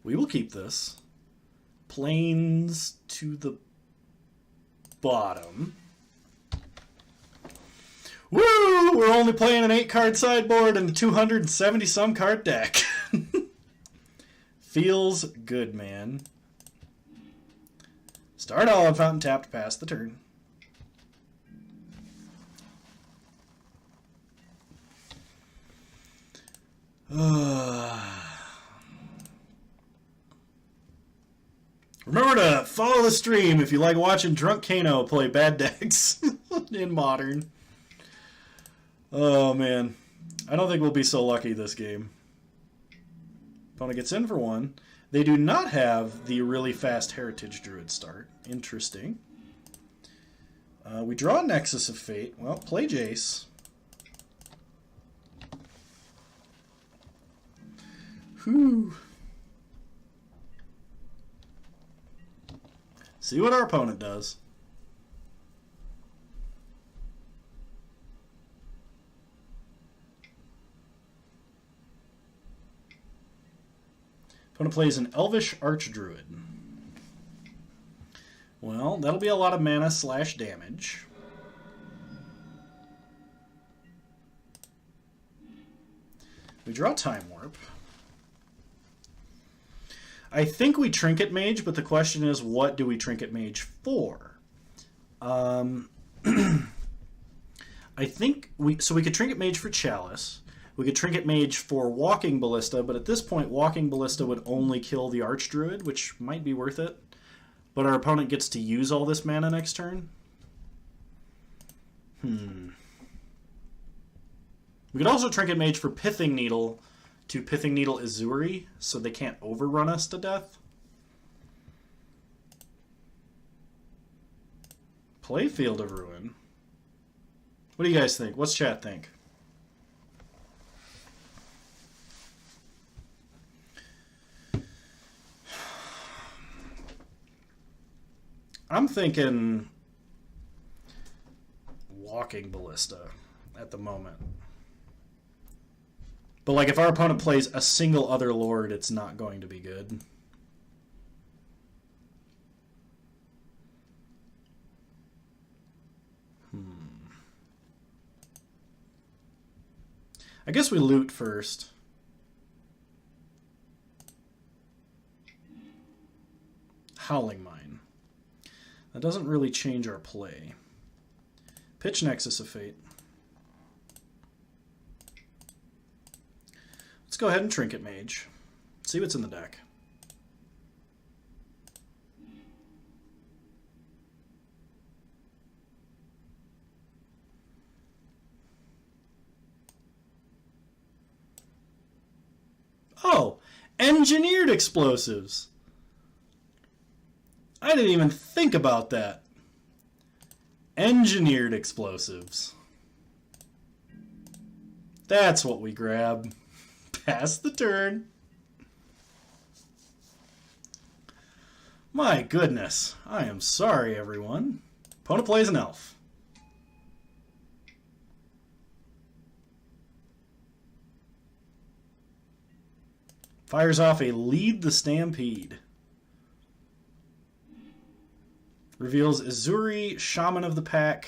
We will keep this. Planes to the bottom. Woo! We're only playing an 8-card sideboard and a 270-some card deck. Feels good, man. Start all on Fountain Tap to pass the turn. Remember to follow the stream if you like watching Drunk Kano play bad decks in Modern. Oh, man. I don't think we'll be so lucky this game. Opponent gets in for 1. They do not have the really fast Heritage Druid start. Interesting. We draw Nexus of Fate. Well, play Jace. Whew. See what our opponent does. Opponent plays an Elvish Archdruid. Well, that'll be a lot of mana / damage. We draw Time Warp. I think we Trinket Mage, but the question is, what do we Trinket Mage for? I think we could Trinket Mage for Chalice. We could Trinket Mage for Walking Ballista, but at this point, Walking Ballista would only kill the Archdruid, which might be worth it. But our opponent gets to use all this mana next turn? We could also Trinket Mage for Pithing Needle to Pithing Needle Azuri, so they can't overrun us to death. Play Field of Ruin. What do you guys think? What's chat think? I'm thinking Walking Ballista at the moment. But like if our opponent plays a single other Lord, it's not going to be good. I guess we loot first. Howling Mine. That doesn't really change our play. Pitch Nexus of Fate. Let's go ahead and Trinket Mage. See what's in the deck. Oh, Engineered Explosives. I didn't even think about that. Engineered Explosives. That's what we grab. Pass the turn. My goodness. I am sorry, everyone. Opponent plays an elf. Fires off a Lead the Stampede. Reveals Azuri, Shaman of the Pack.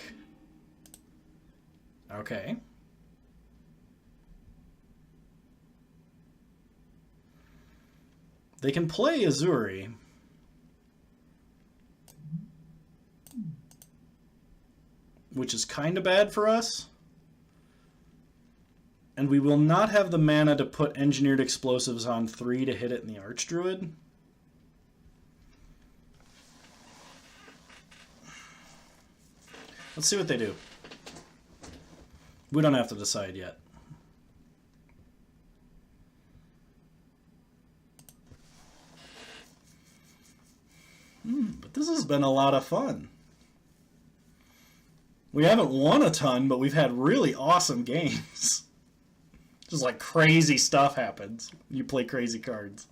Okay. They can play Azuri. Which is kind of bad for us. And we will not have the mana to put Engineered Explosives on 3 to hit it in the Archdruid. Let's see what they do. We don't have to decide yet. But this has been a lot of fun. We haven't won a ton, but we've had really awesome games. Just like crazy stuff happens. You play crazy cards.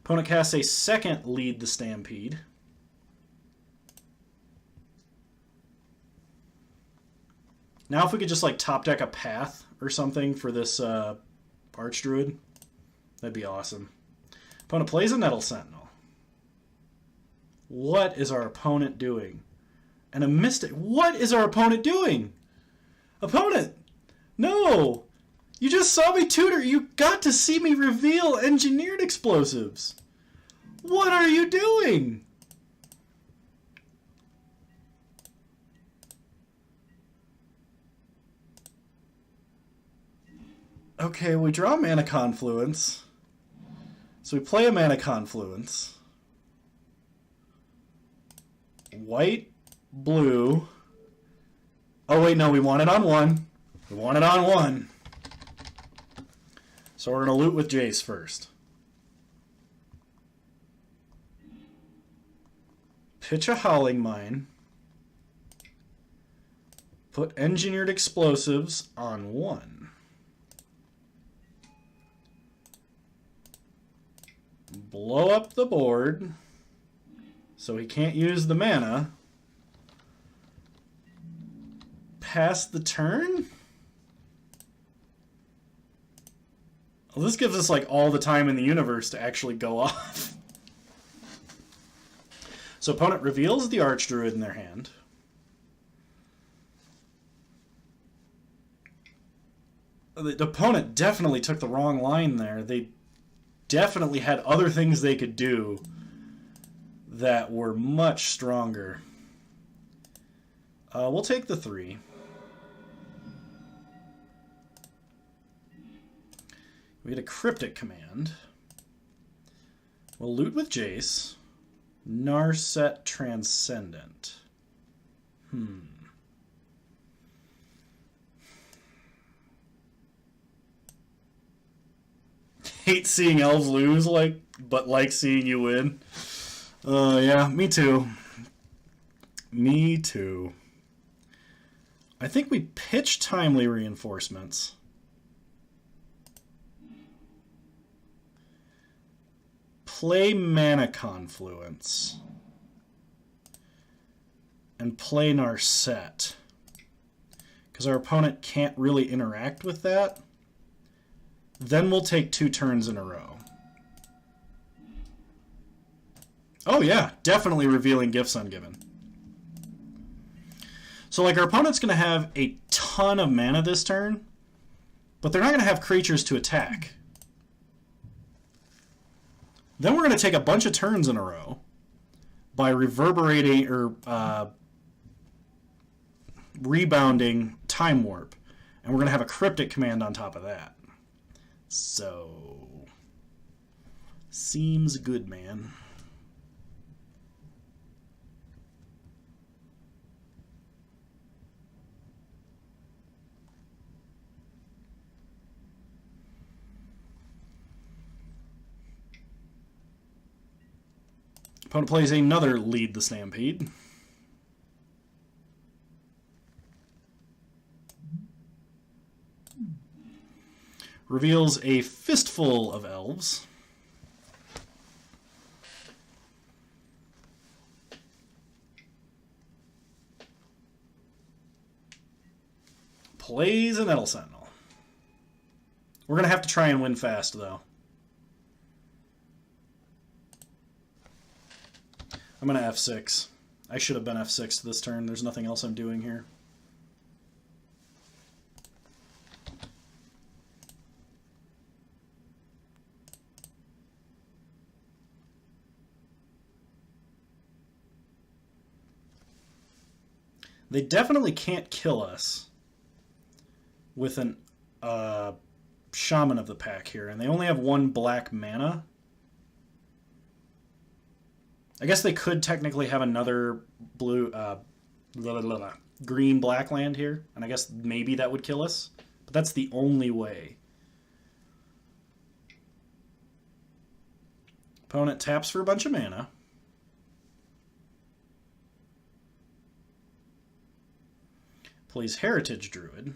Opponent casts a second Lead the Stampede. Now if we could just like top deck a Path or something for this Archdruid, that'd be awesome. Opponent plays a Nettle Sentinel. What is our opponent doing? And a Mystic. What is our opponent doing? Opponent! No! You just saw me tutor. You got to see me reveal Engineered Explosives. What are you doing? Okay, we draw Mana Confluence. So we play a Mana Confluence. White, blue. Oh wait, no, we want it on 1. We want it on 1. So we're going to loot with Jace first. Pitch a Howling Mine. Put Engineered Explosives on 1. Blow up the board so he can't use the mana. Pass the turn? Well, this gives us like all the time in the universe to actually go off. So opponent reveals the Archdruid in their hand. The opponent definitely took the wrong line there. They definitely had other things they could do that were much stronger. We'll take the 3. We get a Cryptic Command. We'll loot with Jace. Narset Transcendent. Hate seeing elves lose, but like seeing you win. Yeah, me too. Me too. I think we pitch Timely Reinforcements. Play Mana Confluence. And play Narset. Because our opponent can't really interact with that. Then we'll take 2 turns in a row. Oh yeah, definitely revealing Gifts Ungiven. So like our opponent's going to have a ton of mana this turn, but they're not going to have creatures to attack. Then we're going to take a bunch of turns in a row by reverberating or rebounding Time Warp. And we're going to have a Cryptic Command on top of that. So, seems good, man. Opponent plays another Lead the Stampede. Reveals a Fistful of Elves. Plays an Nettle Sentinel. We're going to have to try and win fast, though. I'm going to F6. I should have been F6 this turn. There's nothing else I'm doing here. They definitely can't kill us with an Shaman of the Pack here, and they only have 1 black mana. I guess they could technically have another blue, green-black land here, and I guess maybe that would kill us, but that's the only way. Opponent taps for a bunch of mana. Plays Heritage Druid.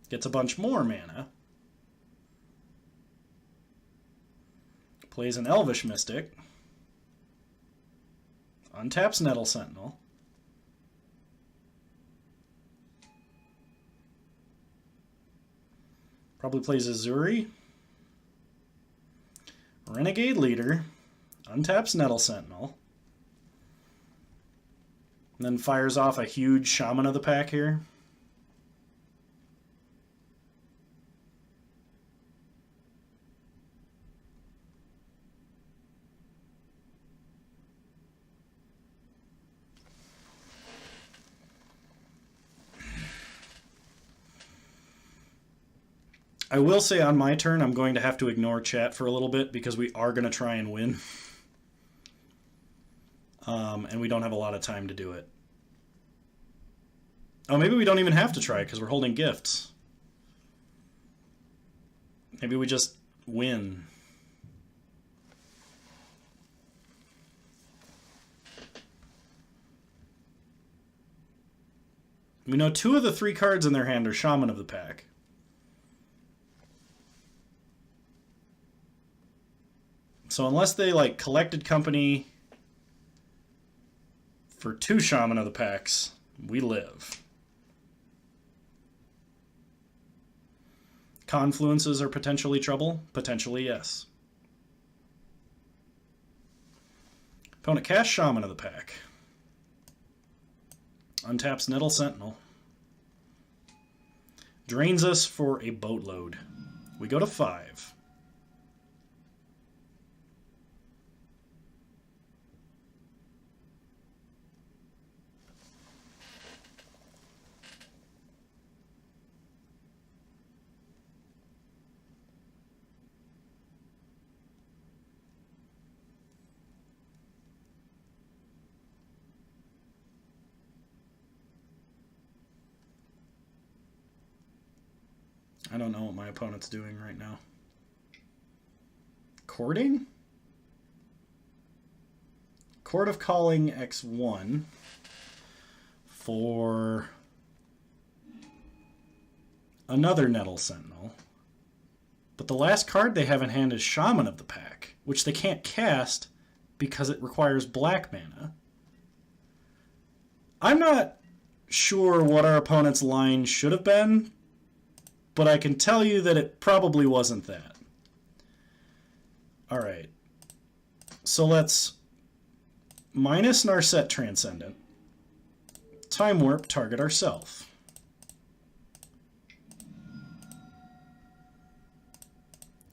Gets a bunch more mana. Plays an Elvish Mystic. Untaps Nettle Sentinel. Probably plays Azuri. Renegade Leader. Untaps Nettle Sentinel. And then fires off a huge Shaman of the Pack here. I will say on my turn, I'm going to have to ignore chat for a little bit because we are going to try and win. And we don't have a lot of time to do it. Oh, maybe we don't even have to try because we're holding gifts. Maybe we just win. We know 2 of the 3 cards in their hand are Shaman of the Pack. So unless they like collected company for 2 Shaman of the Packs, we live. Confluences are potentially trouble? Potentially, yes. Opponent casts Shaman of the pack. Untaps Nettle Sentinel. Drains us for a boatload. We go to 5. I don't know what my opponent's doing right now. Courting? Court of Calling X1 for another Nettle Sentinel. But the last card they have in hand is Shaman of the Pack, which they can't cast because it requires black mana. I'm not sure what our opponent's line should have been, but I can tell you that it probably wasn't that. Alright. So let's minus Narset Transcendent. Time Warp, target ourself.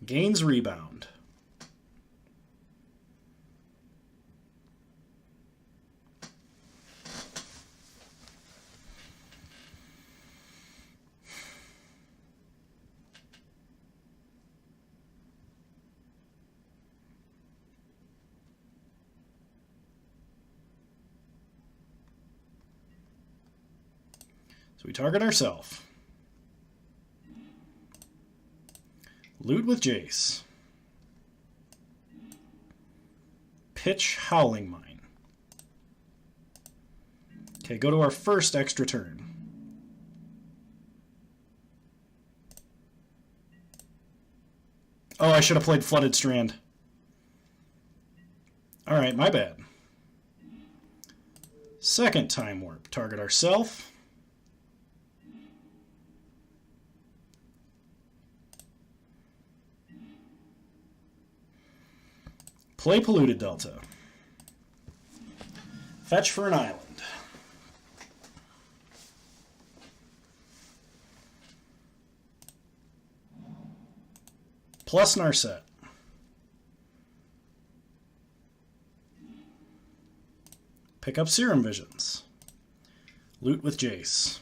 Gains Rebound. So we target ourselves. Loot with Jace. Pitch Howling Mine. Okay, go to our first extra turn. Oh, I should have played Flooded Strand. Alright, my bad. Second Time Warp. Target ourselves. Play Polluted Delta. Fetch for an island. Plus Narset. Pick up Serum Visions. Loot with Jace.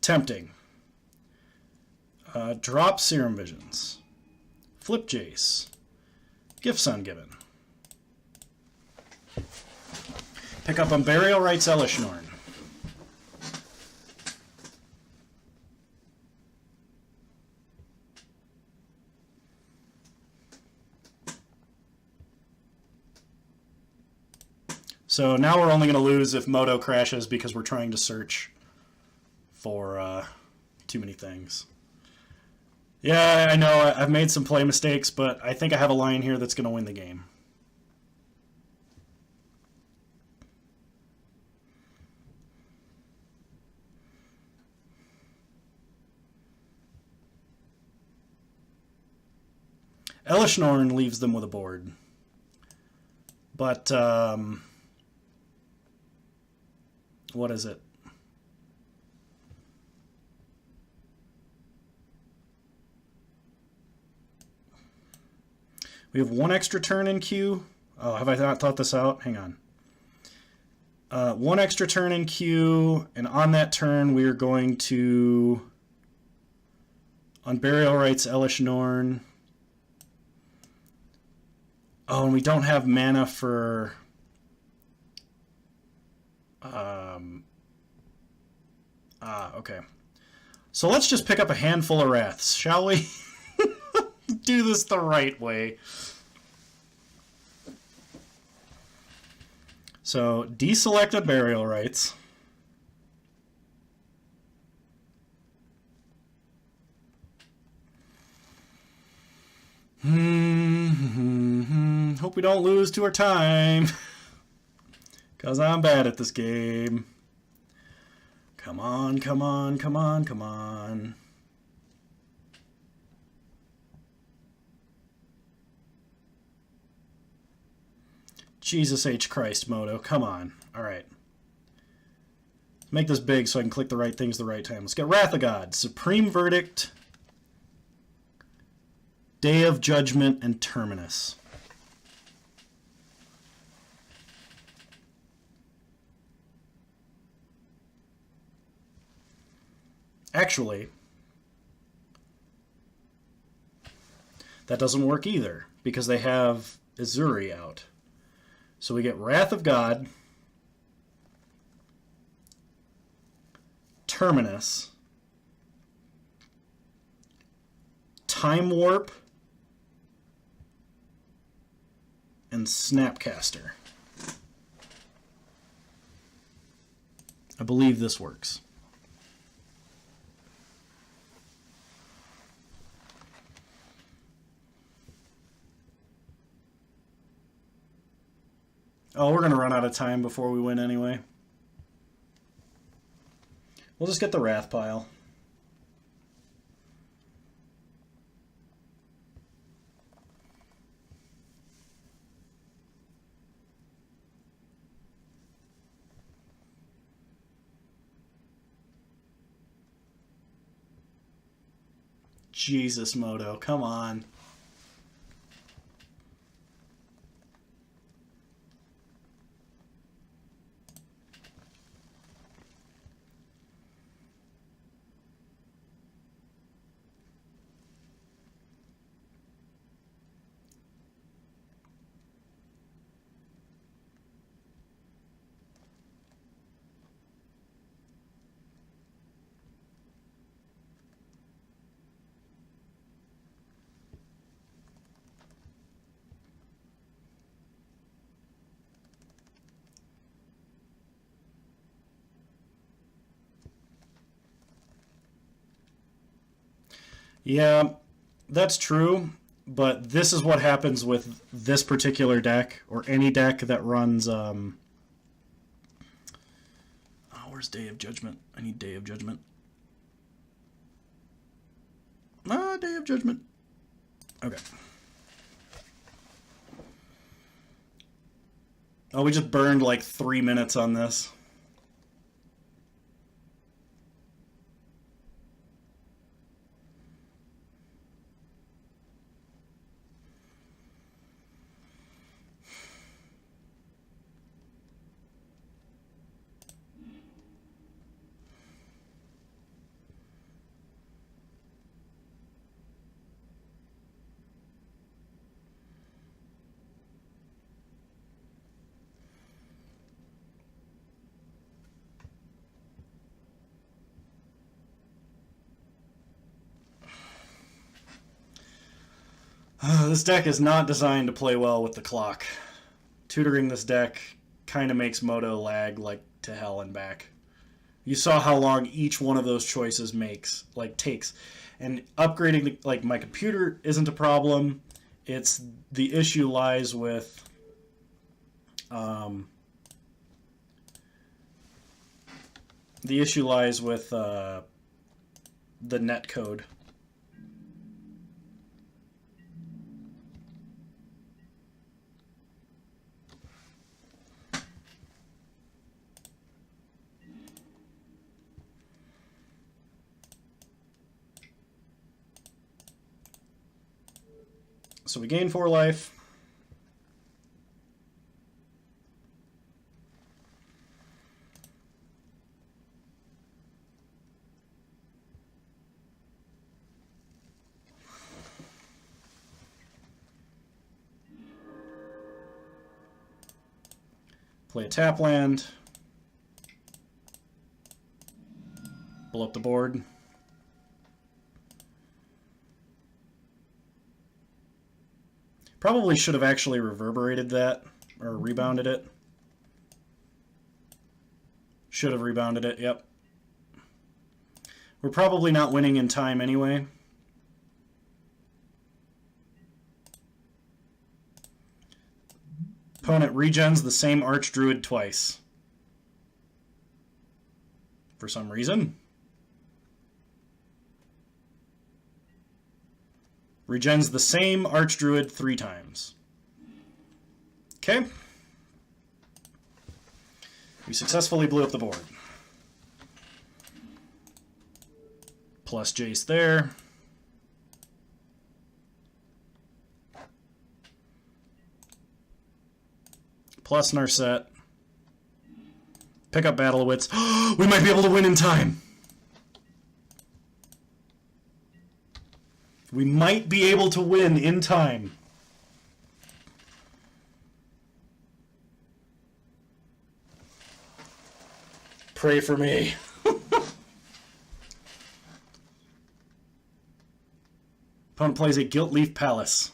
Tempting. Drop Serum Visions. Flip Jace. Gifts Ungiven. Pick up Burial Rites Elishnorn. So now we're only going to lose if Moto crashes because we're trying to search for too many things. Yeah, I know, I've made some play mistakes, but I think I have a line here that's going to win the game. Elishnorn leaves them with a board. But, what is it? We have one extra turn in queue. Oh, have I not thought this out? Hang on. One extra turn in queue, and on that turn we are going to Burial Rites Elishnorn. Oh, and we don't have mana for okay. So let's just pick up a handful of Wraths, shall we? Do this the right way. So, deselect Burial Rites. Hope we don't lose to our time. Because I'm bad at this game. Come on, come on, come on, come on. Jesus H. Christ, Moto. Come on. All right. Make this big so I can click the right things the right time. Let's get Wrath of God, Supreme Verdict, Day of Judgment, and Terminus. Actually, that doesn't work either because they have Azuri out. So we get Wrath of God, Terminus, Time Warp, and Snapcaster. I believe this works. Oh, we're going to run out of time before we win anyway. We'll just get the Wrath pile. Jesus, Moto, come on. Yeah, that's true, but this is what happens with this particular deck, or any deck that runs, oh, where's Day of Judgment? I need Day of Judgment. Day of Judgment. Okay. Oh, we just burned like 3 minutes on this. This deck is not designed to play well with the clock. Tutoring this deck kind of makes Moto lag like to hell and back. You saw how long each one of those choices takes. And upgrading my computer isn't a problem. It's the issue lies with the net code. So we gain 4 life. Play a tap land. Blow up the board. Probably should have actually reverberated that, or rebounded it. Should have rebounded it, yep. We're probably not winning in time anyway. Opponent regens the same Archdruid twice. For for some reason. Regens the same Archdruid 3 times. Okay. We successfully blew up the board. Plus Jace there. Plus Narset. Pick up Battle of Wits. We might be able to win in time. We might be able to win in time. Pray for me. Opponent plays a Gilt-Leaf Palace.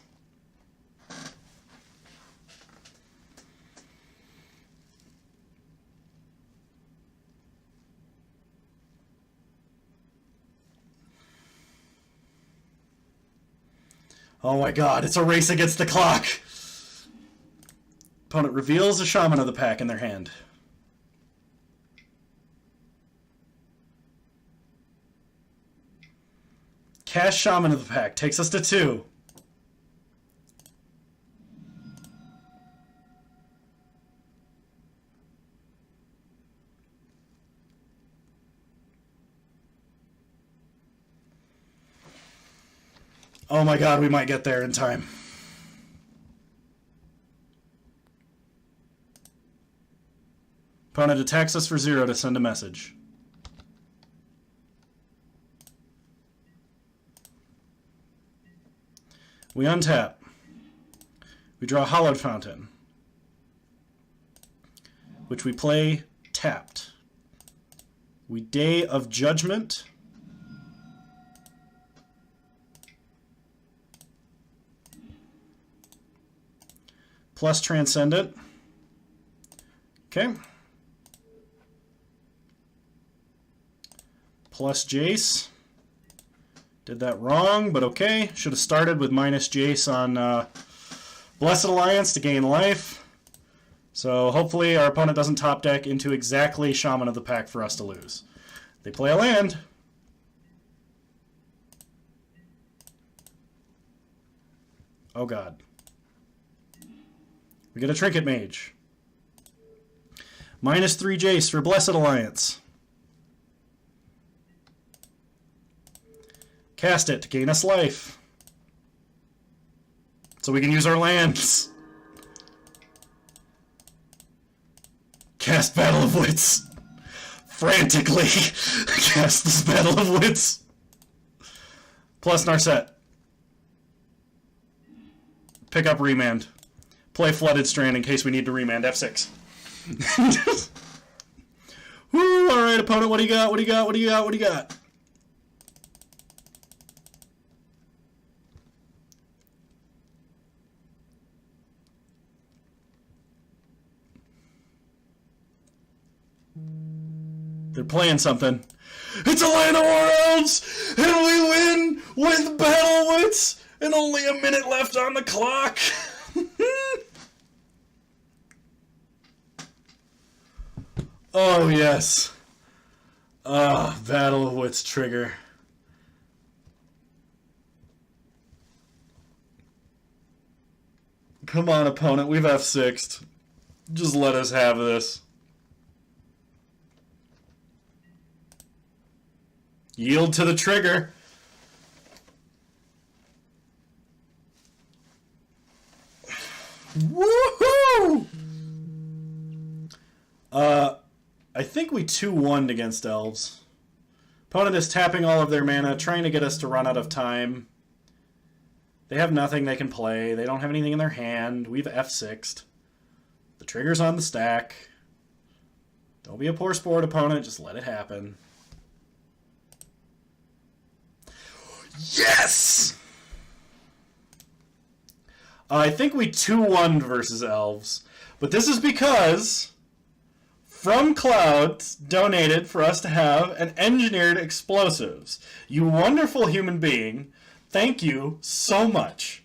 Oh my god, it's a race against the clock! Opponent reveals a Shaman of the Pack in their hand. Cast Shaman of the Pack takes us to 2. Oh my god, we might get there in time. Opponent attacks us for 0 to send a message. We untap. We draw Hallowed Fountain, which we play tapped. We Day of Judgment. Plus Transcendent. Okay. Plus Jace. Did that wrong, but okay. Should have started with minus Jace on Blessed Alliance to gain life. So hopefully our opponent doesn't top deck into exactly Shaman of the Pack for us to lose. They play a land. Oh god. We get a Trinket Mage. Minus 3 Jace for Blessed Alliance. Cast it to gain us life. So we can use our lands. Cast Battle of Wits. Frantically cast this Battle of Wits. Plus Narset. Pick up Remand. Play Flooded Strand in case we need to remand F6. Woo! Alright, opponent, what do you got? What do you got? What do you got? What do you got? They're playing something. It's a Land of Worlds! And we win with Battle Wits! And only a minute left on the clock! Oh, yes. Ah, Battle of Wits trigger. Come on, opponent. We've F6'd. Just let us have this. Yield to the trigger. Woohoo! I think we 2-1'd against Elves. Opponent is tapping all of their mana, trying to get us to run out of time. They have nothing they can play. They don't have anything in their hand. We've F6'd. The trigger's on the stack. Don't be a poor sport, opponent. Just let it happen. Yes! I think we 2-1'd versus Elves. But this is because From Clouds donated for us to have an engineered explosives. You wonderful human being. Thank you so much.